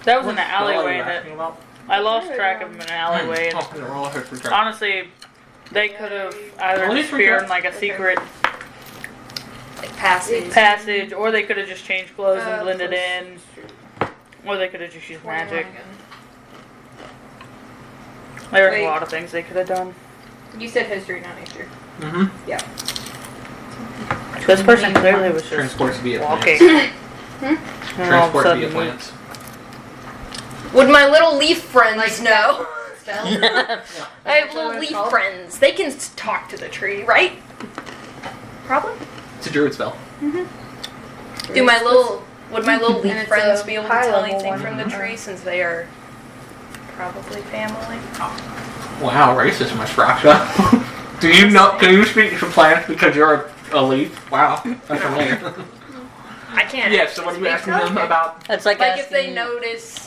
That was in the What spell are alleyway. you That asking about? I lost track of them in an alleyway. Oh, the roller coaster track. Honestly, they could have either Only just for feared track. like a secret Like passage. passage, or they could have just changed clothes and blended in, or they could have just used magic. There was Wait. a lot of things they could have done. You said history, not nature. Mm-hmm. This person clearly was just Transports via walking. plants. And all of a Transport sudden via moved. plants. Would my little leaf friends know? Spell? I have little leaf friends. They can talk to the tree, right? Probably. It's a druid spell. Would my little And leaf it's friends a be able to high tell level anything one. from the tree since they are probably family? Wow, racist, Miss Raksha. Do you know? Can you speak to plants because you're a leaf? Wow, that's amazing. I can't. Yeah. So what are you asking them about? That's like Like if they asking- notice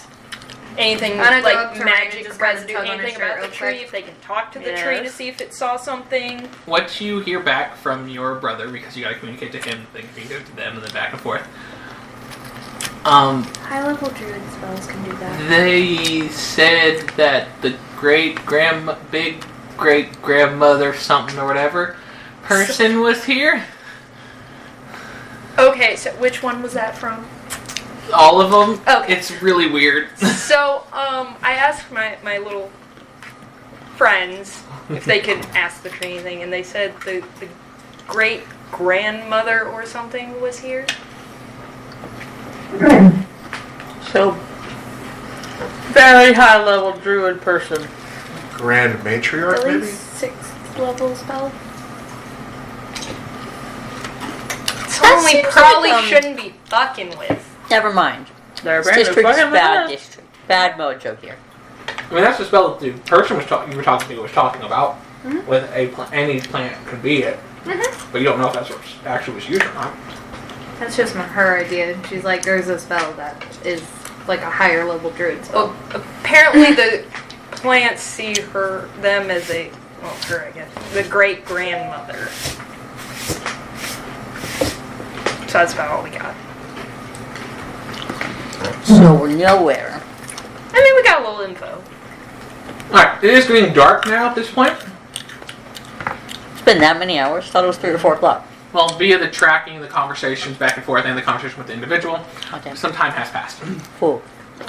anything On a dog like terrain, magic just grab a residue, tug on her anything shirt about the real tree, quick. if they can talk to the tree to Yes. see if it saw something. What you hear back from your brother, because you got to communicate to him, things can go to them, and then back and forth. High-level druid spells can do that. They said that the big great grandmother something or whatever person was here. Okay, so which one was that from? All of them. Okay. It's really weird. So, I asked my little friends if they could ask the tree anything, and they said the great grandmother or something was here. So, very high level druid person. Grand matriarch, At maybe? least 6th level spell. Someone we seems probably like, shouldn't be fucking with. Never mind. They're This district's bad district. Bad mojo here. I mean, that's the spell that the person you were talking to was talking about. With any plant could be it, but you don't know if that's what actually was used or not. That's just her idea. She's like, there's a spell that is like a higher level druid spell. Well, apparently the plants see them as her, I guess, the great grandmother. So that's about all we got. So we're nowhere. I mean, we got a little info. Alright, it is getting dark now at this point. It's been that many hours. Thought it was 3 or 4 o'clock. Well, via the tracking, the conversations back and forth, and the conversation with the individual, Okay. some time has passed. Cool.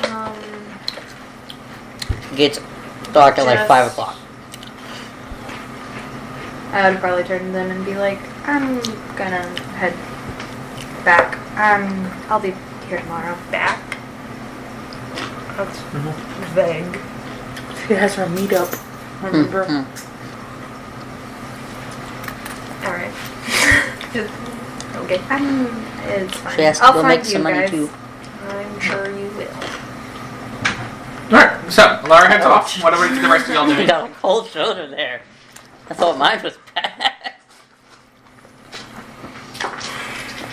Um, It gets dark at like Just- 5 o'clock. I would probably turn to them and be like, I'm gonna head back. I'll be here tomorrow. Back. That's vague. She has her meetup. Remember? Mhm. All right. Okay. It's fine. She has to I'll go find make you some money guys. too. I'm sure you will. Alright, so, Laura heads off. What are the rest of y'all You doing? got a cold shoulder there. I thought mine was bad.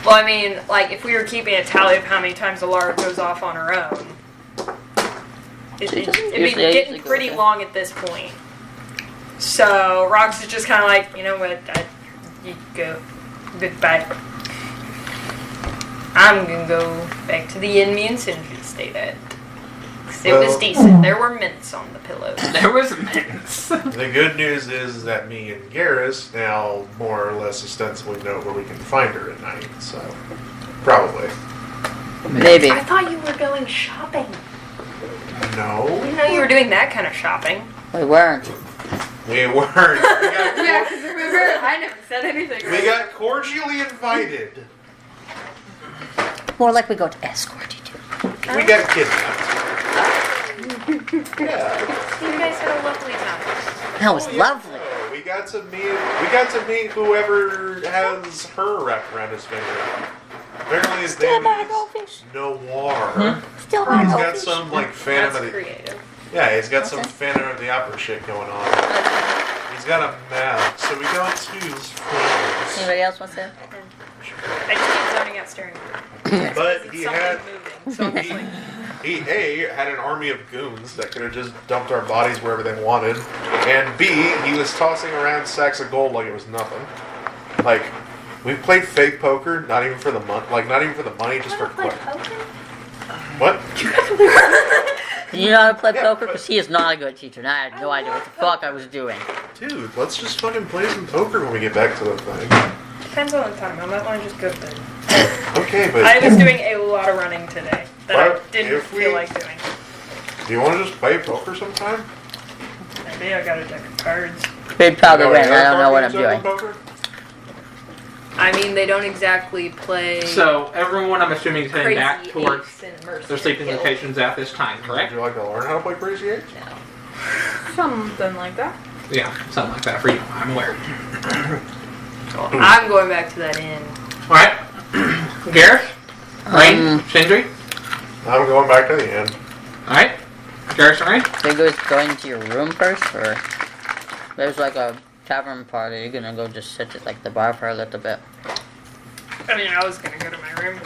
Well, I mean, like, if we were keeping a tally of how many times Alara goes off on her own, it'd be usually getting go pretty with it. long at this point. So, Rox is just kind of like, you know what, you go. Goodbye. I'm gonna go back to the inn me and Sindri stayed at. 'Cause it was Well- decent. There were mints on the pillows. There was mints. The good news is that me and Garrus now more or less ostensibly know where we can find her at night, so probably. Maybe. I thought you were going shopping. I No, didn't know you were doing that kind of shopping. We weren't. we weren't. Yeah, because remember, I never said anything. We got cordially invited. More like we got escorted. We got kidnapped. Yeah. You guys had a lovely time. That was lovely. Oh, we got to meet whoever has her wrapped around his finger. Apparently his name is goldfish. Noir. Still He's not got some like That's phantom. creative. Yeah, he's got some Okay. Phantom of the Opera shit going on. He's got a mask, so we got two friends. Anybody else want to say? I just keep zoning out staring. But he had Moving, so it's like, he A, had an army of goons that could have just dumped our bodies wherever they wanted, and B, he was tossing around sacks of gold like it was nothing. Like, we played fake poker, not even for the money, just for quick. What? You know how to play poker? Because he is not a good teacher, and I had no idea what the fuck I was doing. Dude, let's just fucking play some poker when we get back to the thing. depends on the time. I might want to just go to bed. Okay, but I was doing a lot of running today that I What didn't if we- feel like doing. do you want to just play poker sometime? Maybe I got a deck of cards. Big probably You win. any I other don't know what I'm card games doing. other than poker? I mean, they don't exactly play. So everyone, I'm assuming, is heading back Crazy towards Eights and Mercy their sleeping Hill. locations at this time, Would correct? you like to learn how to play Crazy 8? Something like that. Yeah, something like that for you. I'm aware. I'm going back to that inn. All right, Gareth, Rain, Sindri. I'm going back to the end. All right, Gareth and Rain. They going to your room first, or there's like a tavern party. You're gonna go just sit at like the bar for a little bit. I mean, I was gonna go to my room,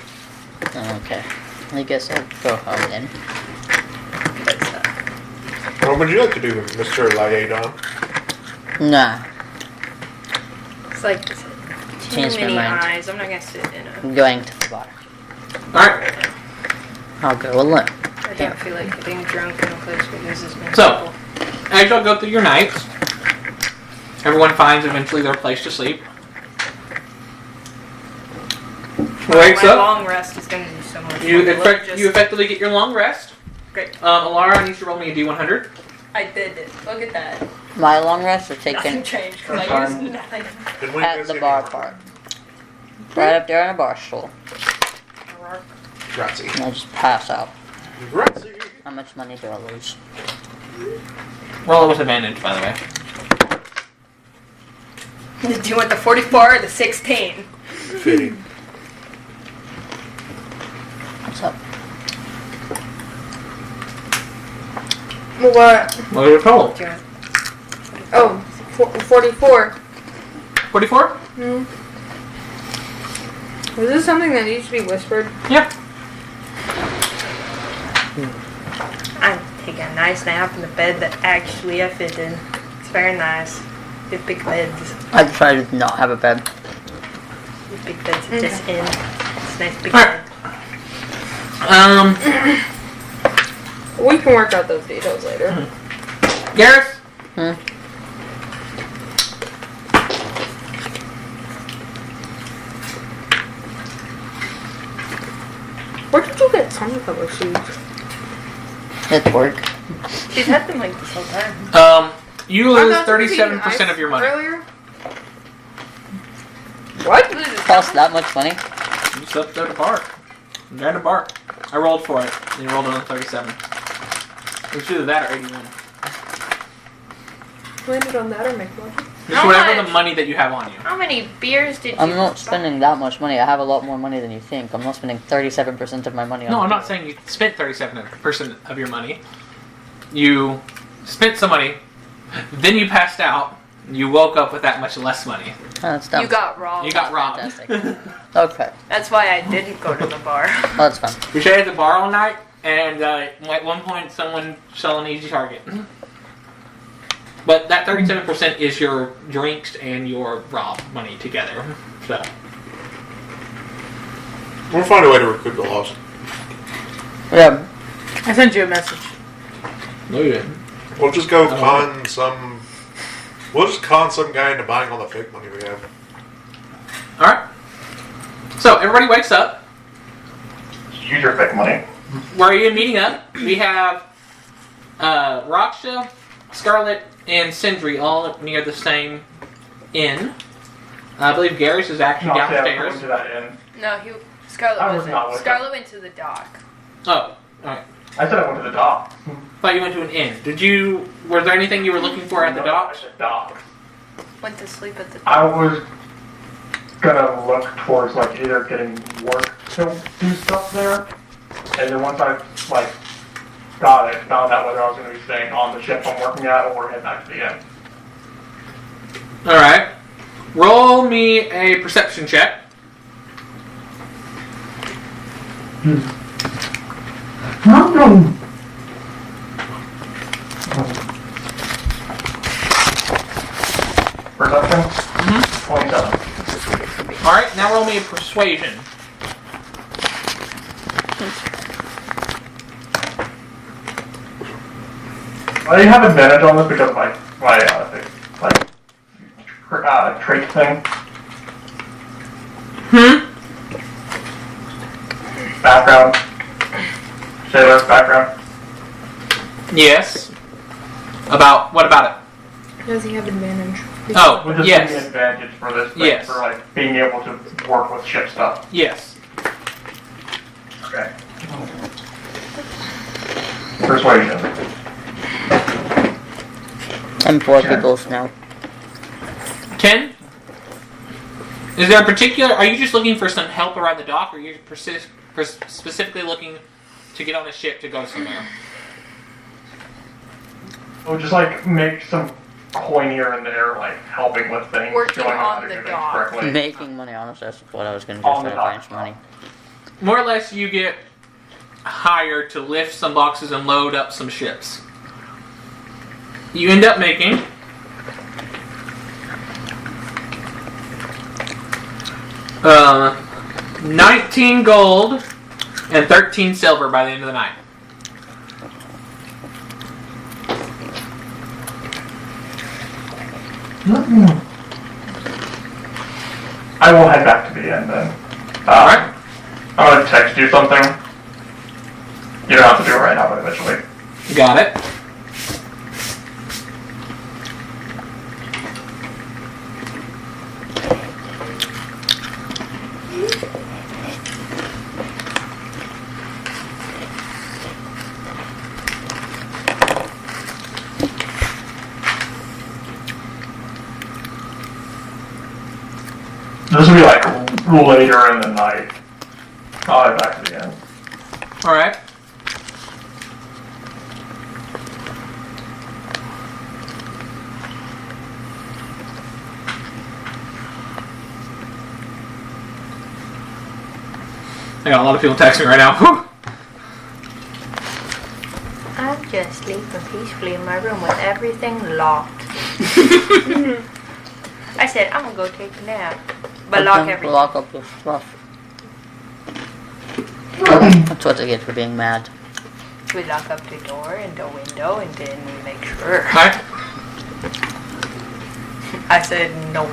Okay, I guess I'll go home then. but What would you like to do, Mr. Liaison? Nah, it's like too Changed my many mind. eyes. I'm not gonna sit in a. I'm going to the bar. All right. I'll go alone. I don't feel like getting drunk in a place where this has been So, as y'all go through your nights, everyone finds eventually their place to sleep. Wakes my up. long rest is gonna be so much You fun. Let me just- effectively get your long rest. Great. Alara needs to roll me a D100. I did it. Look at that. My long rest is Nothing taken changed. 'Cause I Fun. used nothing. Did we at miss the any bar more? part. Right up there on a bar stool. Grazie. And I just pass out. Grazie. How much money do I lose? Roll it with advantage, by the way. Do you want the 44 or the 16? Fitting. What's up? What? What are your total? Do you want? Oh, 44. 44? Hmm. Was this something that needs to be whispered? Yeah. I take a nice nap in the bed that actually I fit in. It's very nice. The big beds. I try to not have a bed. The big beds at this inn. It's a nice big Alright. bed. We can work out those details later. Gareth? Where did you get sunflower seeds? At work. She's had them like this whole time. You I lose got some 37% seeds of your money. Earlier? What? Cost that much money? You slept at a bar. You're at a bar. I rolled for it, and you rolled another 37. It was either that or 81. Landed on that or make money? Just How whatever much? the money that you have on you. How many beers did you I'm not buy? spending that much money. I have a lot more money than you think. I'm not spending 37% of my money on No, I'm beer. not saying you spent 37% of your money. You spent some money, then you passed out, and you woke up with that much less money. Oh, that's dumb. You got robbed. You got robbed. Fantastic. Okay. That's why I didn't go to the bar. Well, that's fine. We stayed at the bar all night, and at one point someone saw an easy target. But that 37% is your drinks and your rob money together. So We'll find a way to recoup the loss. Yeah. I sent you a message. no, you didn't. We'll just go con some. We'll just con some guy into buying all the fake money we have. All right. So everybody wakes up. Use your fake money. Where are you meeting up? We have Raksha, Scarlet, and Sindri all near the same inn. I believe Garrus is actually Not yet, downstairs. going to that inn. No, Scarlet I was wasn't. not with Scarlet went to the dock. Oh, alright. I said I went to the dock. Thought you went to an inn. Were there anything you were looking for at the No, docks? I said dock. Went to sleep at the dock. I was gonna look towards like either getting work to do stuff there, and then once I like got it. Found out whether I was going to be staying on the ship I'm working at or head back to the inn. Alright. Roll me a perception check. Perception? 27. Alright, now roll me a persuasion. I have advantage on this because of my trait thing. Background. Sailor background. Yes. What about it? Does he have advantage? Oh, Would this yes. be an advantage for this thing, Yes. for like being able to work with ship stuff? Yes. Okay. Persuasion. And 4 people's now. 10? Is there a particular... Are you just looking for some help around the dock, or are you specifically looking to get on a ship to go somewhere? We'll just like make some coin here and there, like helping with things. Working showing how on to the do things dock. correctly. Making money, honestly, that's what I was going to do On for the the dock. advance money. More or less, you get hired to lift some boxes and load up some ships. You end up making... 19 gold and 13 silver by the end of the night. I will head back to the inn then. Alright. I'm gonna text you something. You don't have to do it right now, but eventually. Got it. This will be like later in the night. I'll head back to the inn. Alright. I got a lot of people texting right now. Whew. I'm just sleeping peacefully in my room with everything locked. I said, I'm gonna go take a nap. But lock everything. Lock up your stuff. That's what they get for being mad. We lock up the door and the window and then we make sure. Alright. I said, no.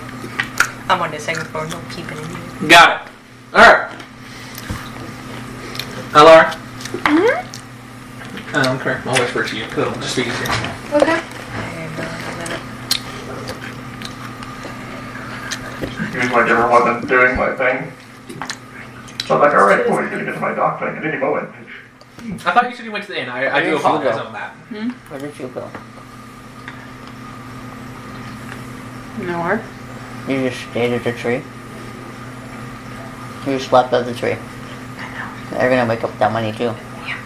I'm on the second floor, no keeping it in. Got it. Alright. Laura? Mm-hmm. Correct. I'll whisper to you because it'll just be easier. Okay. Seems like everyone wasn't doing my thing. So I was like, alright, cool, you're gonna get to my dock thing at any moment. I thought you said you went to the inn. I do apologize on that. Where did you go? Nowhere. You just stayed at the tree? You slept at the tree? I know. They're gonna wake up with that money too. Yeah.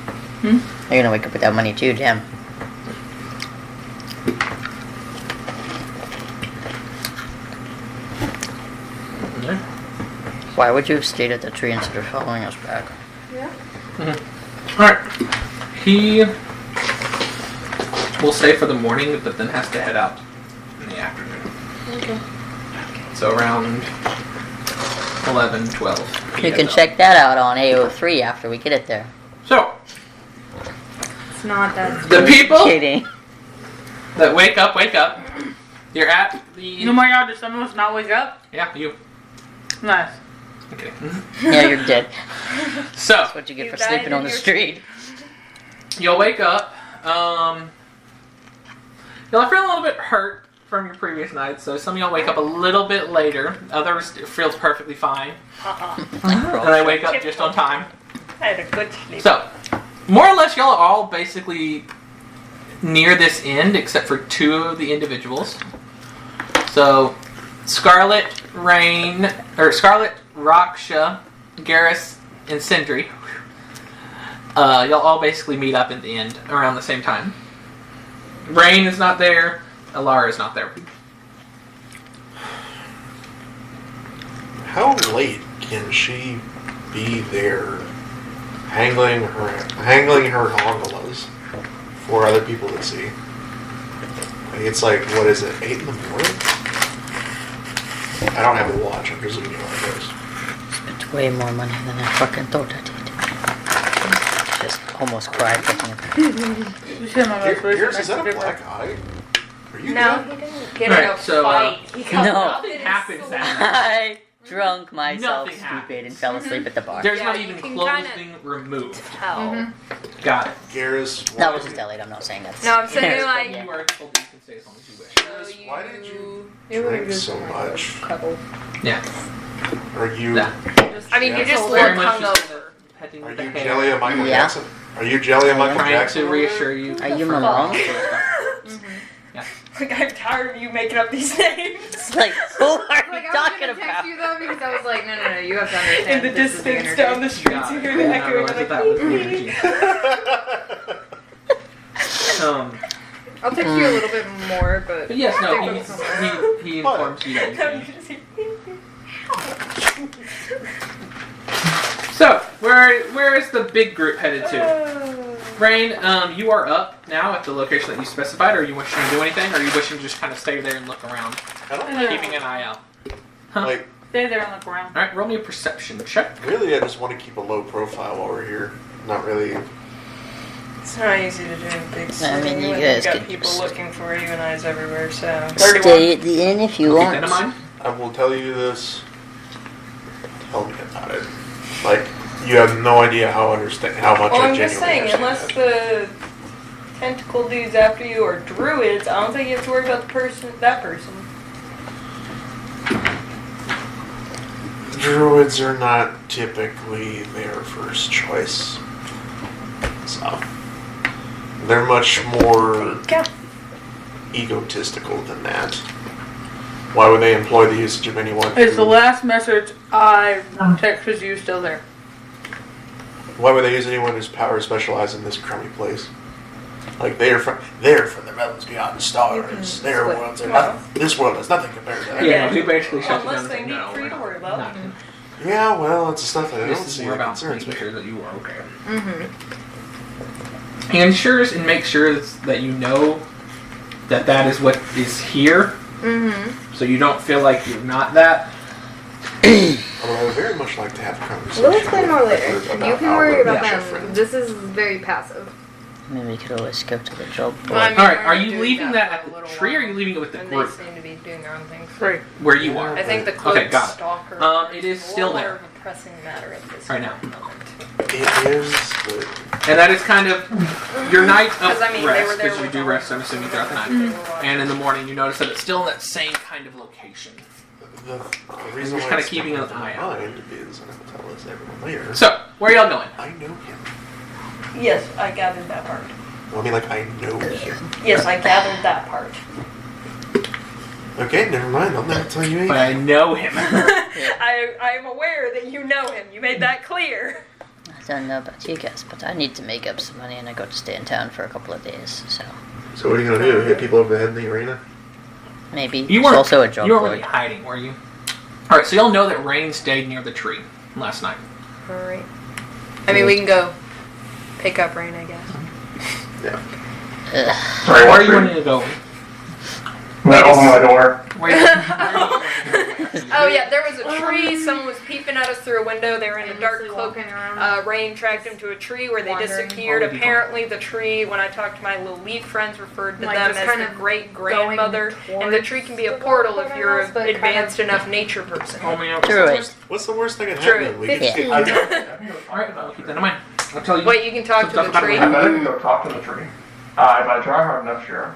They're gonna wake up with that money too, Jim. Why would you have stayed at the tree instead of following us back? Yeah. Alright. He will stay for the morning, but then has to head out in the afternoon. Okay. So around 11, 12. You can check that out on AO3 after we get it there. So, It's not that. the people Kidding. that wake up. You're at the... Oh my god, did some of us not wake up? Yeah, you. Nice. Okay. Yeah, you're dead. So, That's what you get for sleeping on the street. you'll wake up. You'll feel a little bit hurt from your previous night, so some of y'all wake up a little bit later. Others feels perfectly fine. And they wake up just on time. I had a good sleep. So, more or less, y'all are all basically near this end, except for 2 of the individuals. So, Scarlet, Raksha, Garrus, and Sindri. You'll all basically meet up at the end around the same time. Rain is not there. Alara is not there. How late can she be there, hangling her gondolas for other people to see? Like, it's like, what is it, 8 in the morning? I don't have a watch. I'm just looking at how it goes. Spent way more money than I fucking thought I did. Just almost cried thinking of it. Yours, is that a black eye? Are you No, good? he didn't get Alright, in a so, fight. He got No. Nothing happens that night. I drunk myself Nothing stupid and happens. fell asleep at the bar. There's Yeah, not you even can clothing removed. Tell. Got it. Garrus, That was just delayed, I'm not saying that. No, I'm saying like. You are told that you can stay as long as you wish. why did you It would drink just so like much? a couple. Yeah. Are you Yeah. I mean, you Yeah. just look Very much just hungover. petting are the you hair. jelly of Michael Yeah. Jackson? Are you jelly of Michael Trying Jackson? to reassure you. Are you my mom? Like, I'm tired of you making up these names. Like, who are Like, you I was talking gonna text about? you though because I was like, no, you have to understand. In the this is distance, energy. down the street, Got you it. hear I the did not echoing. realize Like, that was the energy. I'll text you a little bit more, but But yes, no, There goes he informs you that you can. So, where is the big group headed to? Rain, you are up now at the location that you specified. Are you wishing to do anything, or are you wishing to just kind of stay there and look around, I don't keeping an eye out? Huh. like. Stay there and look around. All right, roll me a perception check. Really, I just want to keep a low profile while we're here. Not really. It's not easy to do in big city. I mean, you when guys you've got could people just- looking for you and eyes everywhere, so. Stay at the inn if you Keep want. that in mind. I will tell you this. Tell me about it. Like, you have no idea how much Well, I I'm just saying, genuinely unless the tentacle dudes after you are druids, I don't think you have to worry about that person. Druids are not typically their first choice. So, they're much more egotistical than that. Why would they employ the usage of anyone? Is the who- last message I texted you still there? Why would they use anyone whose powers specialize in this crummy place? Like, they're from the realms beyond the stars. Their split. worlds are nothing. This world is nothing compared to that. Yeah, he basically shuts you down Unless and they says, need no, free we're to not- worry about. not- Yeah, well, it's the stuff that I This don't is see more that about concerns making me. sure that you are okay. Mm-hmm. He ensures and makes sure that you know that is what is here, Mm-hmm. so you don't feel like you're not that. Although I would very much like to have a conversation. We'll explain more later. with- You can worry about our them. friends. This is very passive. Maybe we could always go to the job Well, I board. mean, All right, we're are gonna you do leaving that at for a the little tree, or are while, you leaving it with the and group they seem to be doing their own things. Right. where you are? I think the cloaked Okay, got it. stalker. It is is still more there. of a pressing matter at this Right now. moment. It is, but And that is kind of your night of Because I mean, they were rest, there because you with do all rest, the I'm assuming, people throughout the that night. they were watching. And in the morning, you notice that it's still in that same kind of location. the reason Just why kinda it's keeping stuck an in my eye out. mind is, and I'll tell this to everyone later, So, where are y'all going? I know him. Yes, I gathered that part. Well, I mean, like, I know him. Yes, I gathered that part. Okay, never mind. I'll never tell you But anything. I know him. I am aware that you know him. You made that clear. I don't know about you guys, but I need to make up some money and I got to stay in town for a couple of days, so So what are you gonna do? Hit people over the head in the arena? maybe. You It's weren't also a job You weren't really board. hiding, were you? All right, so y'all know that Rain stayed near the tree last night. Alright. I mean, we can go pick up Rain, I guess. Yeah. Ugh. Sorry, Where what are you tree? wanting to go? That opened my door. Where are you- Oh yeah, there was a tree. Someone was peeping at us through a window. They were in a dark Aimlessly cloak. walking around. Rain tracked them to a tree where they Wandering. disappeared. Oh, Apparently, the tree, when I talked to my little leaf friends, referred to Like, them just as kind the of great grandmother. And the tree can be a towards portal the if you're house, but an kind advanced of- enough nature person. Call me out. Druid. What's the worst thing that True. happened? We can just get Yeah. I think All right, I'll keep that in mind. I'll tell you. Wait, you can talk to the tree. I bet I can go talk to the tree. If I try hard enough, sure.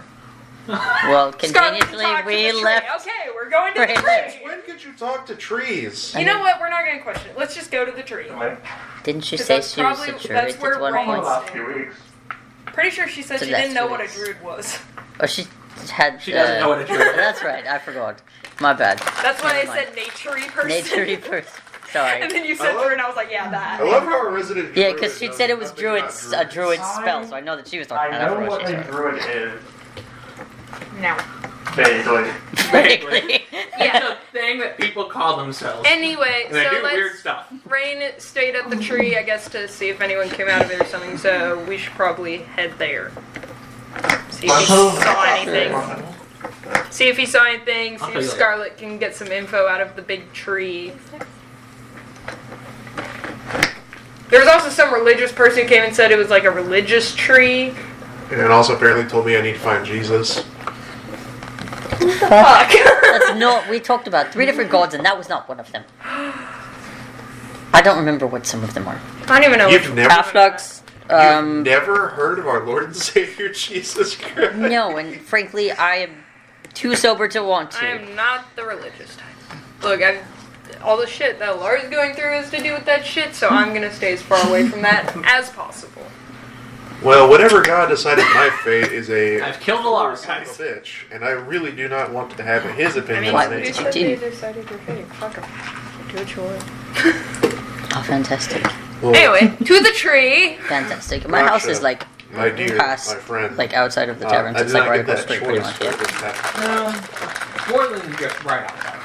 Well, Scarlet, conveniently, talk to we the tree. left. Okay, we're going to the Right there. tree. When could you talk to trees? You know what? We're not going to question it. Let's just go to the tree. Like, Didn't she 'Cause say that's she was probably- a that's druid where at one Rain over the point? last few weeks. Pretty sure she said So she that's didn't know what a druids. druid was. Oh, she had. She doesn't know what a druid is. That's right. I forgot. My bad. That's why I Never mind. said naturey person. Naturey person. Sorry. And then you said druid, and I was like, yeah, that. I love how our resident. Yeah, druid because she knows said it was nothing about a druid's spell, so I know that she was talking I about know what a ferocious. druid is. No. Vaguely. Vaguely. It's a thing that people call themselves. Anyway, And they so do weird let's. stuff. Rain stayed at the tree, I guess, to see if anyone came out of it or something, so we should probably head there. See if he saw anything. See if he saw anything, see I'll if tell you later. Scarlet can get some info out of the big tree. There was also some religious person who came and said it was like a religious tree. And also apparently told me I need to find Jesus. Fuck. That's not. We talked about 3 different gods, and that was not one of them. I don't remember what some of them are. I don't even know You've which never, Half-Nugs. you've never heard of our Lord and Savior Jesus Christ? No, and frankly, I am too sober to want I to. am not the religious type. Look, all the shit that Laura's going through is to do with that shit, so I'm gonna stay as far away from that as possible. Well, whatever God decided my fate is a I've killed a lot of son of a guys. bitch, and I really do not want to have his I opinion mean, Why on would it. you said they decided your fate. Fuck 'em. Do what you want. Oh, fantastic. Well, Anyway, to the tree. Fantastic. My house is like my dear, past, my friend. like outside of the tavern. I It's did like not right get across the that street, pretty choice. much. Portland is just right outside.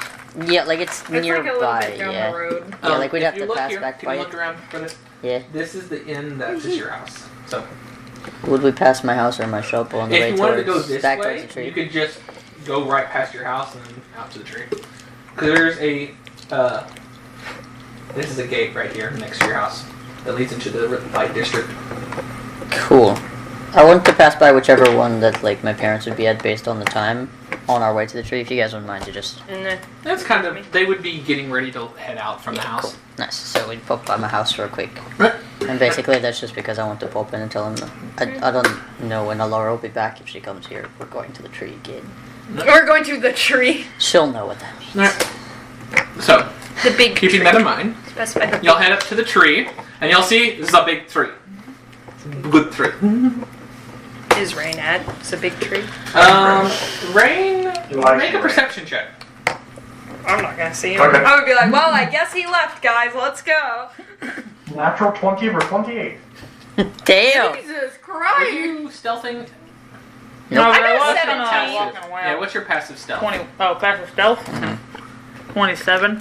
Yeah, like it's It's like a little nearby. bit down Yeah. the road. Yeah, like we'd if have you to look pass here, back can by you it. look around for this? Yeah. This is the inn that is your house. So Would we pass my house or my shop on the way if you wanted to go towards this back way, towards the tree? you could just go right past your house and then out to the tree. Because there's a this is a gate right here next to your house that leads into the light district. Cool. I want to pass by whichever one that like my parents would be at based on the time on our way to the tree. If you guys wouldn't mind to just That's kind of they would be getting ready to head out from the house. cool. Nice. So we'd pop by my house real quick. Right. And basically that's just because I want to pop in and tell him I don't know when Alora will be back if she comes here. We're going to the tree again. We're going to the tree. She'll know what that means. Alright. So The big keeping tree. that in mind, Specify the you'll head up to the tree and you'll see this is a big tree. Good tree. is Rain at? It's a big tree. Rain, You like make a Rain. perception check. I'm not gonna see him. Okay. I would be like, well, I guess he left, guys. Let's go. Natural 20 for 28. Damn! Jesus Are Christ! you stealthing? No, I but got was 17. walking away. Yeah, what's your passive stealth? 20. Oh, passive stealth. 27.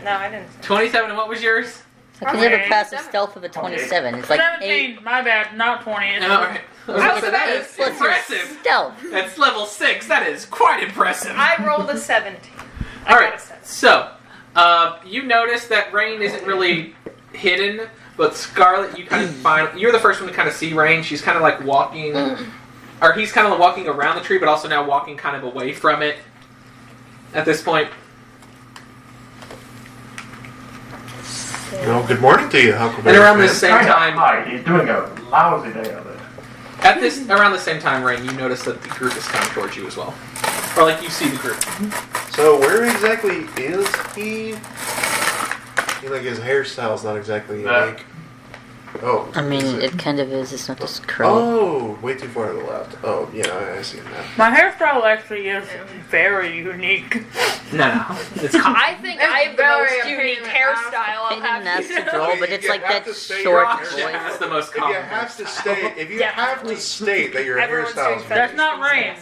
No, I didn't. 27, and what was yours? I can have a Okay. passive stealth of a 27. It's like 17. My bad. Not 20. It's Alright. How's So that? that is plus your impressive. stealth. That's level 6. That is quite impressive. I rolled a 17. Alright, so, you notice that Rain isn't really hidden, but Scarlet, you kind of find, you're the first one to kind of see Rain. She's kind of like walking, or he's kind of walking around the tree, but also now walking kind of away from it at this point. Well, good morning to you, Huckleberry. And around fan. this same Kinda time, high. He's doing a lousy day of it. around the same time, Rain, you notice that the group is coming towards you as well. Or like you see the group. So where exactly is he? Like his hairstyle's not exactly unique. Oh. I mean, is it kind of is. It's not just curly. Oh, way too far to the left. Oh, yeah, I see it now. My hairstyle actually is very unique. No, it's I think I have the very most unique opinion hairstyle. I I'll have didn't ask you to know. draw, but it's You like have that to stay short your voice. Rasha has the most If you common have to hairstyle. state, if you Yeah, have to please. state that your Everyone's doing hairstyle's feathers. That's not Rain.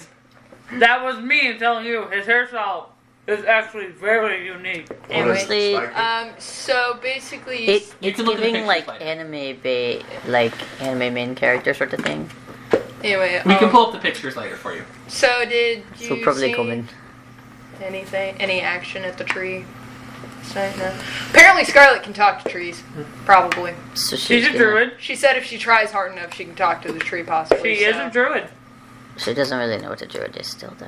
That was me telling you his hairstyle is actually very unique. Honestly, So basically, It's You can look at the giving like pictures anime main character sort of thing. anyway, We can pull up the pictures later for you. So did you So probably see come in. anything, any action at the tree? No. Apparently, Scarlet can talk to trees. Probably. So She's a gonna- druid. She said if she tries hard enough, she can talk to the tree. Possibly. She is so. a druid. She doesn't really know what a druid is still, though.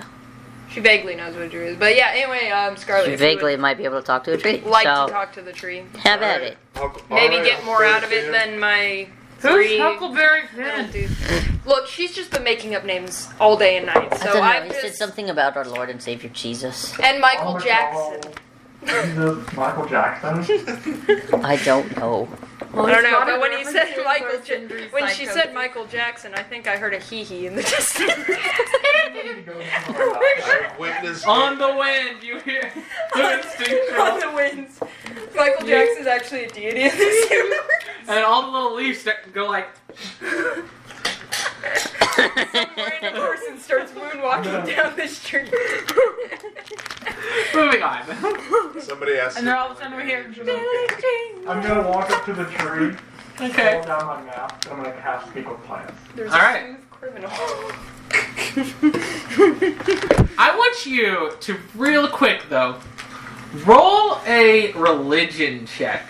She vaguely knows what a druid is, but yeah. Anyway, Scarlet. She if you would vaguely might be able to talk to a tree. like so to talk to the tree. have at it. Maybe get more out of it than my Who's three. Huckleberry little Finn? dudes. Look, she's just been making up names all day and night. I So don't know. I've He said just something about our Lord and Savior Jesus. and Michael Oh, Jackson. Jesus, Michael Jackson. I don't know. I don't know, not but a when he said reference to Michael, first injury when she psychosis. said Michael Jackson, I think I heard a hee hee in the distance. Witness. On the wind, you hear the On instinctual. the winds. Michael Jackson's actually a deity in this universe. And all the little leaves go like. Some random person starts moonwalking down the street. Moving on. Somebody asked. And then all of a sudden we hear. I'm gonna walk up to the tree, Okay. pull down my map, and I'm gonna cast Speak with Plants. There's All a right. smooth criminal. I want you to, real quick though, roll a religion check.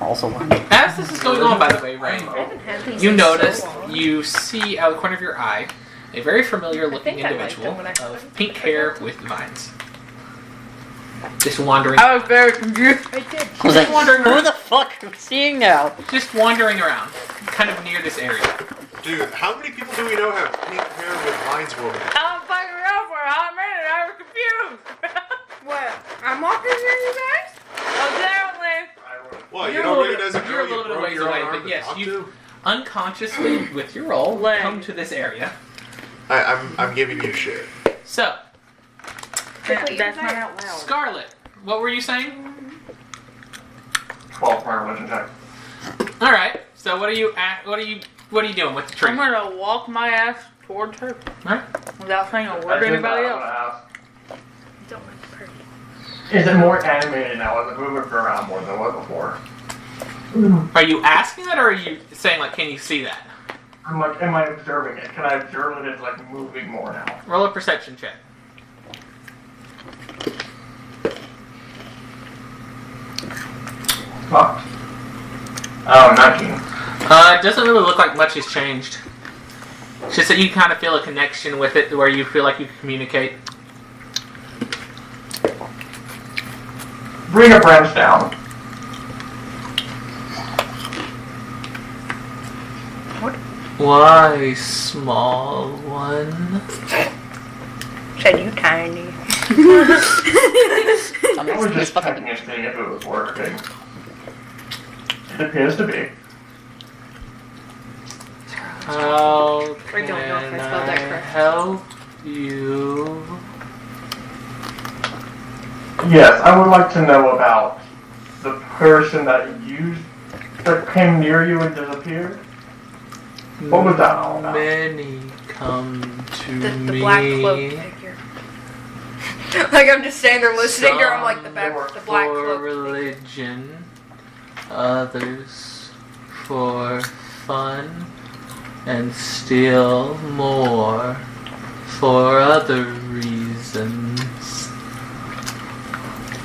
Also one. As this is going on, by the way, Ray, you in notice, so long. you see out of the corner of your eye a very familiar looking think I liked individual them when I saw of them. pink hair with vines. Just wandering, I was very confused. I did. I was like, wandering who around. the fuck am I seeing now? Just wandering around, kind of near this area. Dude, how many people do we know have pink hair with lines woven? I'm fucking around for a hot minute. I was confused. What? I'm walking near you guys? Apparently. What? You're You a don't little recognize a bit- you're a girl little bit you of broke ways your away, own but arm to yes, talk you- to? Unconsciously, with your roll, Leg. come to this area. I'm giving you shit. So, That's not out loud. Scarlet, what were you saying? 12 for my religion check. All right. So, what are you doing with the tree? I'm gonna walk my ass towards her All right. without saying a I word to did anybody that, else. I'm gonna Don't like the party. ask, is it more animated now? Is it moving around more than it was before? Are you asking that, or are you saying like, can you see that? I'm like, am I observing it? Can I observe that it's like moving more now? Roll a perception check. Fuck. Oh, 19. It doesn't really look like much has changed. It's just that you kind of feel a connection with it, where you feel like you can communicate. Bring a branch down. Why, small one? Said you tiny. I'm I was this just fucking. checking and seeing if it was working. It appears to be. How I can don't know if I spelled that correct. help you? Yes, I would like to know about the person that came near you and disappeared. What was that all about? Many come to The me. black cloaked figure. Like I'm just standing there listening to her. I'm like the black for cloaked figure. religion, others for fun, and still more for other reasons.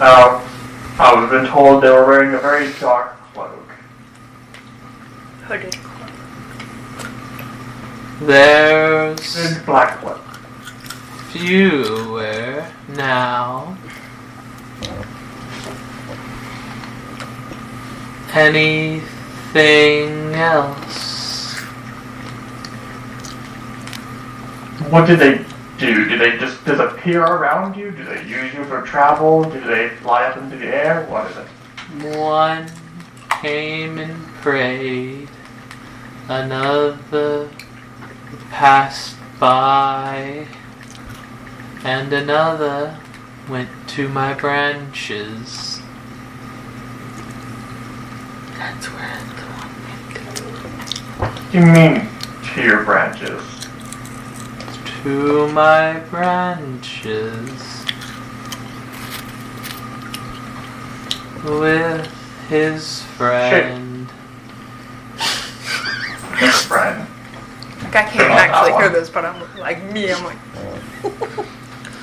I've been told they were wearing a very dark cloak. Hooded. There's Big black cloak. fewer now. Anything else? What did they do? Did they just disappear around you? Do they use you for travel? Do they fly up into the air? What is it? One came and prayed, another passed by, and another went to my branches. That's where the one went. What do you mean to your branches? To my branches. With his friend. Your friend. Like I can't actually hear this, but I'm like me. I'm like,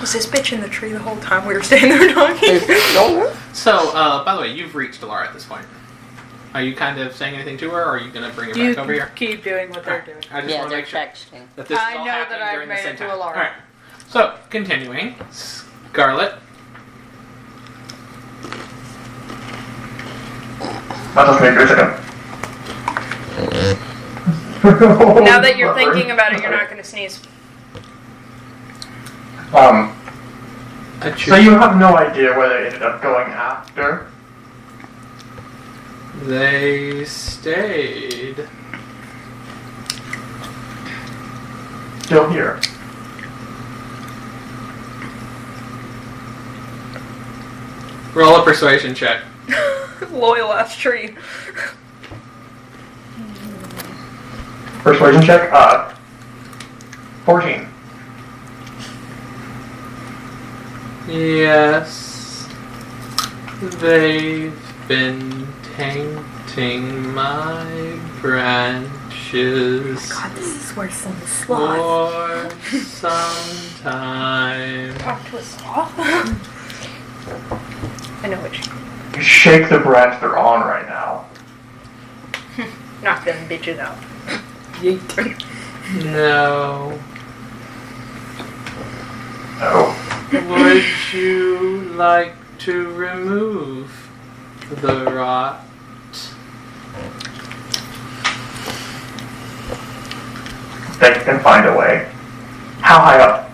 was this bitch in the tree the whole time we were standing there talking? So, by the way, you've reached Alara at this point. Are you kind of saying anything to her, or are you going to bring her You back over here? keep doing what they're doing. I just Yeah, want to they're make sure texting. that this is I all know happening that I've during the made same it to time. Alara. Alright. So, continuing. Scarlet. That doesn't make a second. Now that you're thinking about it, you're not gonna sneeze. So you have no idea where they ended up going after? They stayed. Still here. Roll a persuasion check. Loyal ass tree. Persuasion check. 14. Yes, they've been tainting my branches God, this is worse than the for some time. Talk to a sloth. I know what you Shake the branch they're on right now. knock them bitches out. No. No. Would you like to remove the rot? They can find a way. How high up?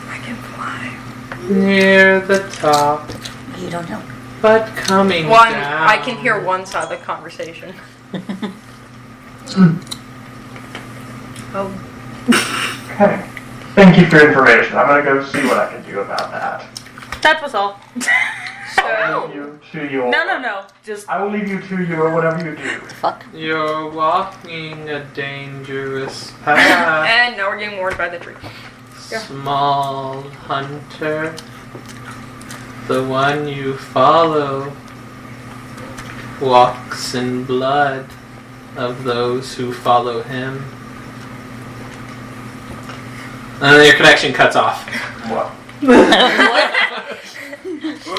I can fly. Near the top, You don't know. but coming Well, down. I can hear one side of the conversation. Oh, Okay. Thank you for your information. I'm gonna go see what I can do about that. That was all. I'll leave you to your. No. Just I will leave you to your whatever you do. Fuck. You're walking a dangerous path, and now we're getting warned by the tree. small hunter. The one you follow walks in blood of those who follow him. And then your connection cuts off. Well,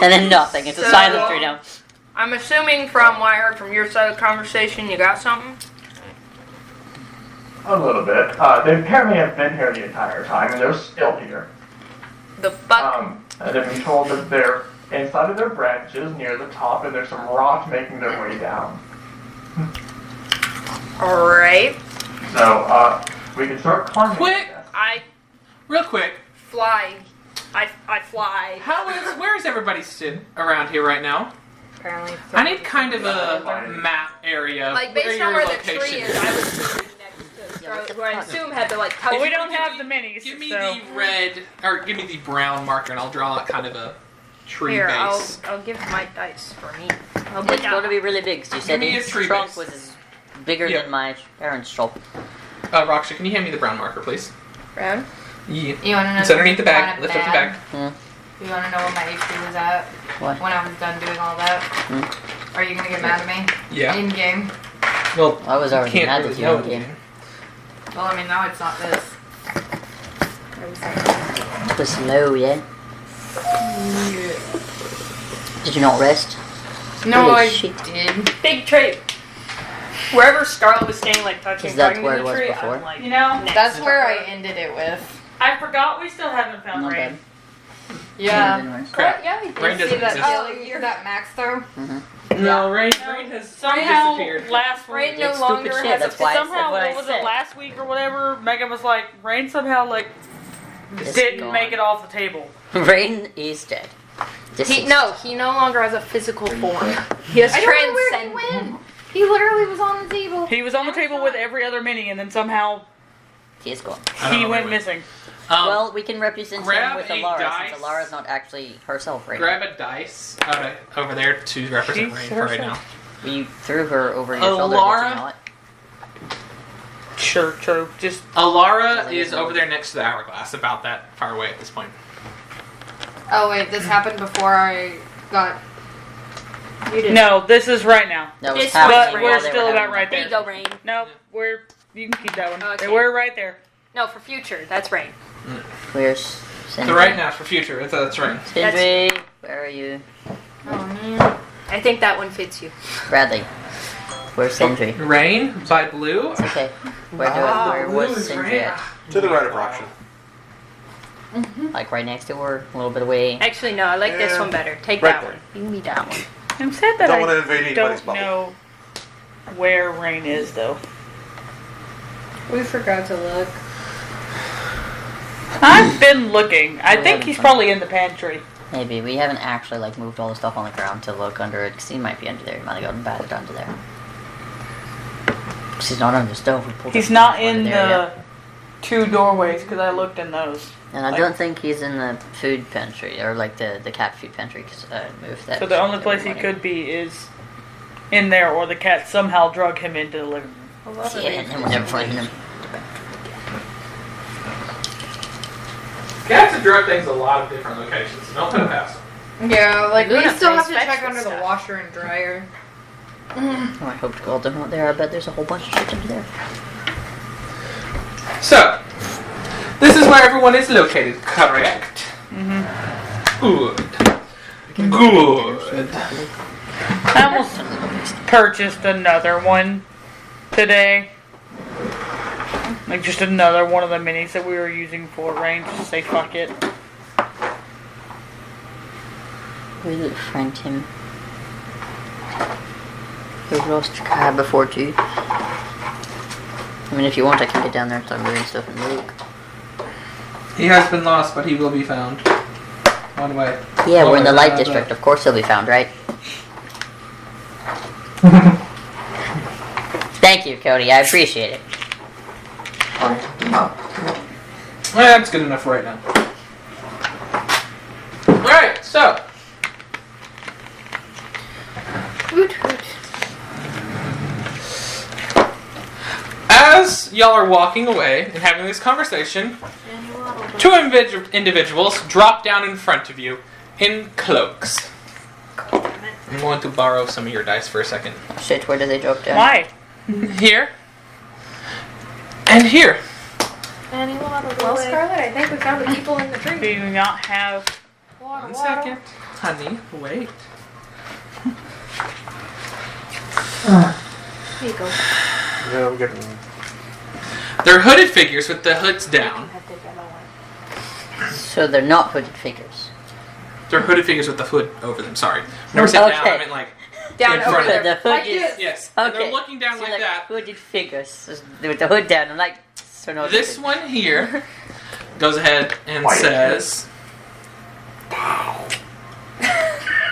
And then nothing. It's a So- silent tree now. I'm assuming from what I heard from your side of the conversation, you got something? a little bit. They apparently have been here the entire time, and they're still here. The fuck? And they've been told that they're inside of their branches near the top, and there's some rot making their way down. Alright. So, we can start climbing. Quick! I Real quick, fly. I fly. where is everybody stood around here right now? Apparently. I need kind of a map area. Like, where based your on where the location tree is, I was standing next to who I assume had the, like, well, we don't have the minis. Give me so. the red, or give me the brown marker, and I'll draw out kind of a tree Here, base. I'll give my dice for me. It's going to be really big. 'Cause you said me a his tree trunk base. was bigger Yeah. than my parents' trunk. Rocksha, can you hand me the brown marker, please? Brown? Yeah. You want to know? It's underneath the bag. kind of Lift up the bad? bag. You want to know what my HP was at What? when I was done doing all that? Are you gonna get mad at me? Yeah. In game. Well, I was already can't mad really at you know in game. Well, I mean now it's not this. It was slow, yeah? Did you not rest? No, Holy I shit. did. Big tree. Wherever Scarlet was standing, like, touching, Is that talking where to it the was tree, before? I'm like, You know, That's where I ended it with. I forgot we still haven't found Not rain. Yeah. Crap. Yeah, I Rain did doesn't see that. exist. Oh, you're that max throw. No, rain has Somehow disappeared. last Rain week, no It's longer stupid has shit, a that's why I said somehow what I what was said. it last week or whatever? Megan was like, rain somehow like It's didn't gone. make it off the table. Rain is dead. He no longer has a physical form. He has I don't know where he transcended. went. He literally was on the table. He was on the table with every other mini, and then somehow He is gone. I don't he know where went he missing. Well, we can represent grab him with a Alara, dice. since Alara's not actually herself right Grab a dice over there to represent She's rain for right now. herself. now. You threw her over your shoulder, Alara? did you not? Sure, true. Just Alara is over there next to the hourglass, about that far away at this point. Oh wait, this happened before I got. You did. no. This is right now. That was It's happening But while we're they still were about having right There there. you go, Rain. No, you can keep that one. Okay. We're right there. No, for future. That's Rain. Where's Sindri? So right now, for future, that's rain. Sindri, where are you? Oh man. I think that one fits you. Bradley. Where's Sindri? Rain by blue. It's okay. Where Blue was is Sindri rain. at? To the right of Rocksha. Like right next to her, a little bit away. Actually, no. I like this Yeah. one better. Take Right that there. one. You can be that one. I'm sad that Don't want to I invade anybody's don't bubble. know where rain is though. We forgot to look. I've been looking. I We think haven't he's found probably in the pantry. Maybe. We haven't actually like moved all the stuff on the ground to look under it, because he might be under there. He might have gotten battered under there. 'Cause he's not under the stove. We pulled He's the not stuff under in there the two doorways because I looked in those. And I don't think he's in the food pantry, or like the cat food pantry, because I moved that. So the only place he could be is in there, or the cat somehow drug him into the living room. Yeah, and we'll never find him. Cats have drug things a lot of different locations, so don't put it past them. Yeah, like we Luna still have plays to check fetch under with the stuff. washer and dryer. Oh, I hope to God they're not there. I bet there's a whole bunch of shit under there. So, this is where everyone is located, correct? Good. Good. I almost purchased another one today. Like just another one of the minis that we were using for range. Just say fuck it. We look friend him. We've lost your car before too. I mean, if you want, I can get down there and start moving stuff and look. He has been lost, but he will be found. One way. Yeah, we're in the light district. Of course he'll be found, right? Thank you, Cody. I appreciate it. That's good enough right now. Alright, so. Hoot hoot. As y'all are walking away and having this conversation, two individuals drop down in front of you in cloaks. I'm going to borrow some of your dice for a second. Shit, where do they drop down? Why? Here. And here. Well, Scarlet, I think we found the people in the Do tree. you not have? One second. Honey, wait. Here you go. Yeah, I'm getting. They're hooded figures with the hoods down. So they're not hooded figures. They're hooded figures with the hood over them, sorry. Never said down, I meant like Down in front over of The them. hood Like is this. Yes. And okay. they're looking down So like like that. hooded figures with the hood down. I'm like, so no. This one here goes ahead and Why? says,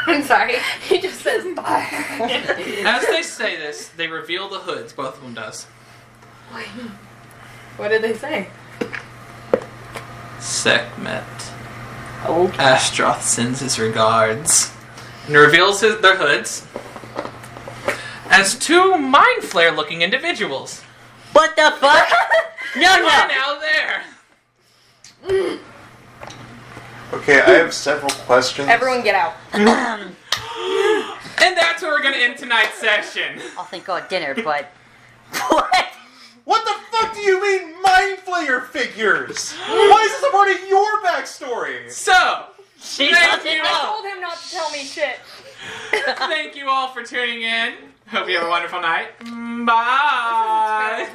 I'm sorry. He just says bye. as they say this, they reveal the hoods, both of them does. What did they say? Sekhmet. Oh. Astroth sends his regards. And reveals their hoods as two mind flare looking individuals. What the fuck? No, You are no. now there. Okay, I have several questions. Everyone get out. And that's where we're going to end tonight's session. Oh, thank God, dinner, but what? What the fuck do you mean, mind flayer figures? Why is this a part of your backstory? So, She Thank doesn't you. I know. told him not to tell me shit. thank you all for tuning in. Hope you have a wonderful night. Bye.